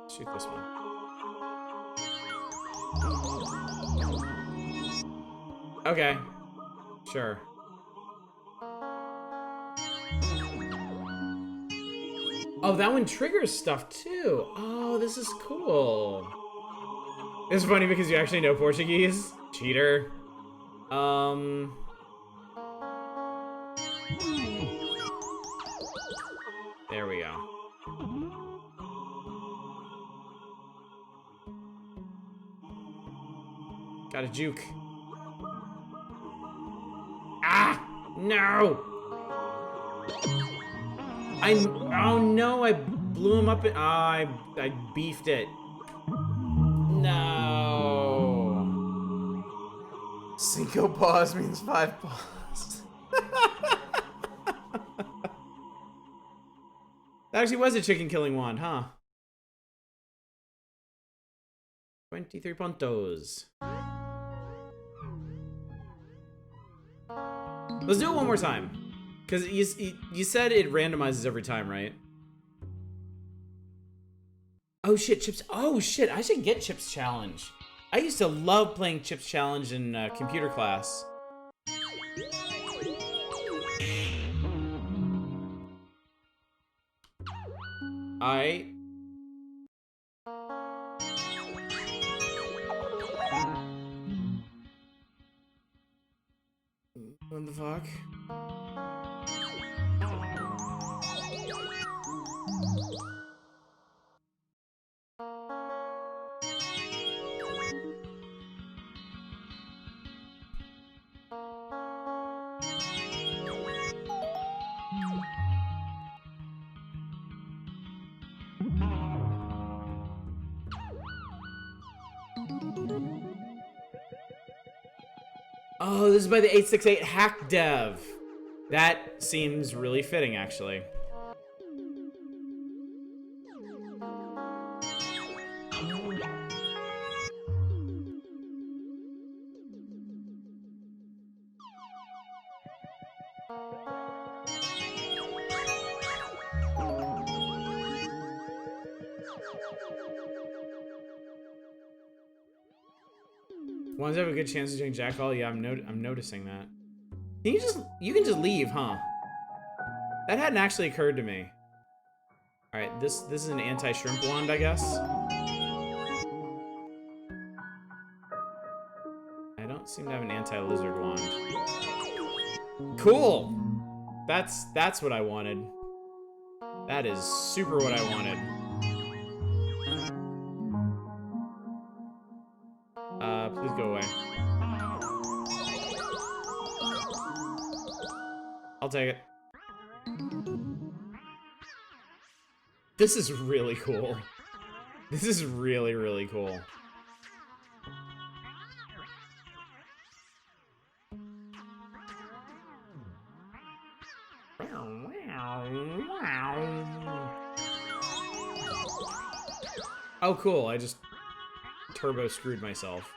Shoot this one. Okay. Sure. Oh, that one triggers stuff too. Oh, Oh, this is cool. It's funny because you actually know Portuguese. Cheater. There we go. Got a juke. Ah! No! Oh no, I blew him up. I beefed it. No. Cinco Paus means 5 paws. That actually was a chicken killing wand, huh? 23 puntos. Let's do it one more time. Because you said it randomizes every time, right? Oh shit, Chips. Oh shit, I should get Chips Challenge. I used to love playing Chips Challenge in computer class. What the fuck? Oh, this is by the 868 Hack Dev. That seems really fitting, actually. Ones have a good chance of doing jackal. Yeah, I'm noticing that. You can just leave, huh? That hadn't actually occurred to me. All right, this is an anti-shrimp wand, I guess. I don't seem to have an anti-lizard wand. Cool. That's what I wanted. That is super what I wanted. Please go away. I'll take it. This is really cool. This is really, really cool. Oh, cool. I just turbo screwed myself.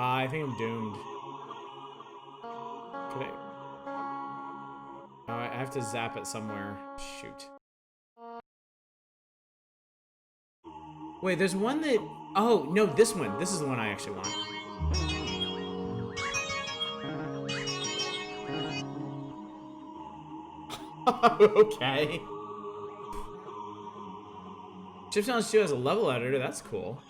I think I'm doomed. Could I have to zap it somewhere. Shoot. Wait, there's one that... Oh, no, this one. This is the one I actually want. Okay. Chip Challenge 2 has a level editor. That's cool.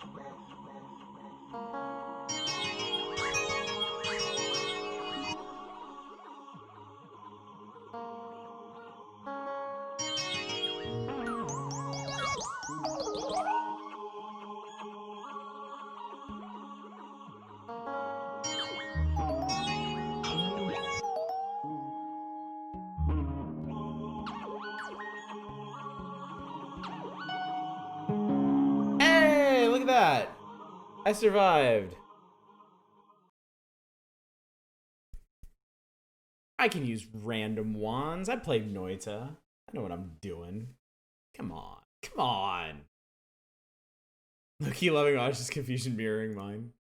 I survived. I can use random wands. I played Noita. I know what I'm doing. Come on. Come on. Look, he loving Ash's confusion mirroring mine.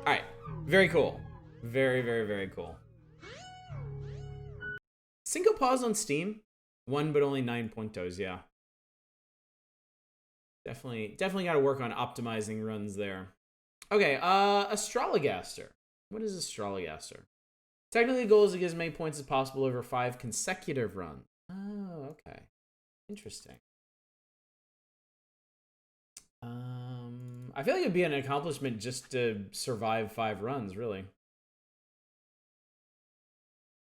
Alright. Very cool. Very, very, very cool. Cinco Paus on Steam. 1 but only 9 puntos, yeah. Definitely got to work on optimizing runs there. Okay, Astrologaster. What is Astrologaster? Technically, the goal is to get as many points as possible over 5 consecutive runs. Oh, okay. Interesting. I feel like it'd be an accomplishment just to survive 5 runs, really.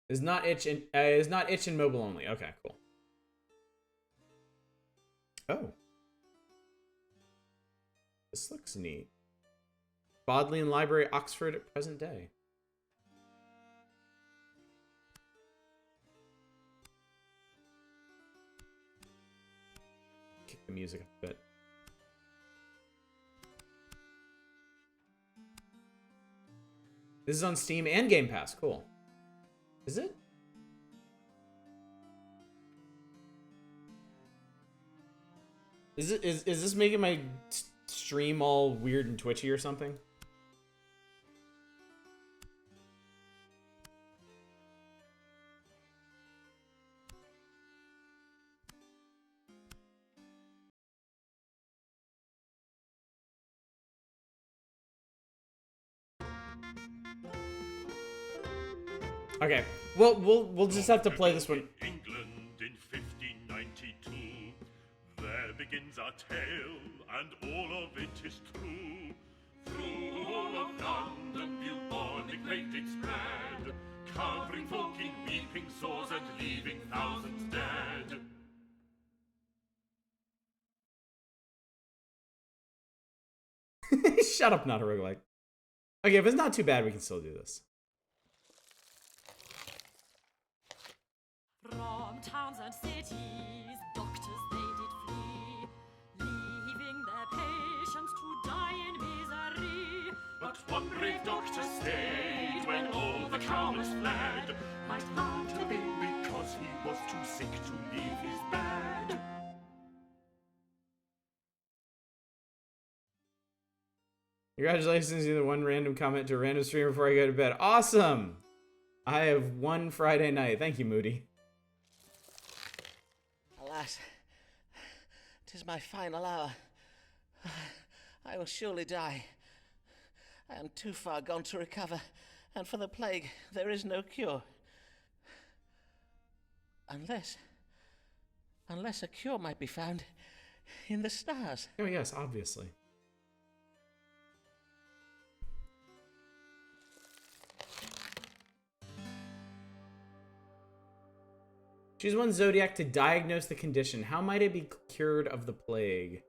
Is not itch and mobile only. Okay, cool. Oh. This looks neat. Bodleian Library, Oxford at present day. Kick the music up a bit. This is on Steam and Game Pass. Cool. Is it? Is this making my stream all weird and twitchy or something? Okay, well, we'll just have to play this one. England in 1592, there begins our tale, and all of it is true. Through all of London, bubonic plague did spread, covering folk in weeping sores and leaving thousands dead. Shut up, not a roguelike. Okay, if it's not too bad, we can still do this. From towns and cities, doctors they did flee, leaving their patients to die in misery. But one brave doctor stayed when all the cowards fled. Might not have been because he was too sick to leave his bed. Congratulations, you the one random comment to a random stream before I go to bed. Awesome! I have one Friday night. Thank you, Moody. Alas, 'tis my final hour. I will surely die. I am too far gone to recover, and for the plague there is no cure. Unless a cure might be found in the stars. Oh yes, obviously. Choose one zodiac to diagnose the condition. How might it be cured of the plague?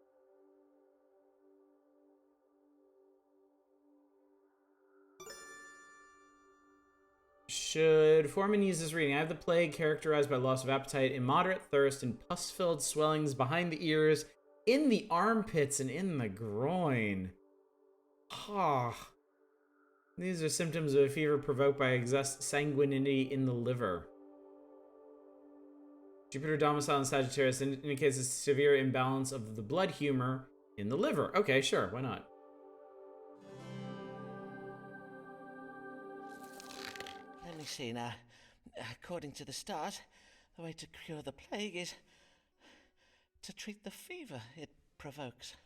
Should Foreman use this reading? I have the plague characterized by loss of appetite, immoderate thirst, and pus-filled swellings behind the ears, in the armpits, and in the groin. Ah. These are symptoms of a fever provoked by excess sanguinity in the liver. Jupiter domicile in Sagittarius indicates a severe imbalance of the blood humor in the liver. Okay, sure, why not? Let me see now. According to the stars, the way to cure the plague is to treat the fever it provokes.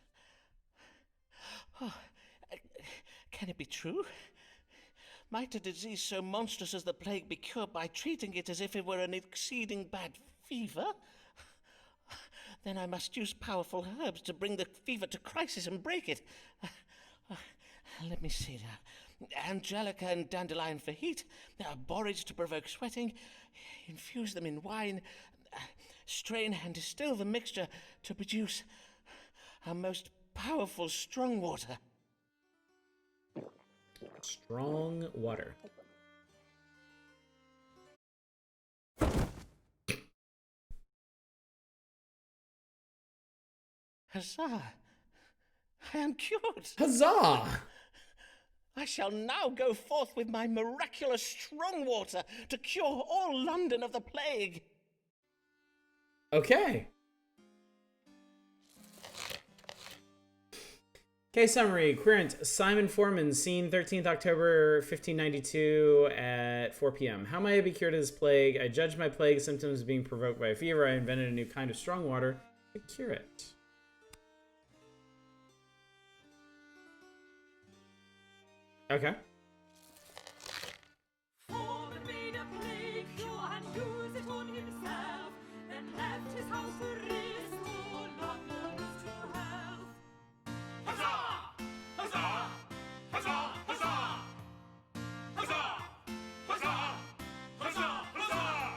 Oh, can it be true? Might a disease so monstrous as the plague be cured by treating it as if it were an exceeding bad fever? Then I must use powerful herbs to bring the fever to crisis and break it. Let me see now. Angelica and dandelion for heat, borage to provoke sweating, infuse them in wine, strain and distill the mixture to produce a most powerful strong water. Strong water. Huzzah! I am cured! Huzzah! I shall now go forth with my miraculous strong water to cure all London of the plague. Okay. Okay, summary. Querent, Simon Foreman, seen 13th October 1592 at 4 p.m. How may I be cured of this plague? I judged my plague symptoms being provoked by a fever. I invented a new kind of strong water to cure it. Okay. Foreman made a plague cure and used it on himself, then left his house to restore London to health. Huzzah! Huzzah! Huzzah! Huzzah! Huzzah! Huzzah! Huzzah! Huzzah!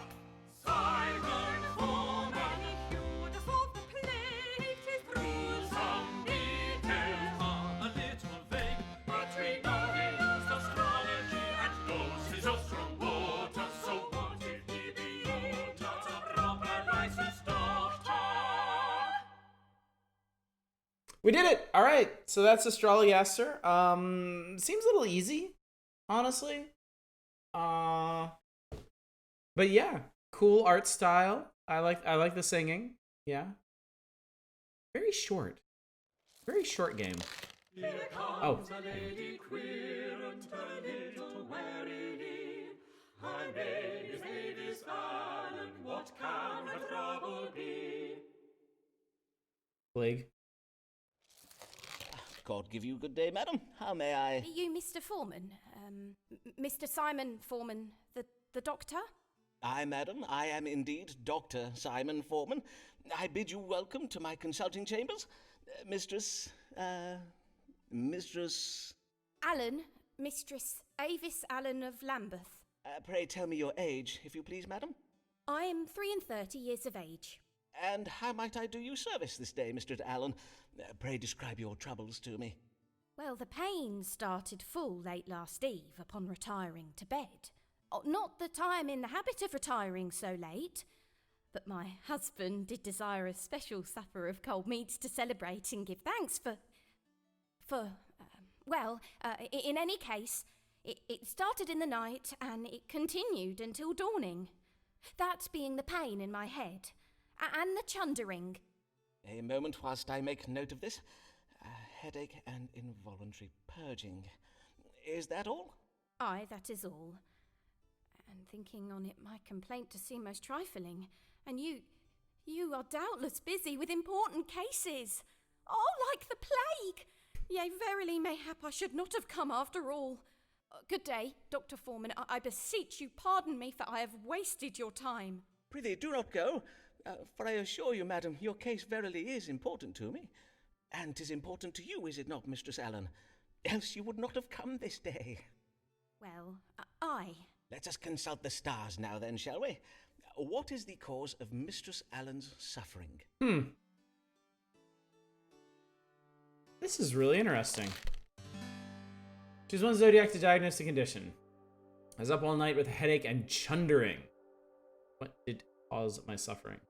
Simon Foreman, he cured us of the plague, 'tis through some details are a little vague, But we know he used astrology and knows his own strong water. So what if he be not a proper licensed doctor? We did it! Alright, so that's Astrologaster. Seems a little easy, honestly. But yeah, cool art style. I like the singing. Yeah. Very short. Very short game. Oh. A lady queer and a little wearily. Her name is Mavis Allen. What can her trouble be? Plague. God give you good day, madam. How may I? You Mr. Foreman? Mr. Simon Foreman, the doctor? Aye, madam, I am indeed Dr. Simon Foreman. I bid you welcome to my consulting chambers. Mistress... Allen, Mistress Avis Allen of Lambeth. Pray tell me your age, if you please, madam. I am 33 years of age. And how might I do you service this day, Mr. Allen? Pray describe your troubles to me. Well, the pain started full late last eve upon retiring to bed. Oh, not that I am in the habit of retiring so late, but my husband did desire a special supper of cold meats to celebrate and give thanks in any case, it started in the night and it continued until dawning. That being the pain in my head and the chundering. A moment whilst I make note of this. Headache and involuntary purging. Is that all? Aye, that is all. And thinking on it, my complaint to seem most trifling, and you are doubtless busy with important cases. Oh, like the plague! Yea, verily, mayhap I should not have come after all. Good day, Dr. Foreman. I beseech you pardon me, for I have wasted your time. Prithee, do not go, for I assure you, madam, your case verily is important to me. And 'tis important to you, is it not, Mistress Allen? Else you would not have come this day. Well, aye. Let us consult the stars now then, shall we? What is the cause of Mistress Allen's suffering? This is really interesting. Choose one zodiac to diagnose the condition. I was up all night with a headache and chundering. What did cause my suffering?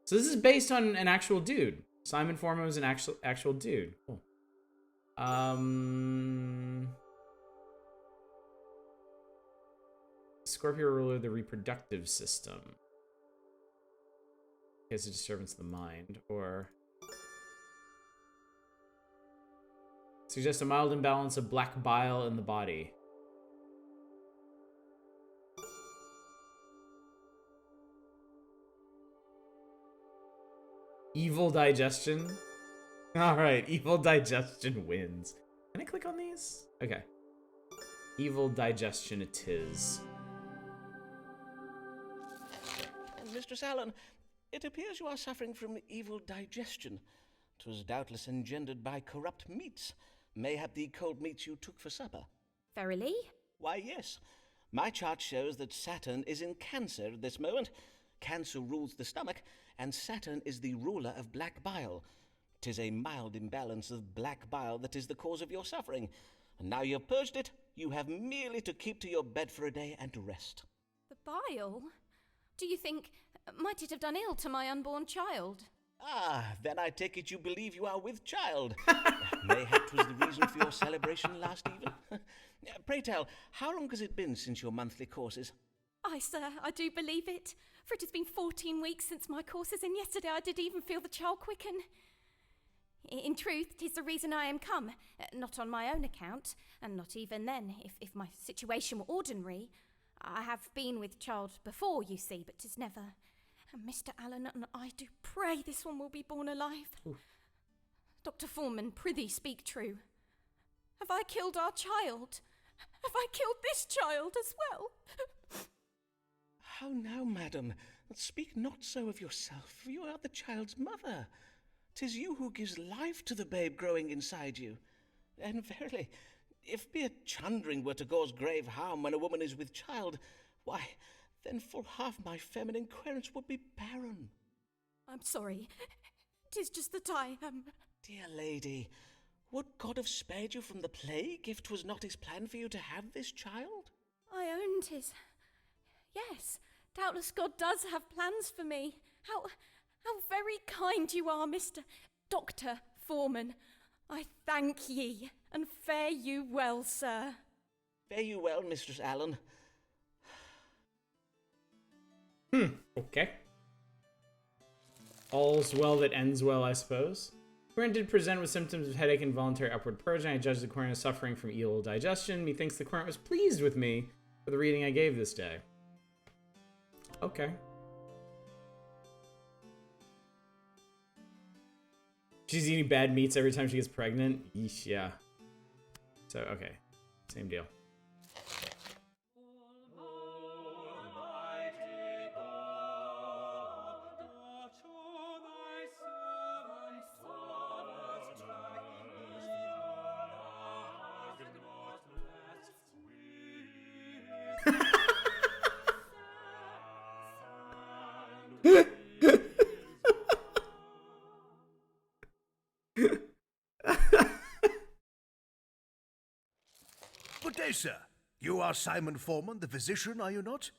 So this is based on an actual dude. Simon Foreman was an actual dude. Cool. Scorpio ruler of the reproductive system. It's a disturbance of the mind, or suggest a mild imbalance of black bile in the body. Evil digestion? Alright, evil digestion wins. Can I click on these? Okay. Evil digestion it is. Mistress Allen, it appears you are suffering from evil digestion. 'Twas doubtless engendered by corrupt meats. Mayhap the cold meats you took for supper. Verily? Why, yes. My chart shows that Saturn is in Cancer at this moment. Cancer rules the stomach, and Saturn is the ruler of black bile. 'Tis a mild imbalance of black bile that is the cause of your suffering. And now you've purged it, you have merely to keep to your bed for a day and to rest. The bile? Do you think, might it have done ill to my unborn child? Ah, then I take it you believe you are with child. Mayhap 'twas the reason for your celebration last even. Pray tell, how long has it been since your monthly courses? Aye, sir, I do believe it. For it has been 14 weeks since my courses, and yesterday I did even feel the child quicken. In truth, 'tis the reason I am come, not on my own account, and not even then, if my situation were ordinary. I have been with child before, you see, but 'tis never. And Mr. Allen, and I do pray this one will be born alive. Ooh. Dr. Foreman, prithee speak true. Have I killed our child? Have I killed this child as well? How now, madam? Speak not so of yourself. You are the child's mother. 'Tis you who gives life to the babe growing inside you. And verily, if mere chundering were to cause grave harm when a woman is with child, why, then full half my feminine querence would be barren. I'm sorry. 'Tis just that I am... Dear lady, would God have spared you from the plague if 'twas not his plan for you to have this child? I own 'tis... Yes, doubtless God does have plans for me. How very kind you are, Mr. Dr. Foreman. I thank ye, and fare you well, sir. Fare you well, Mistress Allen. Okay. All's well that ends well, I suppose. Corin did present with symptoms of headache and voluntary upward purging. I judged the Corin as suffering from evil digestion. Methinks the Corin was pleased with me for the reading I gave this day. Okay. She's eating bad meats every time she gets pregnant. Yeesh, yeah. So, okay. Same deal. Good day, sir. You are Simon Foreman, the physician, are you not?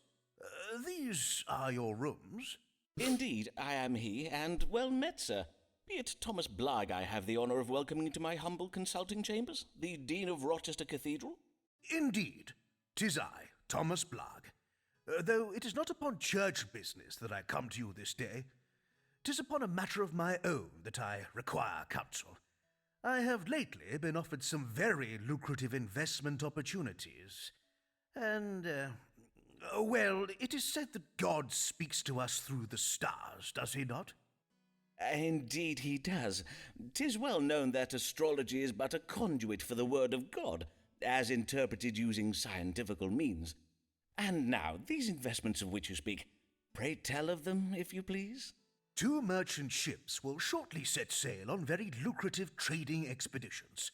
These are your rooms. Indeed, I am he, and well met, sir. Be it Thomas Blagg I have the honour of welcoming to my humble consulting chambers, the Dean of Rochester Cathedral? Indeed. 'Tis I, Thomas Blagg. Though it is not upon church business that I come to you this day. 'Tis upon a matter of my own that I require counsel. I have lately been offered some very lucrative investment opportunities. And, well, it is said that God speaks to us through the stars, does he not? Indeed he does. 'Tis well known that astrology is but a conduit for the word of God, as interpreted using scientifical means. And now, these investments of which you speak, pray tell of them, if you please. 2 merchant ships will shortly set sail on very lucrative trading expeditions.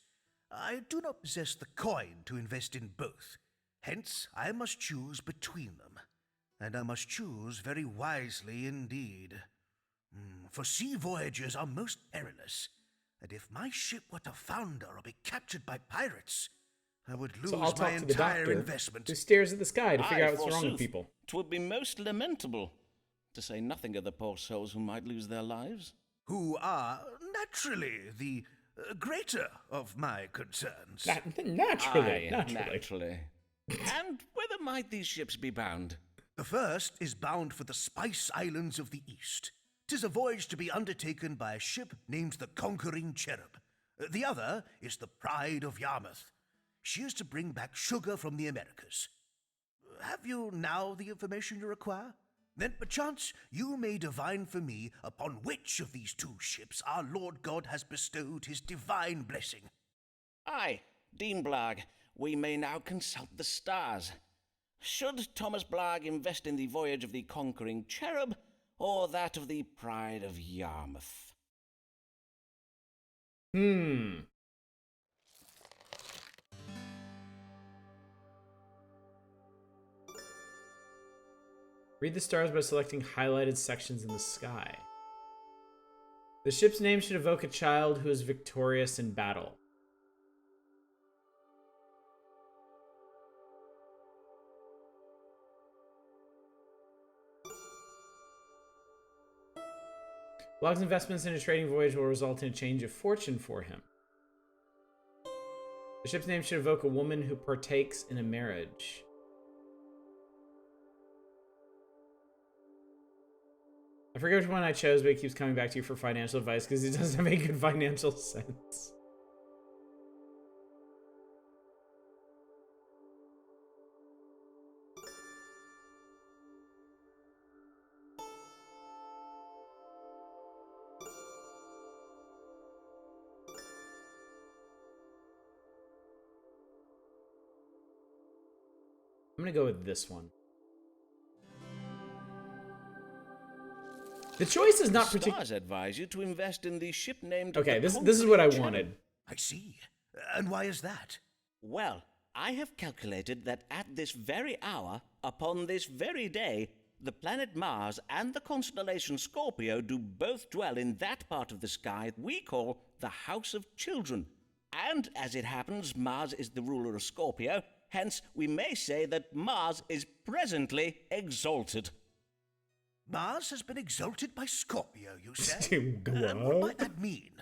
I do not possess the coin to invest in both. Hence, I must choose between them. And I must choose very wisely indeed. For sea voyages are most perilous, and if my ship were to founder or be captured by pirates, I would lose So I'll my talk to the entire doctor investment. who stares at the sky to figure Aye, out what's wrong with forsooth. people. 'Twould be most lamentable, to say nothing of the poor souls who might lose their lives. Who are, naturally, the greater of my concerns. Naturally. Aye, naturally. And whither might these ships be bound? The first is bound for the Spice Islands of the East. 'Tis a voyage to be undertaken by a ship named the Conquering Cherub. The other is the Pride of Yarmouth. She is to bring back sugar from the Americas. Have you now the information you require? Then perchance you may divine for me upon which of these 2 ships our Lord God has bestowed his divine blessing. Aye, Dean Blagg, we may now consult the stars. Should Thomas Blagg invest in the voyage of the Conquering Cherub, or that of the Pride of Yarmouth? Read the stars by selecting highlighted sections in the sky. The ship's name should evoke a child who is victorious in battle. Blogg's investments in a trading voyage will result in a change of fortune for him. The ship's name should evoke a woman who partakes in a marriage. I forget which one I chose, but it keeps coming back to you for financial advice because it doesn't make good financial sense. I'm gonna go with this one. The choice is not particular. Stars advise you to invest in the ship named... Okay, the this is what I Conquering wanted. I see. And why is that? Well, I have calculated that at this very hour, upon this very day, the planet Mars and the constellation Scorpio do both dwell in that part of the sky we call the House of Children. And as it happens, Mars is the ruler of Scorpio, hence we may say that Mars is presently exalted. Mars has been exalted by Scorpio, you say? What What? might that mean?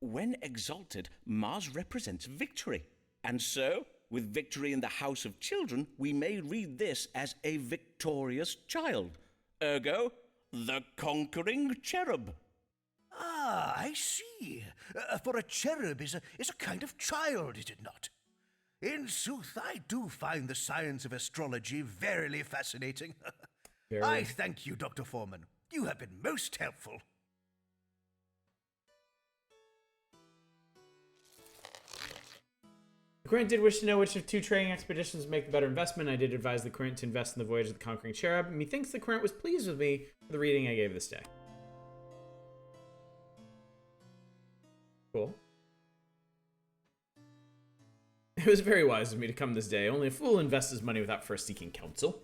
When exalted, Mars represents victory. And so, with victory in the House of Children, we may read this as a victorious child. Ergo, the conquering cherub. Ah, I see. For a cherub is a kind of child, is it not? In sooth, I do find the science of astrology verily fascinating. I thank you, Dr. Foreman. You have been most helpful. The Corinth did wish to know which of two trading expeditions make the better investment. I did advise the Corinth to invest in the Voyage of the Conquering Cherub. Methinks the Corinth was pleased with me for the reading I gave this day. Cool. It was very wise of me to come this day. Only a fool invests his money without first seeking counsel.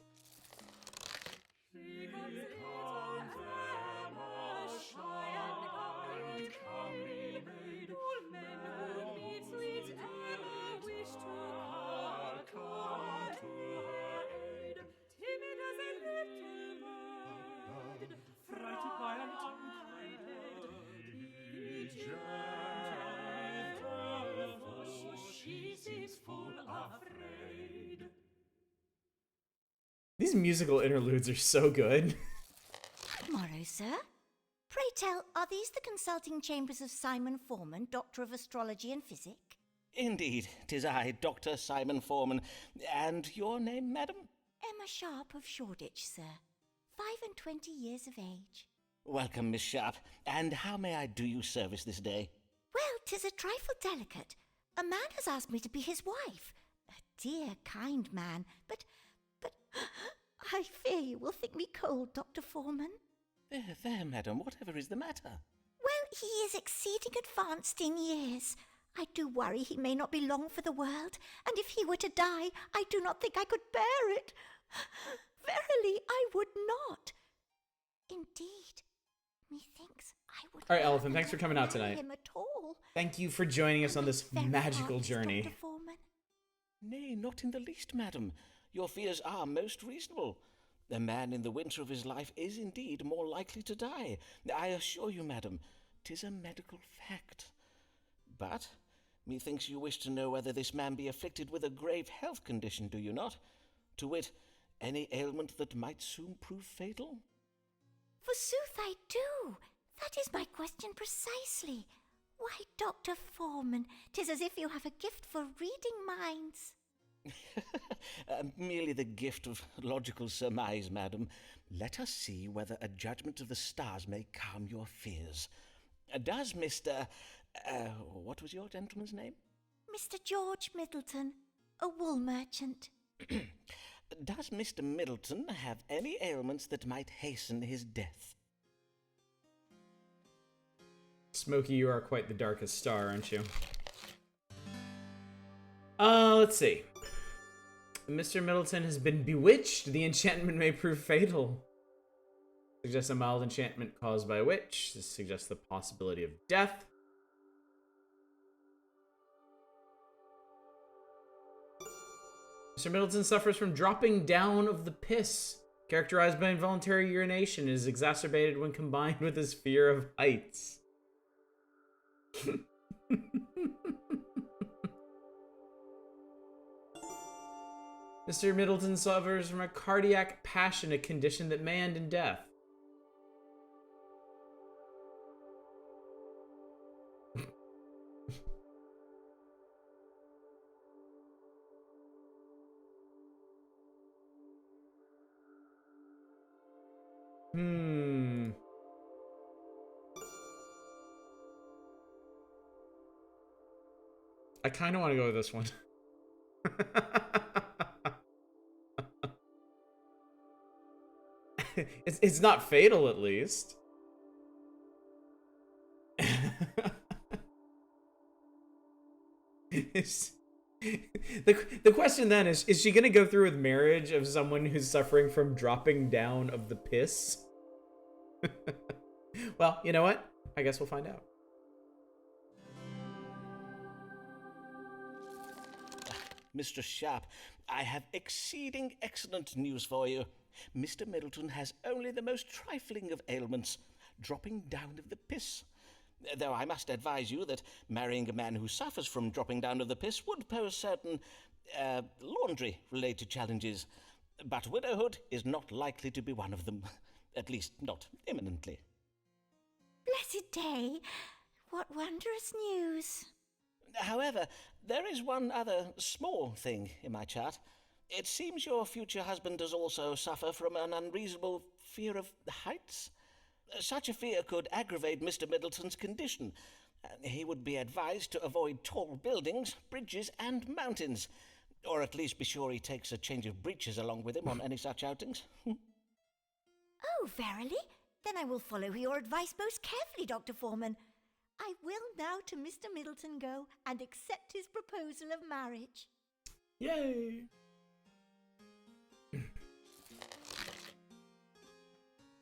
These musical interludes are so good. Good morrow, sir. Pray tell, are these the consulting chambers of Simon Foreman, Doctor of Astrology and Physic? Indeed, 'tis I, Dr. Simon Foreman. And your name, madam? Emma Sharp of Shoreditch, sir. 25 years of age. Welcome, Miss Sharp. And how may I do you service this day? Well, 'tis a trifle delicate. A man has asked me to be his wife. A dear, kind man, but I fear you will think me cold, Dr. Foreman. There, madam, whatever is the matter? Well, he is exceeding advanced in years. I do worry he may not be long for the world, and if he were to die, I do not think I could bear it. Verily, I would not. Indeed, methinks I would. All right, Elephant, thanks for coming out tonight. Him at all. Thank you for joining us on this magical journey. Dr. Foreman. Nay, not in the least, madam. Your fears are most reasonable. A man in the winter of his life is indeed more likely to die. I assure you, madam, 'tis a medical fact. But methinks you wish to know whether this man be afflicted with a grave health condition, do you not? To wit, any ailment that might soon prove fatal? Forsooth I do. That is my question precisely. Why, Dr. Foreman, 'tis as if you have a gift for reading minds. Merely the gift of logical surmise, madam. Let us see whether a judgment of the stars may calm your fears. Does Mr. What was your gentleman's name? Mr. George Middleton, a wool merchant. Does Mr. Middleton have any ailments that might hasten his death? Smokey, you are quite the darkest star, aren't you? Let's see. Mr. Middleton has been bewitched. The enchantment may prove fatal. Suggests a mild enchantment caused by a witch. This suggests the possibility of death. Mr. Middleton suffers from dropping down of the piss, characterized by involuntary urination. It is exacerbated when combined with his fear of heights. Mr. Middleton suffers from a cardiac passion, a condition that may end in death. I kind of want to go with this one. It's not fatal, at least. The question then is she gonna go through with marriage of someone who's suffering from dropping down of the piss? Well, you know what? I guess we'll find out. Mr. Sharp, I have exceeding excellent news for you. Mr. Middleton has only the most trifling of ailments, dropping down of the piss. Though I must advise you that marrying a man who suffers from dropping down of the piss would pose certain laundry-related challenges. But widowhood is not likely to be one of them, at least not imminently. Blessed day! What wondrous news! However, there is one other small thing in my chart. It seems your future husband does also suffer from an unreasonable fear of heights. Such a fear could aggravate Mr. Middleton's condition. He would be advised to avoid tall buildings, bridges, and mountains. Or at least be sure he takes a change of breeches along with him on any such outings. Oh, verily? Then I will follow your advice most carefully, Dr. Foreman. I will now to Mr. Middleton go and accept his proposal of marriage. Yay!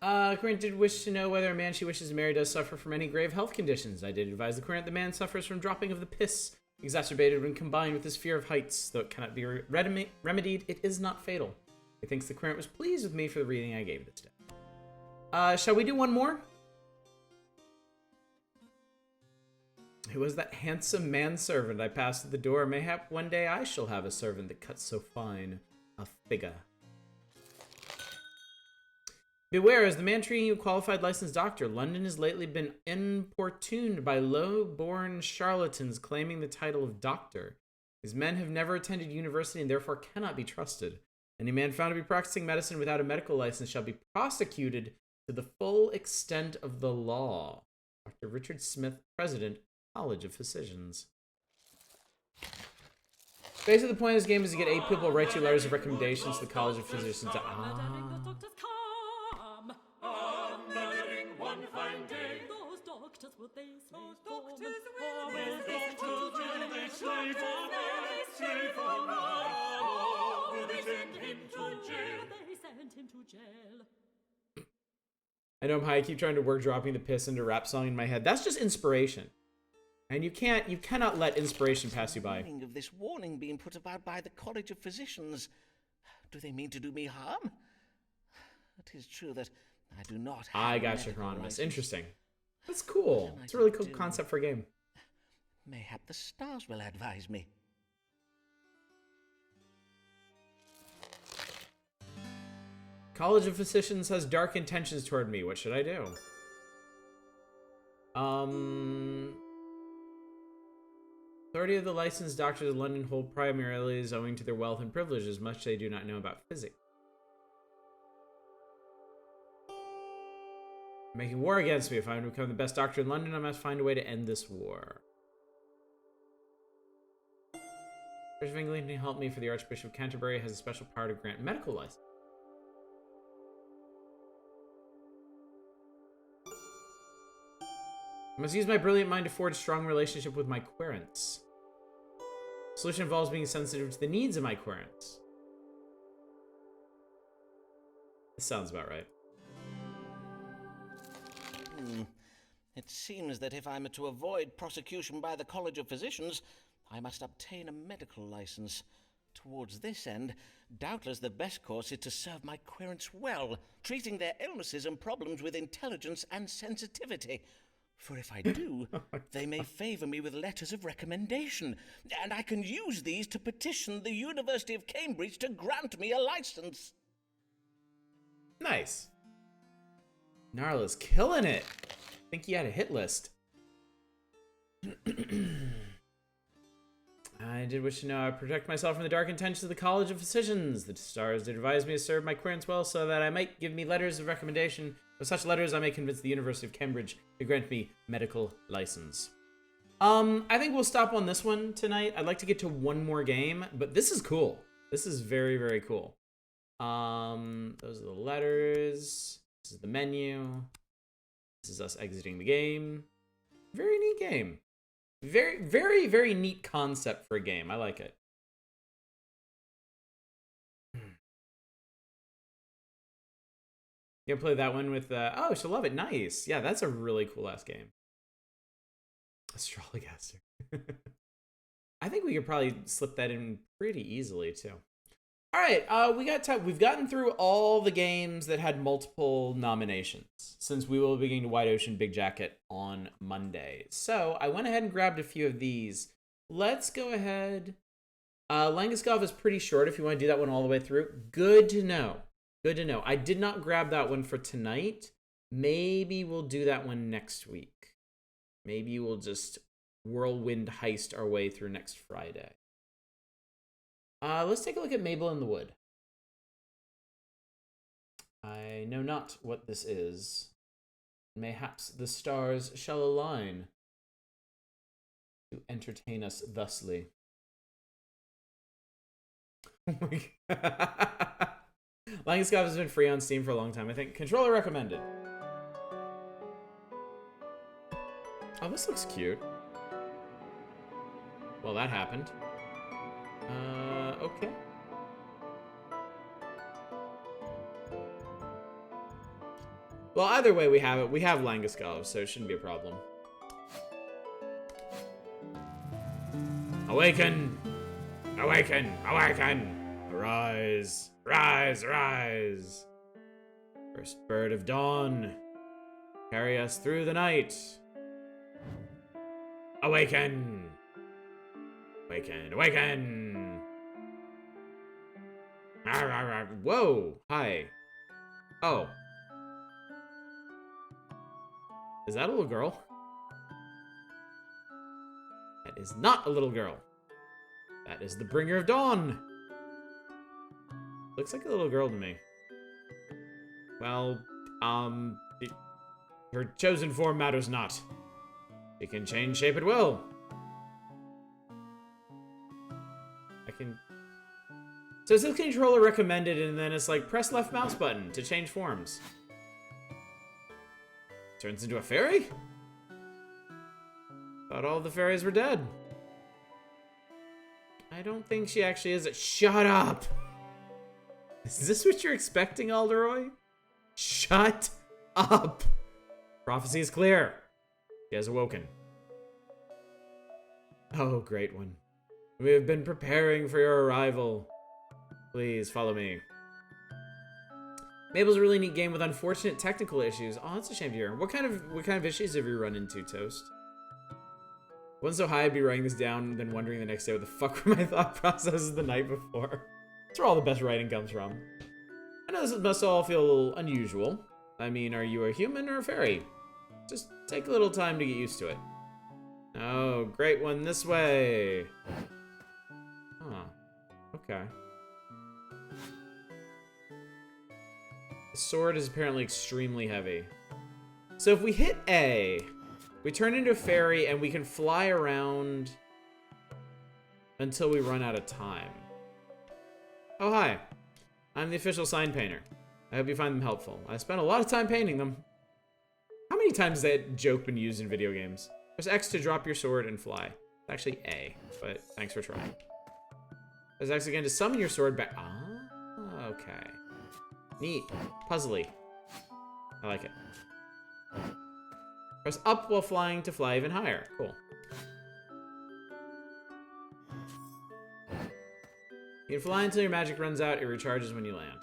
Corinne did wish to know whether a man she wishes to marry does suffer from any grave health conditions. I did advise the Corinne the man suffers from dropping of the piss, exacerbated when combined with his fear of heights. Though it cannot be remedied, it is not fatal. Methinks the Corinne was pleased with me for the reading I gave this day. Shall we do one more? Who was that handsome manservant I passed at the door? Mayhap one day I shall have a servant that cuts so fine a figure. Beware, as the man treating you a qualified licensed doctor, London has lately been importuned by low-born charlatans claiming the title of doctor. These men have never attended university and therefore cannot be trusted. Any man found to be practicing medicine without a medical license shall be prosecuted to the full extent of the law. Dr. Richard Smith, President, College of Physicians. Basically, the point of this game is to get 8 people to write you letters of recommendations to the College of Physicians. Will they Those doctors will they slave on us? Slave on us? Will they send him to jail? They sent him to jail. I know I'm high. I keep trying to work dropping the piss into rap song in my head. That's just inspiration. And you cannot let inspiration pass you by. Of this warning being put about by the College of Physicians. Do they mean to do me harm? It is true that I do not have I got you, Hieronymus. Interesting. That's cool. It's a really cool concept for a game. Mayhap the stars will advise me. College of Physicians has dark intentions toward me. What should I do? 30 of the licensed doctors of London hold primarily as owing to their wealth and privileges, much they do not know about physics. Making war against me. If I am to become the best doctor in London, I must find a way to end this war. Bishop of England can help me, for the Archbishop of Canterbury has a special power to grant medical license. I must use my brilliant mind to forge a strong relationship with my querents. The solution involves being sensitive to the needs of my querents. This sounds about right. It seems that if I'm to avoid prosecution by the College of Physicians, I must obtain a medical license. Towards this end, doubtless the best course is to serve my querents well, treating their illnesses and problems with intelligence and sensitivity. For if I do, they may favor me with letters of recommendation, and I can use these to petition the University of Cambridge to grant me a license. Nice. Narla's killing it. I think he had a hit list. I did wish to know I protect myself from the dark intentions of the College of Physicians. The stars did advise me to serve my querents well so that I might give me letters of recommendation. With such letters, I may convince the University of Cambridge to grant me medical license. I think we'll stop on this one tonight. I'd like to get to one more game, but this is cool. This is very, very cool. Those are the letters. This is the menu. This is us exiting the game. Very neat game. Very, very, very neat concept for a game. I like it. You gonna play that one with, oh, she'll love it. Nice. Yeah, that's a really cool ass game. Astrologaster. I think we could probably slip that in pretty easily too. All right, we got time. We've gotten through all the games that had multiple nominations since we will be getting to Wide Ocean Big Jacket on Monday. So I went ahead and grabbed a few of these. Let's go ahead. Langeskov is pretty short if you want to do that one all the way through. Good to know. Good to know. I did not grab that one for tonight. Maybe we'll do that one next week. Maybe we'll just whirlwind heist our way through next Friday. Let's take a look at Mable in the Wood. I know not what this is. Mayhaps the stars shall align to entertain us thusly. Oh my God. Langeskov has been free on Steam for a long time, I think. Controller recommended. Oh, this looks cute. Well, that happened. Okay. Well, either way we have it. We have Langeskov, so it shouldn't be a problem. Awaken! Awaken! Awaken! Arise! Rise! Rise! First bird of dawn, carry us through the night. Awaken! Awaken! Awaken! Whoa! Hi. Oh. Is that a little girl? That is not a little girl. That is the bringer of dawn. Looks like a little girl to me. Well, her chosen form matters not. It can change shape at will. I can... So it's this controller recommended, and then it's like, press left mouse button to change forms. Turns into a fairy? Thought all the fairies were dead. I don't think she actually is. Shut up! Is this what you're expecting, Alderoy? Shut up! Prophecy is clear. She has awoken. Oh, great one. We have been preparing for your arrival. Please, follow me. Mable's a really neat game with unfortunate technical issues. Oh, that's a shame to hear. What kind of issues have you run into, Toast? Wasn't so high I'd be writing this down and then wondering the next day what the fuck were my thought processes the night before. That's where all the best writing comes from. I know this must all feel a little unusual. I mean, are you a human or a fairy? Just take a little time to get used to it. Oh, great one this way. Huh. Okay. The sword is apparently extremely heavy. So if we hit A, we turn into a fairy and we can fly around until we run out of time. Oh, hi. I'm the official sign painter. I hope you find them helpful. I spent a lot of time painting them. How many times has that joke been used in video games? Press X to drop your sword and fly. It's actually A, but thanks for trying. Press X again to summon your sword back. Ah, okay. Neat. Puzzly. I like it. Press up while flying to fly even higher. Cool. You can fly until your magic runs out. It recharges when you land.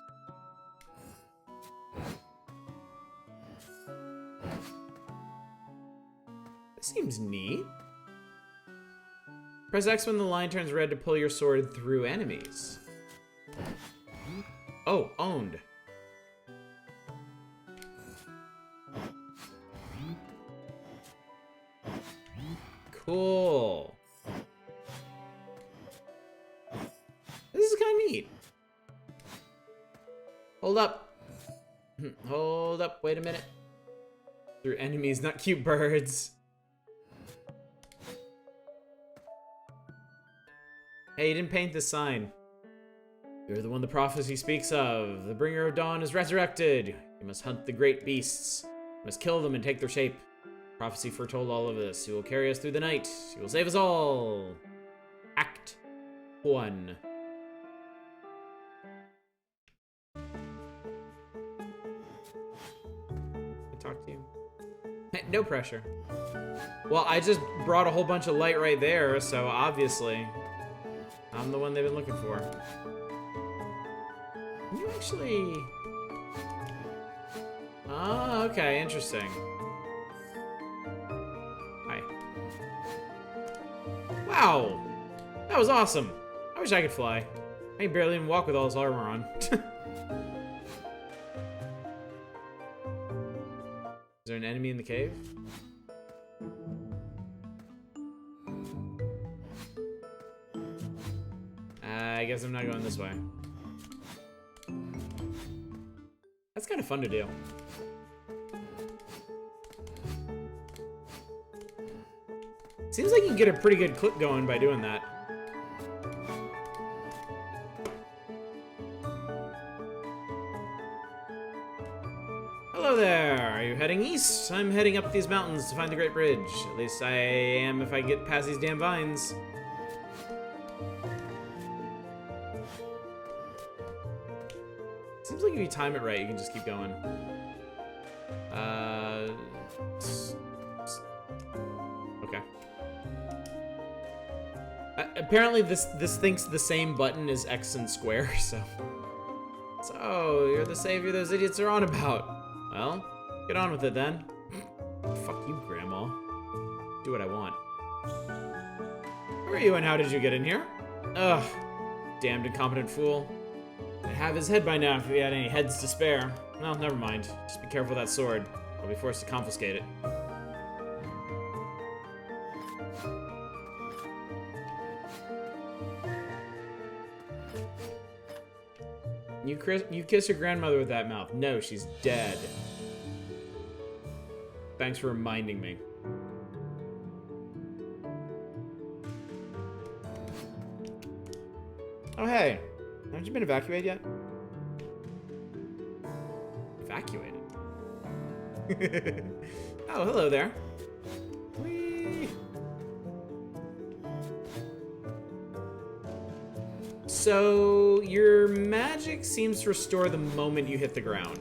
This seems neat. Press X when the line turns red to pull your sword through enemies. Oh, owned. Cool. kind of neat. Hold up. Hold up. Wait a minute. Through enemies, not cute birds. Hey, you didn't paint this sign. You're the one the prophecy speaks of. The bringer of dawn is resurrected. You must hunt the great beasts. You must kill them and take their shape. Prophecy foretold all of this. He will carry us through the night. He will save us all. Act 1. Talk to you. No pressure. Well, I just brought a whole bunch of light right there, so obviously I'm the one they've been looking for. Can you actually... Oh, okay, interesting. Hi. Wow! That was awesome! I wish I could fly. I can barely even walk with all this armor on. Is there an enemy in the cave? I guess I'm not going this way. That's kind of fun to do. Seems like you can get a pretty good clip going by doing that. Hello there! Are you heading east? I'm heading up these mountains to find the Great Bridge. At least I am if I get past these damn vines. Seems like if you time it right, you can just keep going. Okay. Apparently this thinks the same button as X and square, so... So, you're the savior those idiots are on about. Well, get on with it then. Fuck you, Grandma. Do what I want. Who are you and how did you get in here? Ugh. Damned incompetent fool. I'd have his head by now if he had any heads to spare. Well, never mind. Just be careful with that sword. I'll be forced to confiscate it. You kiss your grandmother with that mouth. No, she's dead. Thanks for reminding me. Oh, hey. Haven't you been evacuated yet? Evacuated? Oh, hello there. Whee! So, your magic seems to restore the moment you hit the ground.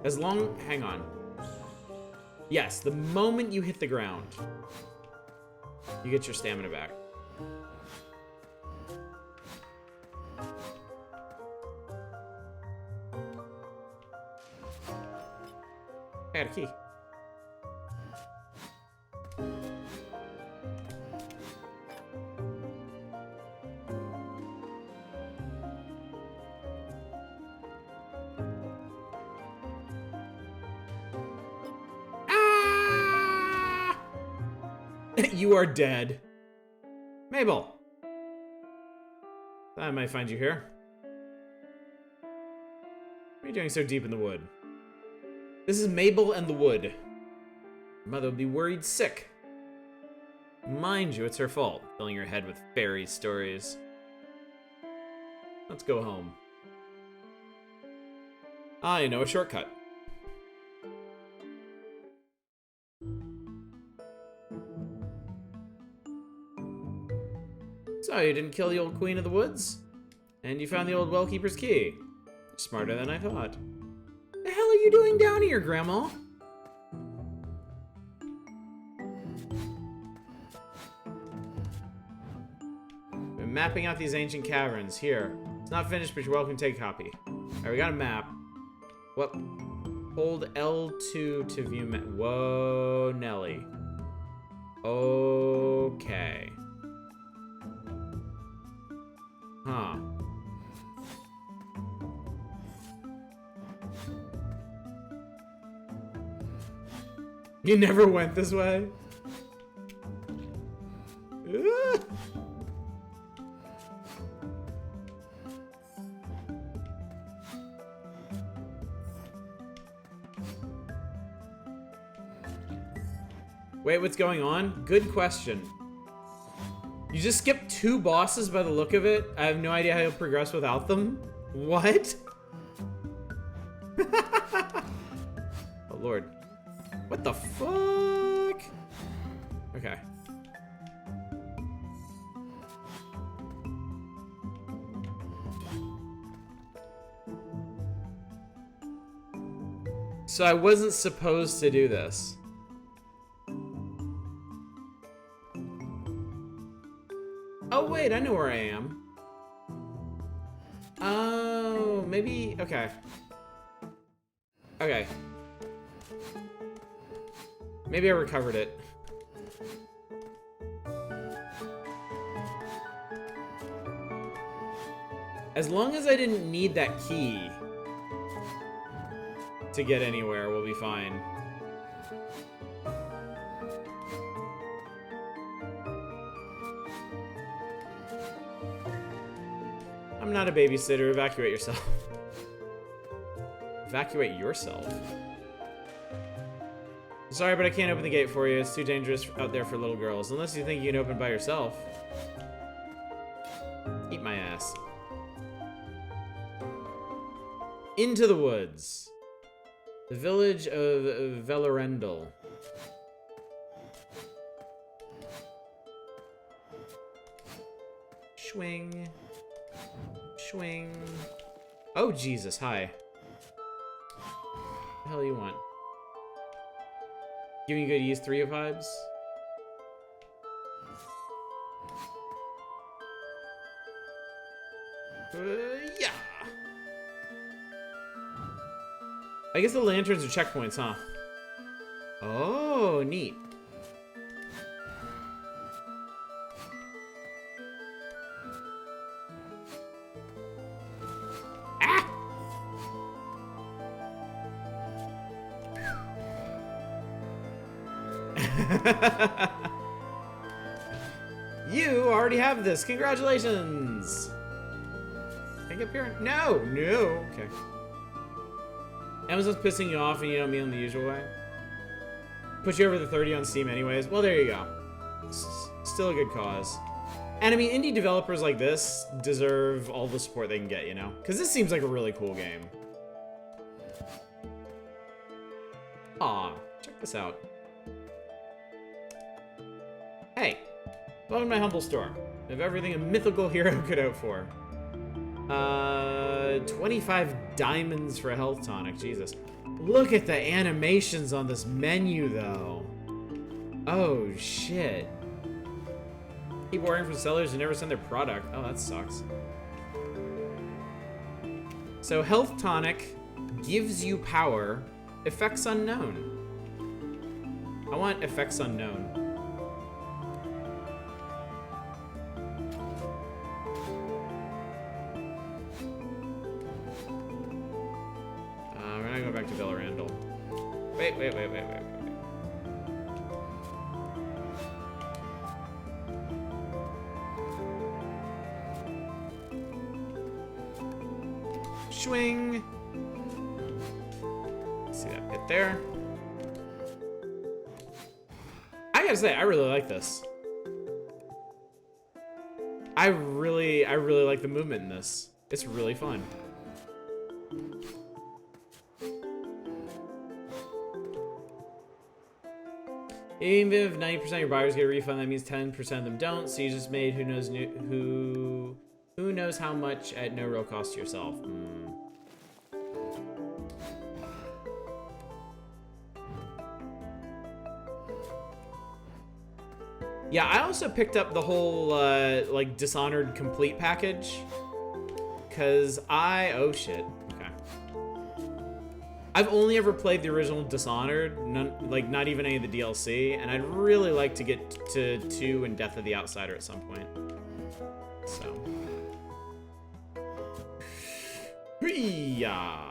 As long... Hang on. Yes, the moment you hit the ground, you get your stamina back. I got a key. Ah! You are dead. Mable. I might find you here. What are you doing so deep in the wood? This is Mable and the Wood. Your mother will be worried sick. Mind you, it's her fault, filling your head with fairy stories. Let's go home. I know a shortcut. So, you didn't kill the old Queen of the Woods? And you found the old Wellkeeper's key. You're smarter than I thought. The hell are you doing down here, Grandma? Been mapping out these ancient caverns. Here. It's not finished, but you're welcome to take a copy. Alright, we got a map. What? Hold L2 to view map. Whoa, Nelly. Okay. Huh. You never went this way? Wait, what's going on? Good question. You just skipped 2 bosses by the look of it. I have no idea how you'll progress without them. What? Oh, Lord. What the fuck? Okay. So I wasn't supposed to do this. Oh, wait, I know where I am. Oh, maybe, okay. Okay. Maybe I recovered it. As long as I didn't need that key to get anywhere, we'll be fine. I'm not a babysitter. Evacuate yourself. Evacuate yourself? Sorry, but I can't open the gate for you. It's too dangerous out there for little girls. Unless you think you can open by yourself. Eat my ass. Into the woods. The village of Velarendal. Swing. Swing. Oh, Jesus, hi. What the hell do you want? Giving you good use 3 of vibes? Yeah. I guess the lanterns are checkpoints, huh? Oh, neat. You already have this. Congratulations. Can I get here? No, no. Okay. Amazon's pissing you off and you don't mean in the usual way. Put you over the 30 on Steam anyways. Well, there you go. Still a good cause. And I mean, indie developers like this deserve all the support they can get, you know? Because this seems like a really cool game. Aw, check this out. Hey, welcome to my humble store. I have everything a mythical hero could hope for. 25 diamonds for a health tonic, Jesus. Look at the animations on this menu, though. Oh, shit. Keep ordering from sellers who never send their product. Oh, that sucks. So, health tonic gives you power. Effects unknown. I want effects unknown. We're not going back to Velarendal. Wait. Swing. See that pit there? I gotta say, I really like this. I really like the movement in this. It's really fun. Even if 90% of your buyers get a refund, that means 10% of them don't. So you just made who knows how much at no real cost to yourself. Yeah, I also picked up the whole like Dishonored complete package, cause oh shit. I've only ever played the original Dishonored, not even any of the DLC, and I'd really like to get to 2 and Death of the Outsider at some point. So. Hee-yah.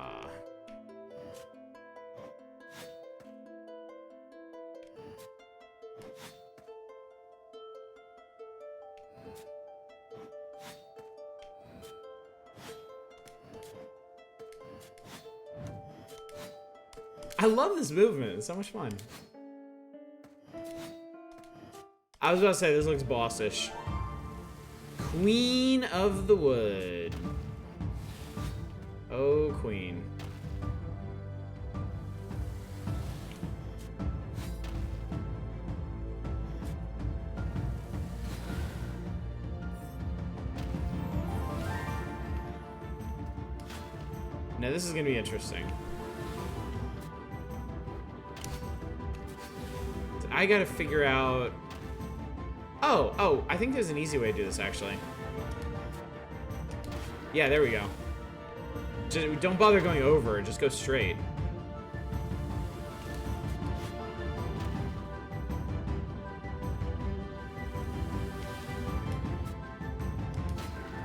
I love this movement. It's so much fun. I was about to say, this looks bossish. Queen of the Wood. Oh, queen. Now this is gonna be interesting. I gotta figure out... Oh, I think there's an easy way to do this, actually. Yeah, there we go. Just, don't bother going over, just go straight.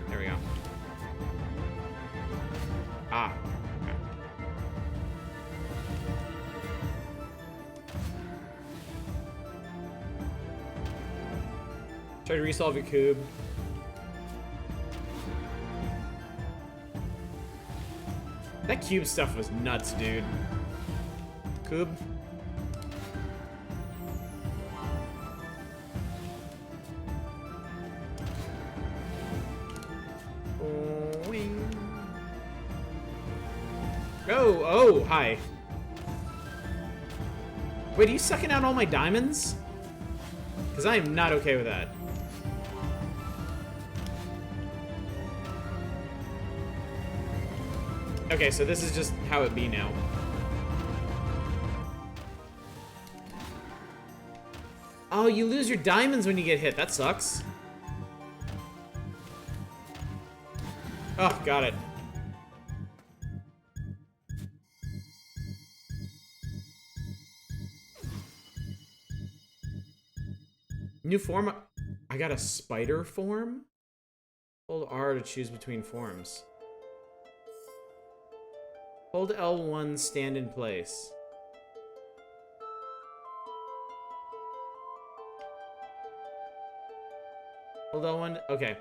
There we go. Ah. Okay. Try to resolve your cube. That cube stuff was nuts, dude. Cube. Oh, hi. Wait, are you sucking out all my diamonds? Because I am not okay with that. Okay, so this is just how it be now. Oh, you lose your diamonds when you get hit. That sucks. Oh, got it. New form? I got a spider form? Hold R to choose between forms. Hold L1, stand in place. Hold L1, okay.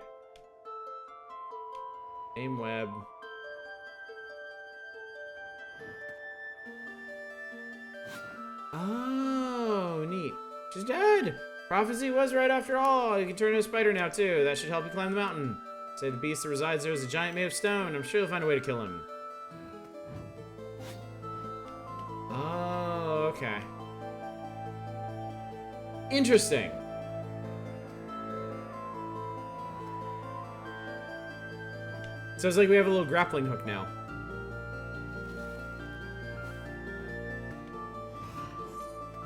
Aim web. Oh, neat. She's dead! Prophecy was right after all. You can turn into a spider now, too. That should help you climb the mountain. Say the beast that resides there is a giant made of stone. I'm sure you'll find a way to kill him. Oh, okay. Interesting. So it's like we have a little grappling hook now.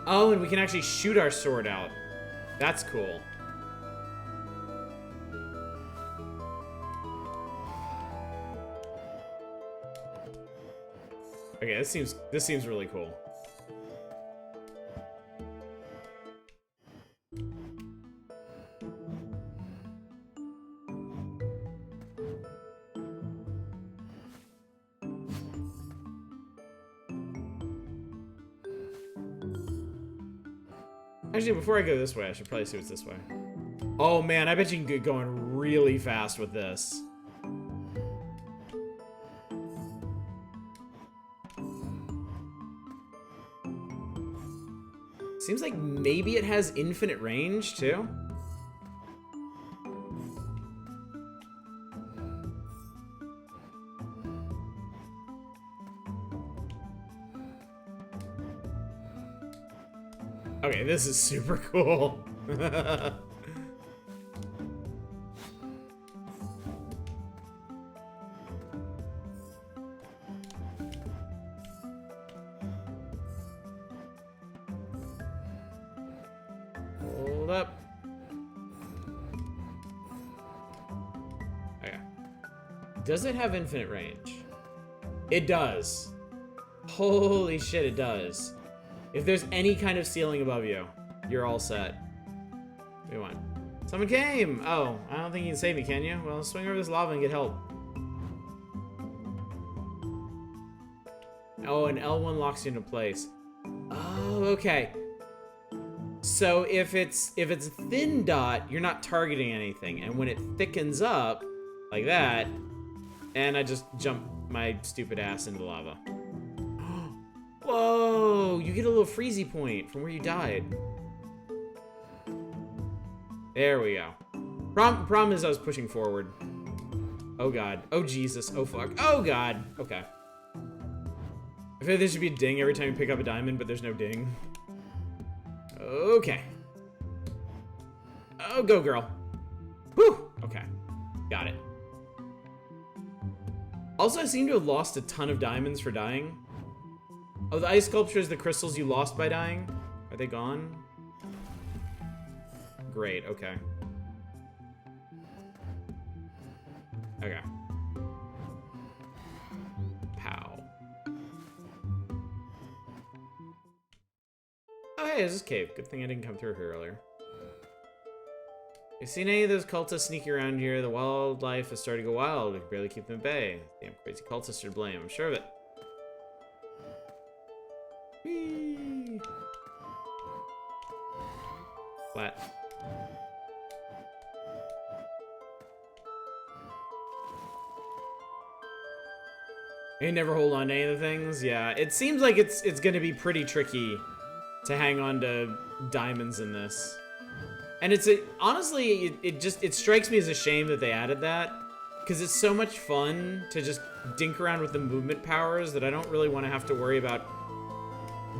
Oh, and we can actually shoot our sword out. That's cool. Okay, this seems really cool. Actually, before I go this way, I should probably see what's this way. Oh man, I bet you can get going really fast with this. Seems like maybe it has infinite range, too. Okay, this is super cool. Hold up. Okay. Does it have infinite range? It does. Holy shit, it does. If there's any kind of ceiling above you, you're all set. What do you want? Someone came! Oh, I don't think you can save me, can you? Well, swing over this lava and get help. Oh, and L1 locks you into place. Oh, okay. So if it's a thin dot, you're not targeting anything. And when it thickens up, like that, and I just jump my stupid ass into the lava. Whoa, you get a little freezy point from where you died. There we go. Problem is I was pushing forward. Oh god. Oh Jesus. Oh fuck. Oh god. Okay. I feel like there should be a ding every time you pick up a diamond, but there's no ding. Okay. Oh, go girl. Whew. Okay. Got it. Also, I seem to have lost a ton of diamonds for dying. Oh, the ice sculpture is the crystals you lost by dying? Are they gone? Great, okay. Okay. Pow. Oh, hey, there's this cave. Good thing I didn't come through here earlier. You seen any of those cultists sneaking around here? The wildlife is starting to go wild. We can barely keep them at bay. Damn crazy cultists are to blame. I'm sure of it. Whee! Flat. You never hold on to any of the things? Yeah, it seems like it's gonna be pretty tricky to hang on to diamonds in this. And honestly, it strikes me as a shame that they added that, because it's so much fun to just dink around with the movement powers that I don't really want to have to worry about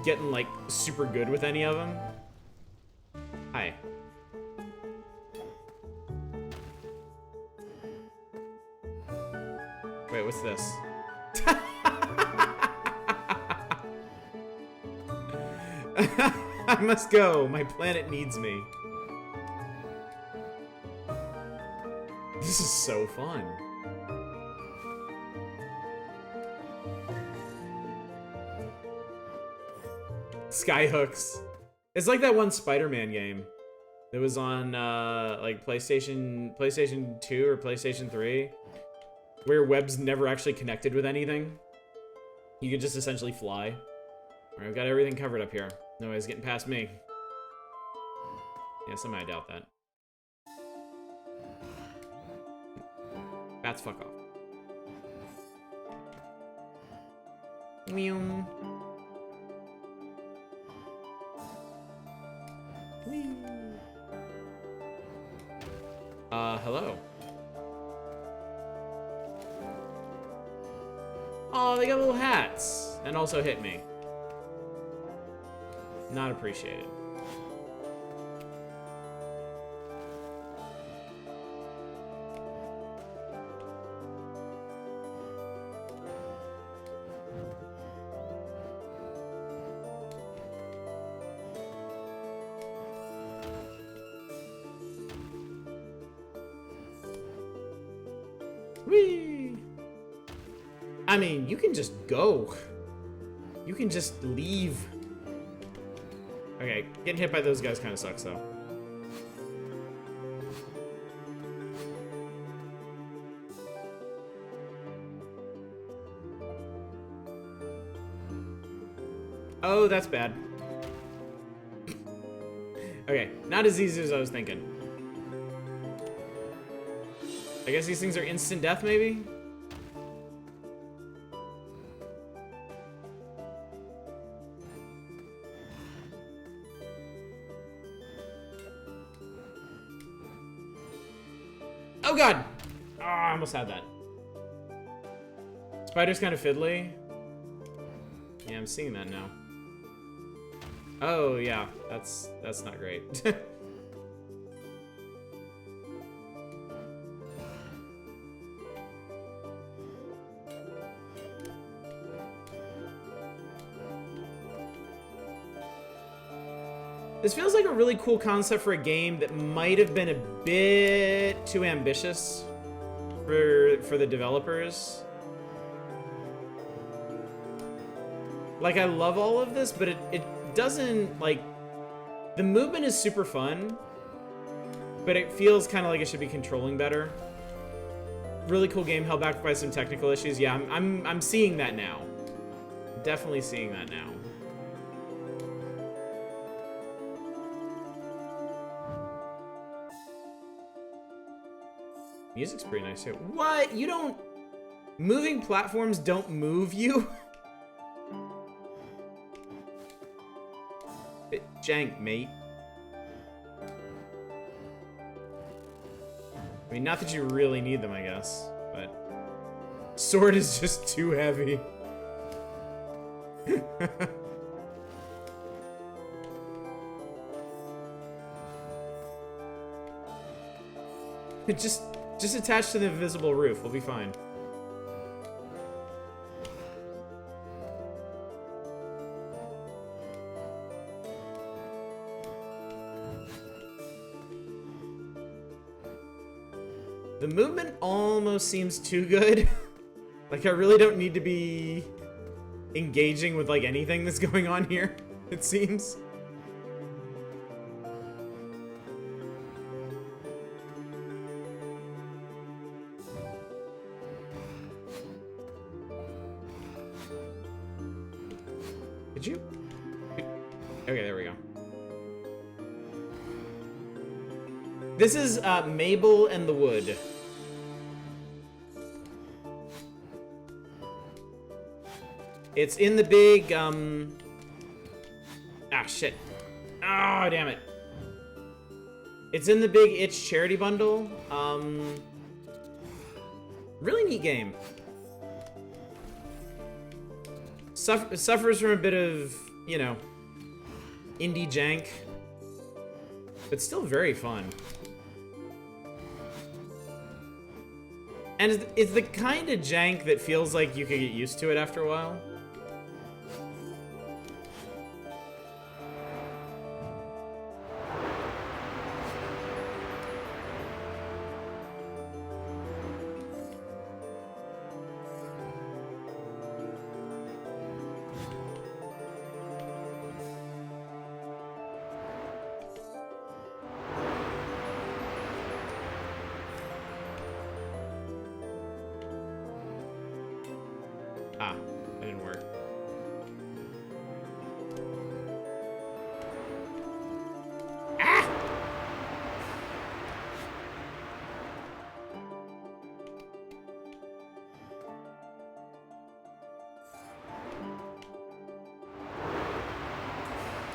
getting, like, super good with any of them. Hi. Wait, what's this? I must go. My planet needs me. This is so fun. Skyhooks. It's like that one Spider-Man game that was on like PlayStation 2 or PlayStation 3, where webs never actually connected with anything. You could just essentially fly. Alright, I've got everything covered up here. Nobody's getting past me. Yeah, somehow I doubt that. Bats, fuck off. Meow. Whee. Hello. Oh, they got little hats. And also hit me. Not appreciated. Whee! I mean, you can just go. You can just leave. Okay, getting hit by those guys kind of sucks, though. Oh, that's bad. Okay, not as easy as I was thinking. I guess these things are instant death, maybe? Oh god! Oh, I almost had that. Spider's kind of fiddly. Yeah, I'm seeing that now. Oh yeah, that's not great. This feels like a really cool concept for a game that might have been a bit too ambitious for the developers. Like, I love all of this, but it doesn't, like... The movement is super fun, but it feels kind of like it should be controlling better. Really cool game, held back by some technical issues. Yeah, I'm seeing that now. Definitely seeing that now. Music's pretty nice here. What? You don't... Moving platforms don't move you? Bit jank, mate. mean, not that you really need them, I guess, but... Sword is just too heavy. Just attach to the invisible roof. We'll be fine. The movement almost seems too good. Like, I really don't need to be engaging with, like, anything that's going on here, it seems. Did you? Okay, there we go. This is Mable and the Wood. It's in the big, ah, shit. Oh, damn it. It's in the big Itch charity bundle. Really neat game. Suffers from a bit of, you know, indie jank, but still very fun. And it's the kind of jank that feels like you could get used to it after a while. Ah, that didn't work. Ah!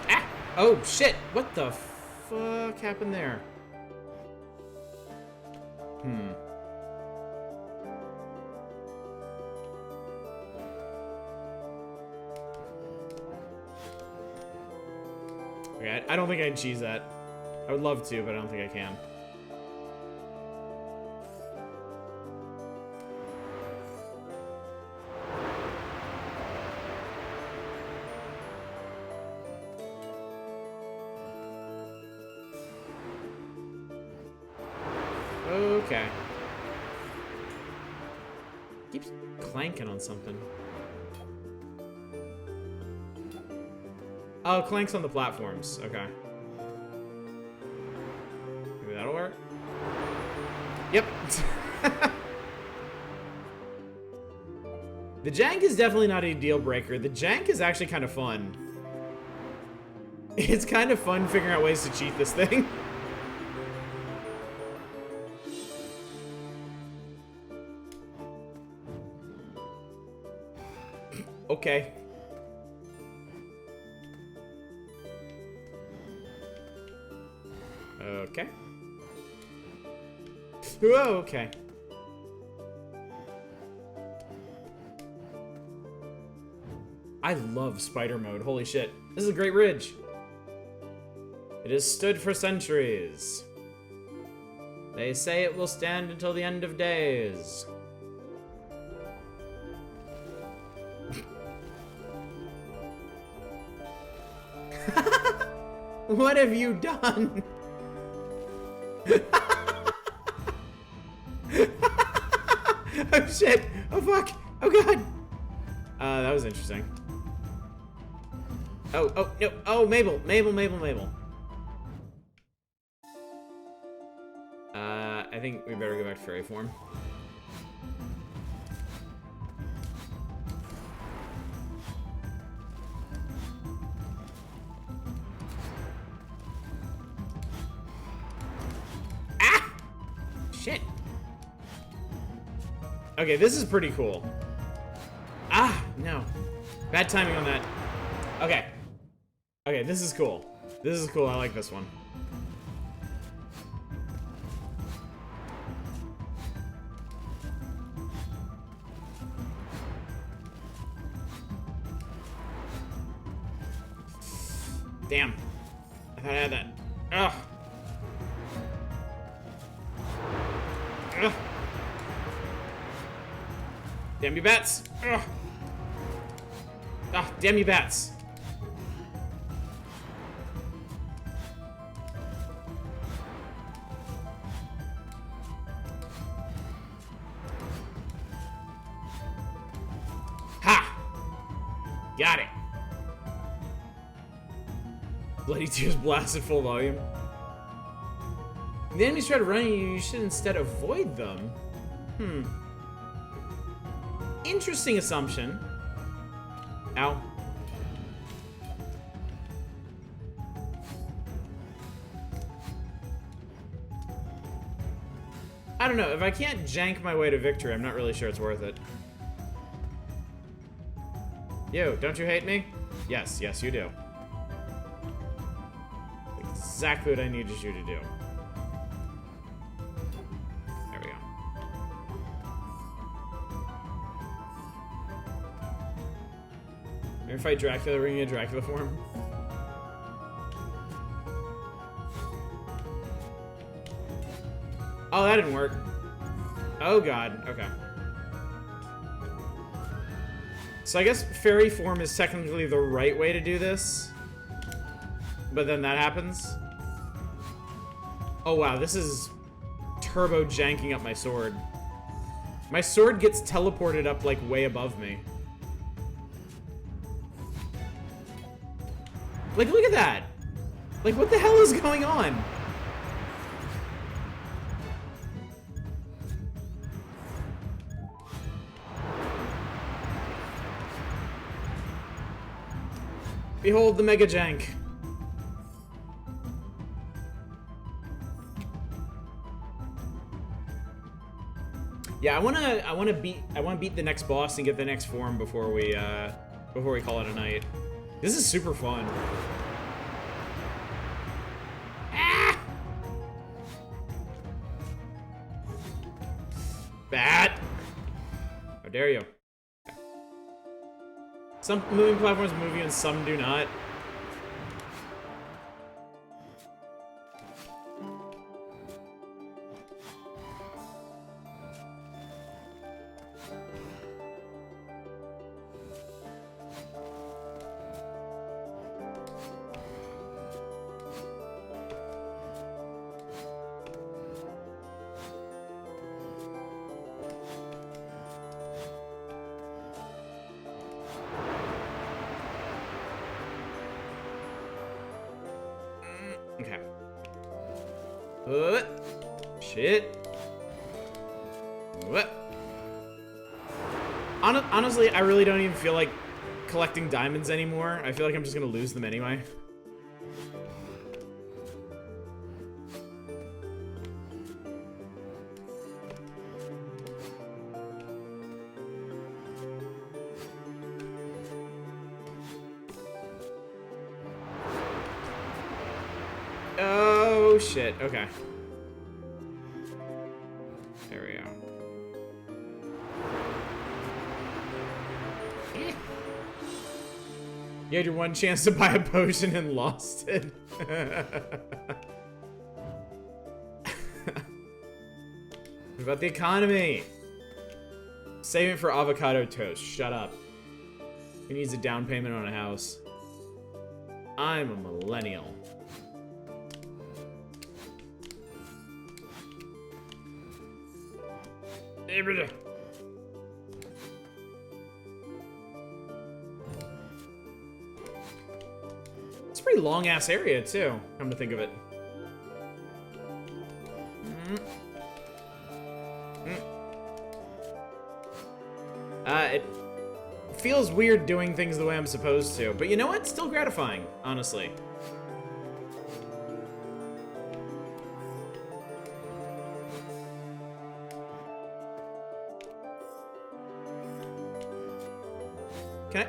Ah! Oh, shit! What the fuck happened there? Okay, I don't think I'd cheese that. I would love to, but I don't think I can. Okay. Keeps clanking on something. Oh, clanks on the platforms. Okay. Maybe that'll work. Yep. The jank is definitely not a deal breaker. The jank is actually kind of fun. It's kind of fun figuring out ways to cheat this thing. Okay. Okay. Whoa, okay. I love spider mode. Holy shit. This is a great ridge. It has stood for centuries. They say it will stand until the end of days. What have you done? Oh shit! Oh fuck! Oh god! That was interesting. Oh no! Oh, Mable! I think we better go back to fairy form. Shit. Okay, this is pretty cool. Ah, no. Bad timing on that. Okay. Okay, this is cool. This is cool. I like this one. Damn. I thought I had that. Ugh. Ugh. Damn you bats. Ugh. Ah, damn you bats. Ha! Got it. Bloody tears blast at full volume. If the enemies try to run you, you should instead avoid them. Interesting assumption. Ow. I don't know. If I can't jank my way to victory, I'm not really sure it's worth it. Yo, don't you hate me? Yes, yes, you do. Exactly what I needed you to do. There we go. Maybe fight Dracula, bringing a Dracula form. Oh, that didn't work. Oh god, okay. So I guess fairy form is technically the right way to do this. But then that happens. Oh wow, this is turbo janking up my sword. My sword gets teleported up like way above me. Like, look at that! Like, what the hell is going on? Behold the mega jank. Yeah, I wanna beat the next boss and get the next form before we call it a night. This is super fun. Ah! Bat! How dare you? Some moving platforms move you and some do not. Okay. Shit. What? Honestly, I really don't even feel like collecting diamonds anymore. I feel like I'm just gonna lose them anyway. Oh shit, okay. There we go. You had your one chance to buy a potion and lost it. What about the economy? Save it for avocado toast. Shut up. Who needs a down payment on a house? I'm a millennial. It's a pretty long ass area too, come to think of it. It feels weird doing things the way I'm supposed to, but you know what? Still gratifying, honestly.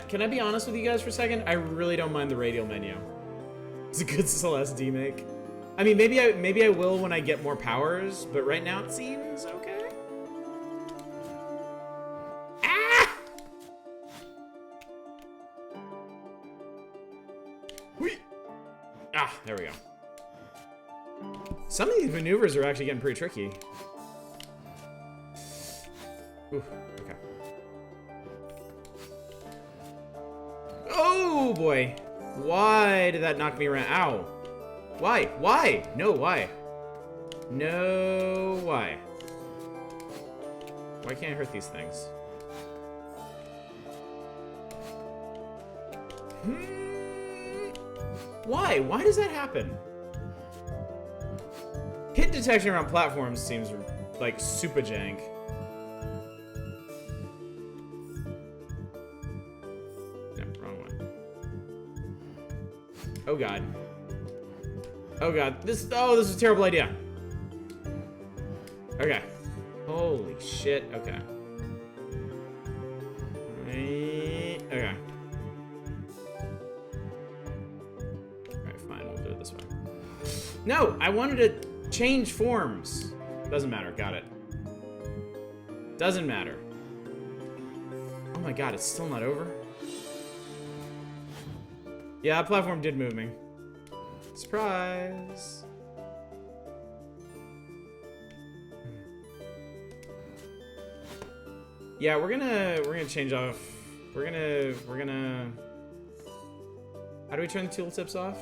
Can I be honest with you guys for a second? I really don't mind the radial menu. It's a good Celeste D-make. I mean, maybe I will when I get more powers, but right now it seems okay. Ah! Whee! Ah, there we go. Some of these maneuvers are actually getting pretty tricky. Ooh, okay. Oh, boy. Why did that knock me around? Ow. Why? Why? No, why? No, why? Why can't I hurt these things? Why? Why does that happen? Hit detection around platforms seems like super jank. No, wrong one. Oh god. Oh god. This is a terrible idea. Okay. Holy shit. Okay. Okay. Alright, fine. We'll do it this way. No! I wanted to change forms. Doesn't matter. Got it. Doesn't matter. Oh my god, it's still not over? Yeah, that platform did move me. Surprise! Yeah, we're gonna change off. We're gonna. How do we turn the tooltips off?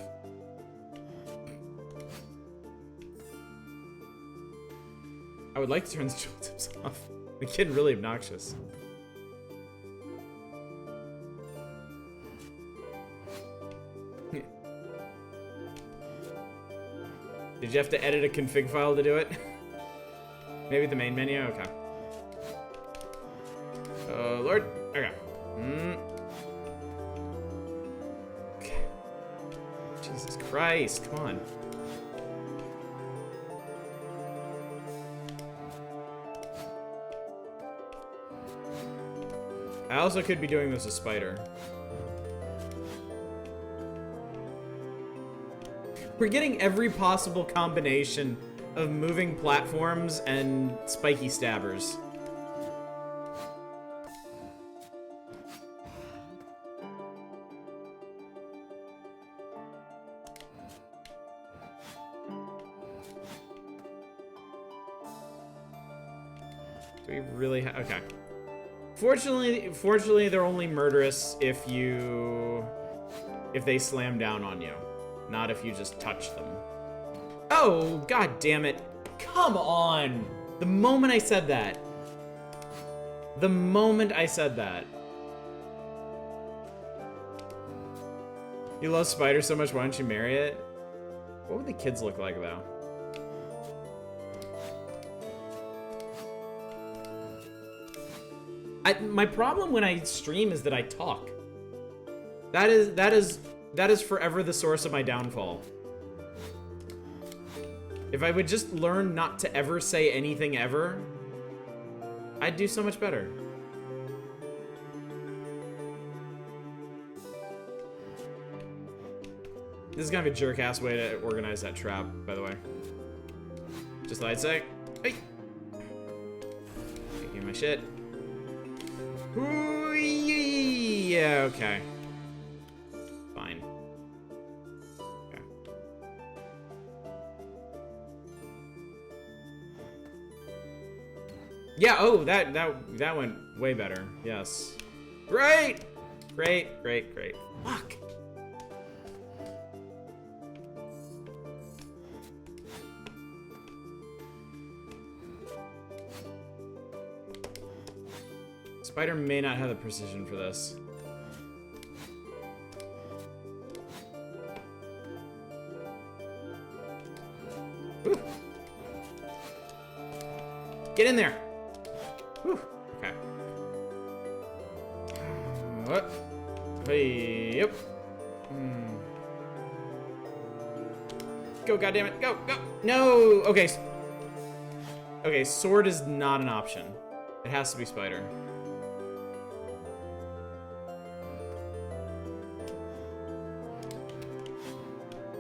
I would like to turn the tooltips off. They're getting really obnoxious. Did you have to edit a config file to do it? Maybe the main menu? Okay. Oh, Lord. Okay. Okay. Jesus Christ, come on. I also could be doing this as Spider. We're getting every possible combination of moving platforms and spiky stabbers. Do we really okay. Fortunately, they're only murderous if they slam down on you, not if you just touch them. Oh, god damn it. Come on. The moment I said that. The moment I said that. You love Spider so much, why don't you marry it? What would the kids look like, though? My problem when I stream is that I talk. That is forever the source of my downfall. If I would just learn not to ever say anything ever, I'd do so much better. This is kind of a jerk-ass way to organize that trap, by the way. Just thought I'd say. Hey! Give me my shit. Ooh, yeah, okay. Fine. Okay. Yeah, oh, that went way better. Yes. Great! Great. Fuck. Spider may not have the precision for this. Whew. Get in there! Whew. Okay. What? Hey, yep. Go, goddammit, go! No! Okay. Okay, sword is not an option. It has to be Spider.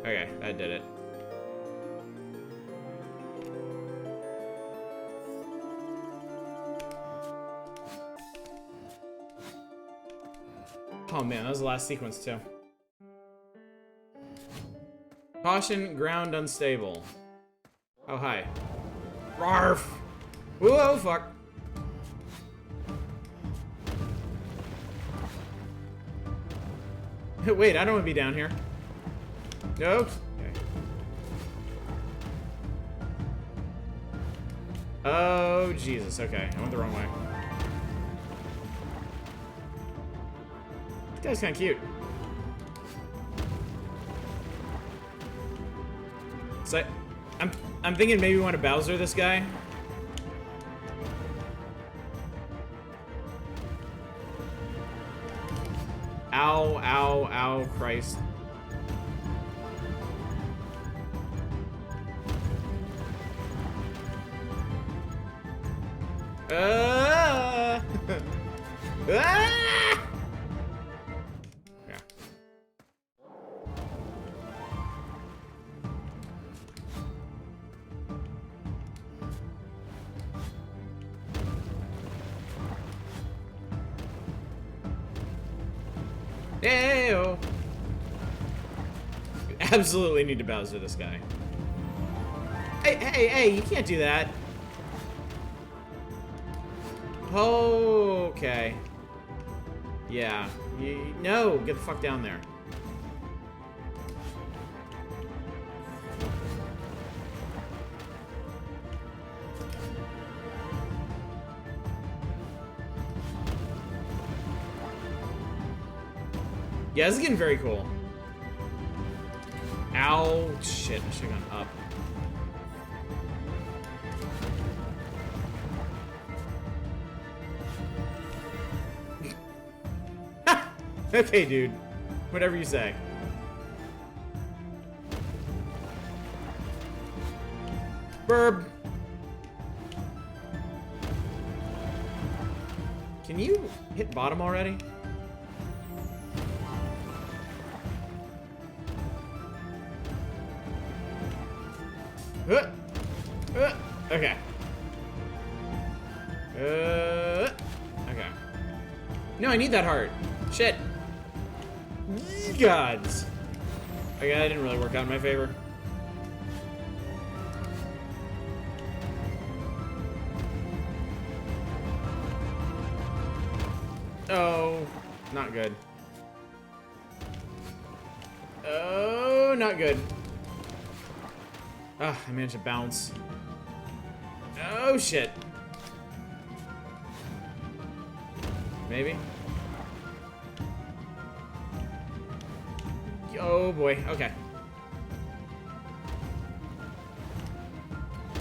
Okay, that did it. Oh man, that was the last sequence too. Caution, ground unstable. Oh, hi. Rarf! Whoa, fuck. Wait, I don't want to be down here. Nope. Okay. Oh, Jesus. Okay, I went the wrong way. This guy's kind of cute. So, I'm thinking maybe we want to Bowser this guy. Ow, ow, ow, Christ. Ah! Ah! Yeah. Hey-o. You absolutely need to Bowser this guy. Hey, hey, hey, you can't do that. Okay. Yeah. No, get the fuck down there. Yeah, this is getting very cool. Ow. Shit, I should have gone up. Okay, dude. Whatever you say. Burb. Can you hit bottom already? Okay. Okay. No, I need that heart. Shit. Gods. Okay, that didn't really work out in my favor. Oh, not good. Oh, not good. Ah, I managed to bounce. Oh, shit. Maybe? Oh, boy. Okay.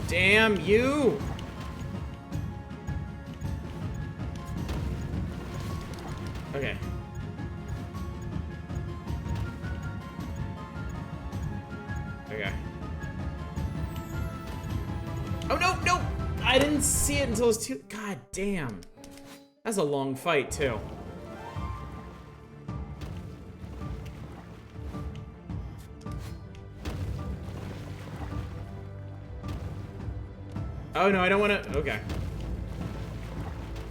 Damn you! Okay. Okay. Oh, no, no! I didn't see it until it was too... God damn. That's a long fight, too. Oh, no, I don't want to... Okay.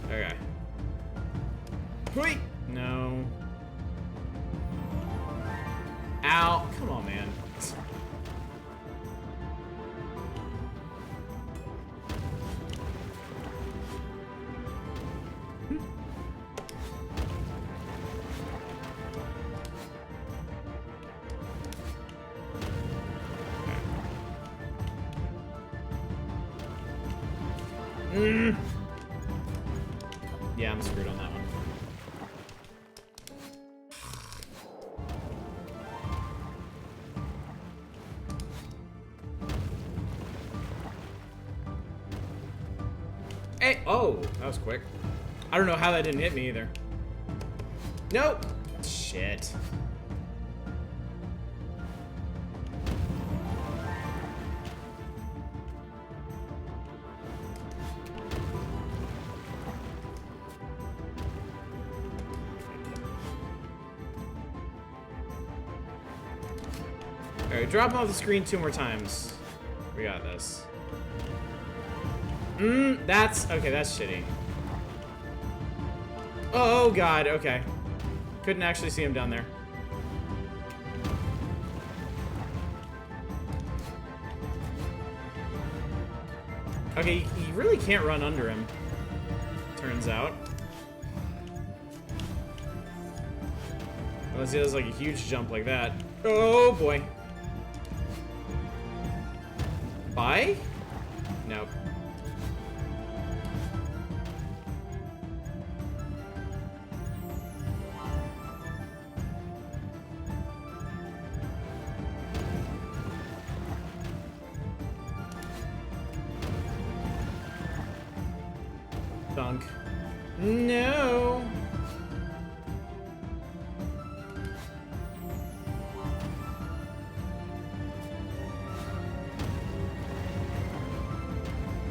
Okay. Wait! No. Ow. Come on, man. Yeah, I'm screwed on that one. Hey, oh, that was quick. I don't know how that didn't hit me either. Nope. Shit. Alright, drop him off the screen 2 more times. We got this. That's... Okay, that's shitty. Oh, God, okay. Couldn't actually see him down there. Okay, you really can't run under him, turns out. Unless he does like a huge jump like that. Oh boy. Bye? Nope. Dunk. No.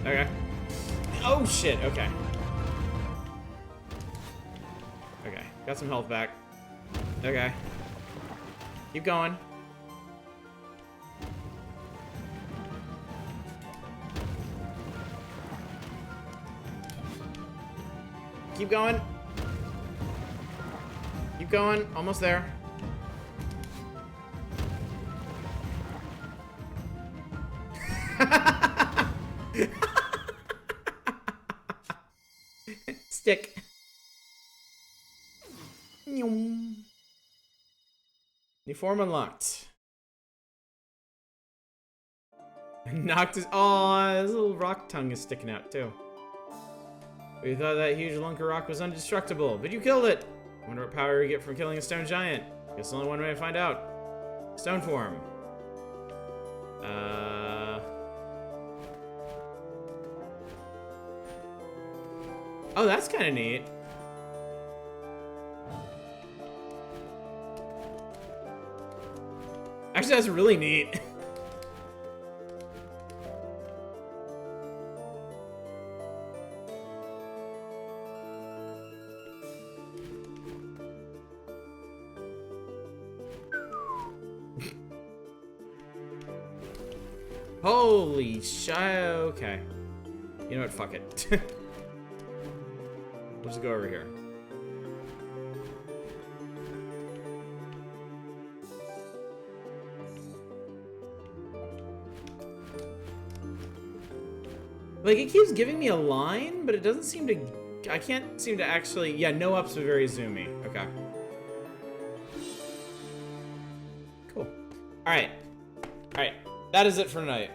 Okay. Oh shit, okay. Okay, got some health back. Okay. Keep going. Keep going. Keep going. Almost there. Stick. New form unlocked. Knocked his. Oh, his little rock tongue is sticking out too. We thought that huge lunk of rock was indestructible, but you killed it! I wonder what power you get from killing a stone giant. Guess only one way to find out. Stone form. Oh, that's kind of neat. Actually, that's really neat. Holy shit. Okay. You know what? Fuck it. We'll just go over here. Like, it keeps giving me a line, but it doesn't seem to... I can't seem to actually... Yeah, no ups are very zoomy. Okay. Cool. Alright. Alright. That is it for tonight.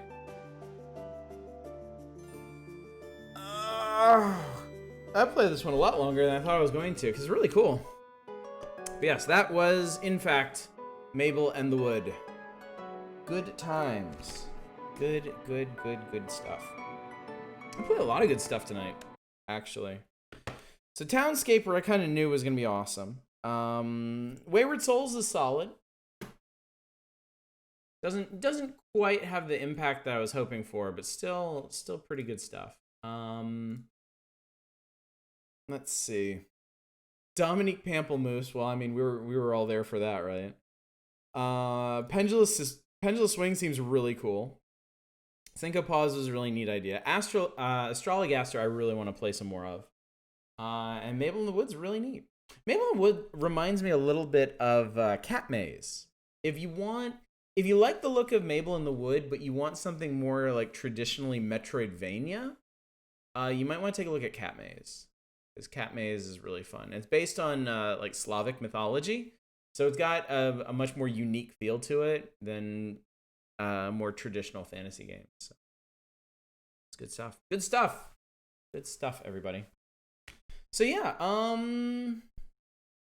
I played this one a lot longer than I thought I was going to, because it's really cool. But yes, that was, in fact, Mable and the Wood. Good times. Good stuff. I played a lot of good stuff tonight, actually. So Townscaper I kind of knew was going to be awesome. Wayward Souls is solid. Doesn't quite have the impact that I was hoping for, but still pretty good stuff. Let's see. Dominique Pamplemousse. Well, I mean, we were all there for that, right? Pendula Swing seems really cool. Cinco Paus is a really neat idea. Astrologaster I really want to play some more of. And Mable the Wood's really neat. Mable the Wood reminds me a little bit of Cat Maze. If you like the look of Mable in the Wood, but you want something more like traditionally Metroidvania, you might want to take a look at Cat Maze. Because Cat Maze is really fun. It's based on like Slavic mythology, so it's got a much more unique feel to it than more traditional fantasy games. So it's good stuff. Good stuff. Good stuff, everybody. So yeah,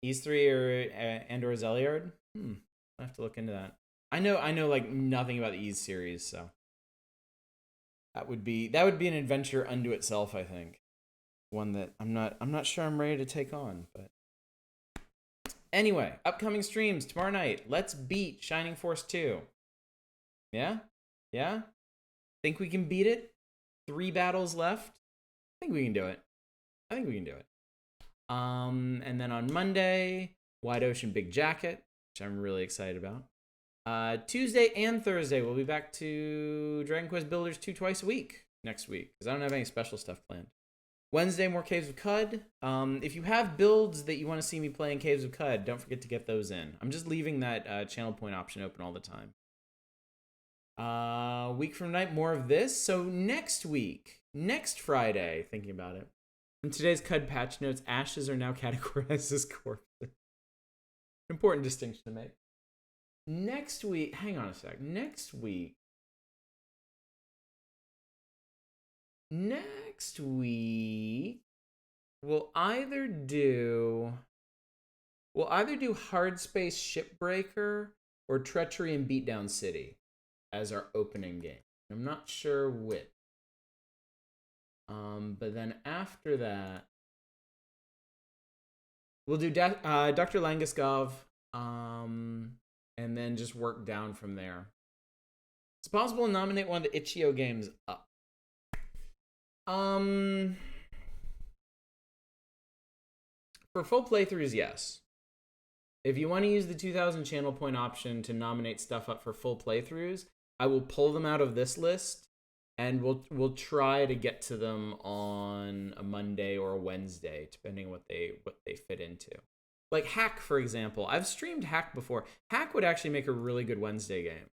Ys 3 or Zeliard. I have to look into that. I know like nothing about the Ys series, so that would be an adventure unto itself, I think. One that I'm not sure I'm ready to take on, but anyway, upcoming streams tomorrow night. Let's beat Shining Force 2. Yeah? Think we can beat it? 3 battles left? I think we can do it. And then on Monday, Wide Ocean Big Jacket, which I'm really excited about. Tuesday and Thursday, we'll be back to Dragon Quest Builders 2 twice a week next week, because I don't have any special stuff planned. Wednesday, more Caves of Cud. If you have builds that you want to see me play in Caves of Cud, don't forget to get those in. I'm just leaving that channel point option open all the time. Week from tonight, more of this. So next week, next Friday, thinking about it. In today's CUD patch notes, ashes are now categorized as corpses. Important distinction to make. Next week, hang on a sec. Next week we'll either do Hard Space Shipbreaker or Treachery and Beatdown City as our opening game. I'm not sure which. But then after that, we'll do Dr. Langeskov, and then just work down from there. It's possible to nominate one of the Itch.io games up. For full playthroughs, yes. If you want to use the 2,000 channel point option to nominate stuff up for full playthroughs, I will pull them out of this list, and we'll try to get to them on a Monday or a Wednesday, depending on what they fit into. Like Hack, for example. I've streamed Hack before. Hack would actually make a really good Wednesday game,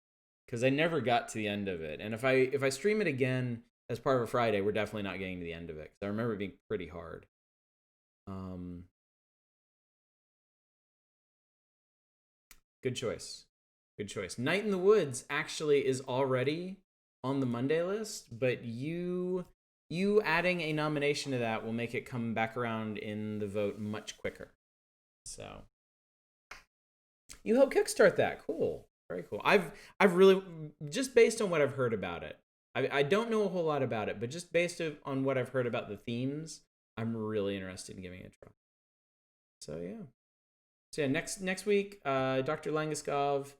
because I never got to the end of it. And if I stream it again as part of a Friday, we're definitely not getting to the end of it, because I remember it being pretty hard. Good choice. Good choice. Night in the Woods actually is already on the Monday list, but you adding a nomination to that will make it come back around in the vote much quicker. So you help kickstart that. Cool. Very cool. I've really, just based on what I've heard about it, I don't know a whole lot about it, but just based on what I've heard about the themes, I'm really interested in giving it a try. So yeah. So yeah, next week, Dr. Langeskov,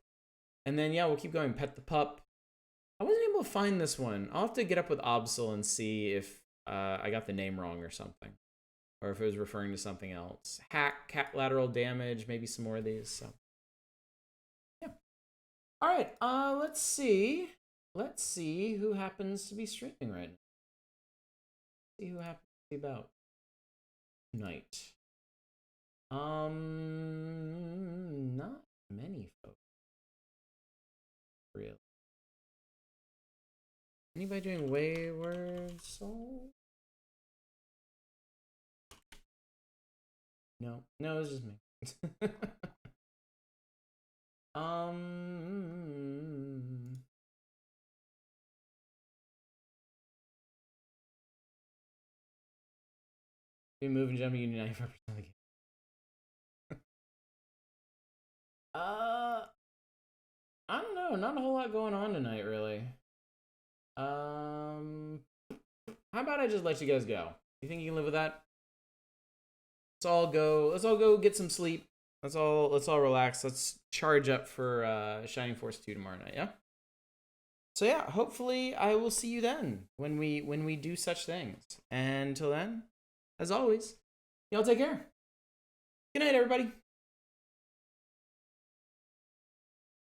and then yeah, we'll keep going. Pet the Pup. I wasn't able to find this one. I'll have to get up with Obsel and see if I got the name wrong or something, or if it was referring to something else. Hack, Cat Lateral Damage, maybe some more of these. So yeah. All right. Let's see. Let's see who happens to be streaming right now. See who happens to be about tonight. Not many folks. Really. Anybody doing Wayward Souls? No, it's just me. You move and jump, you do 95% of the game. I don't know. Not a whole lot going on tonight, really. How about I just let you guys go? You think you can live with that? Let's all go get some sleep. Let's all relax. Let's charge up for Shining Force 2 tomorrow night, yeah? So yeah, hopefully I will see you then when we do such things. And until then, as always, y'all take care. Good night, everybody.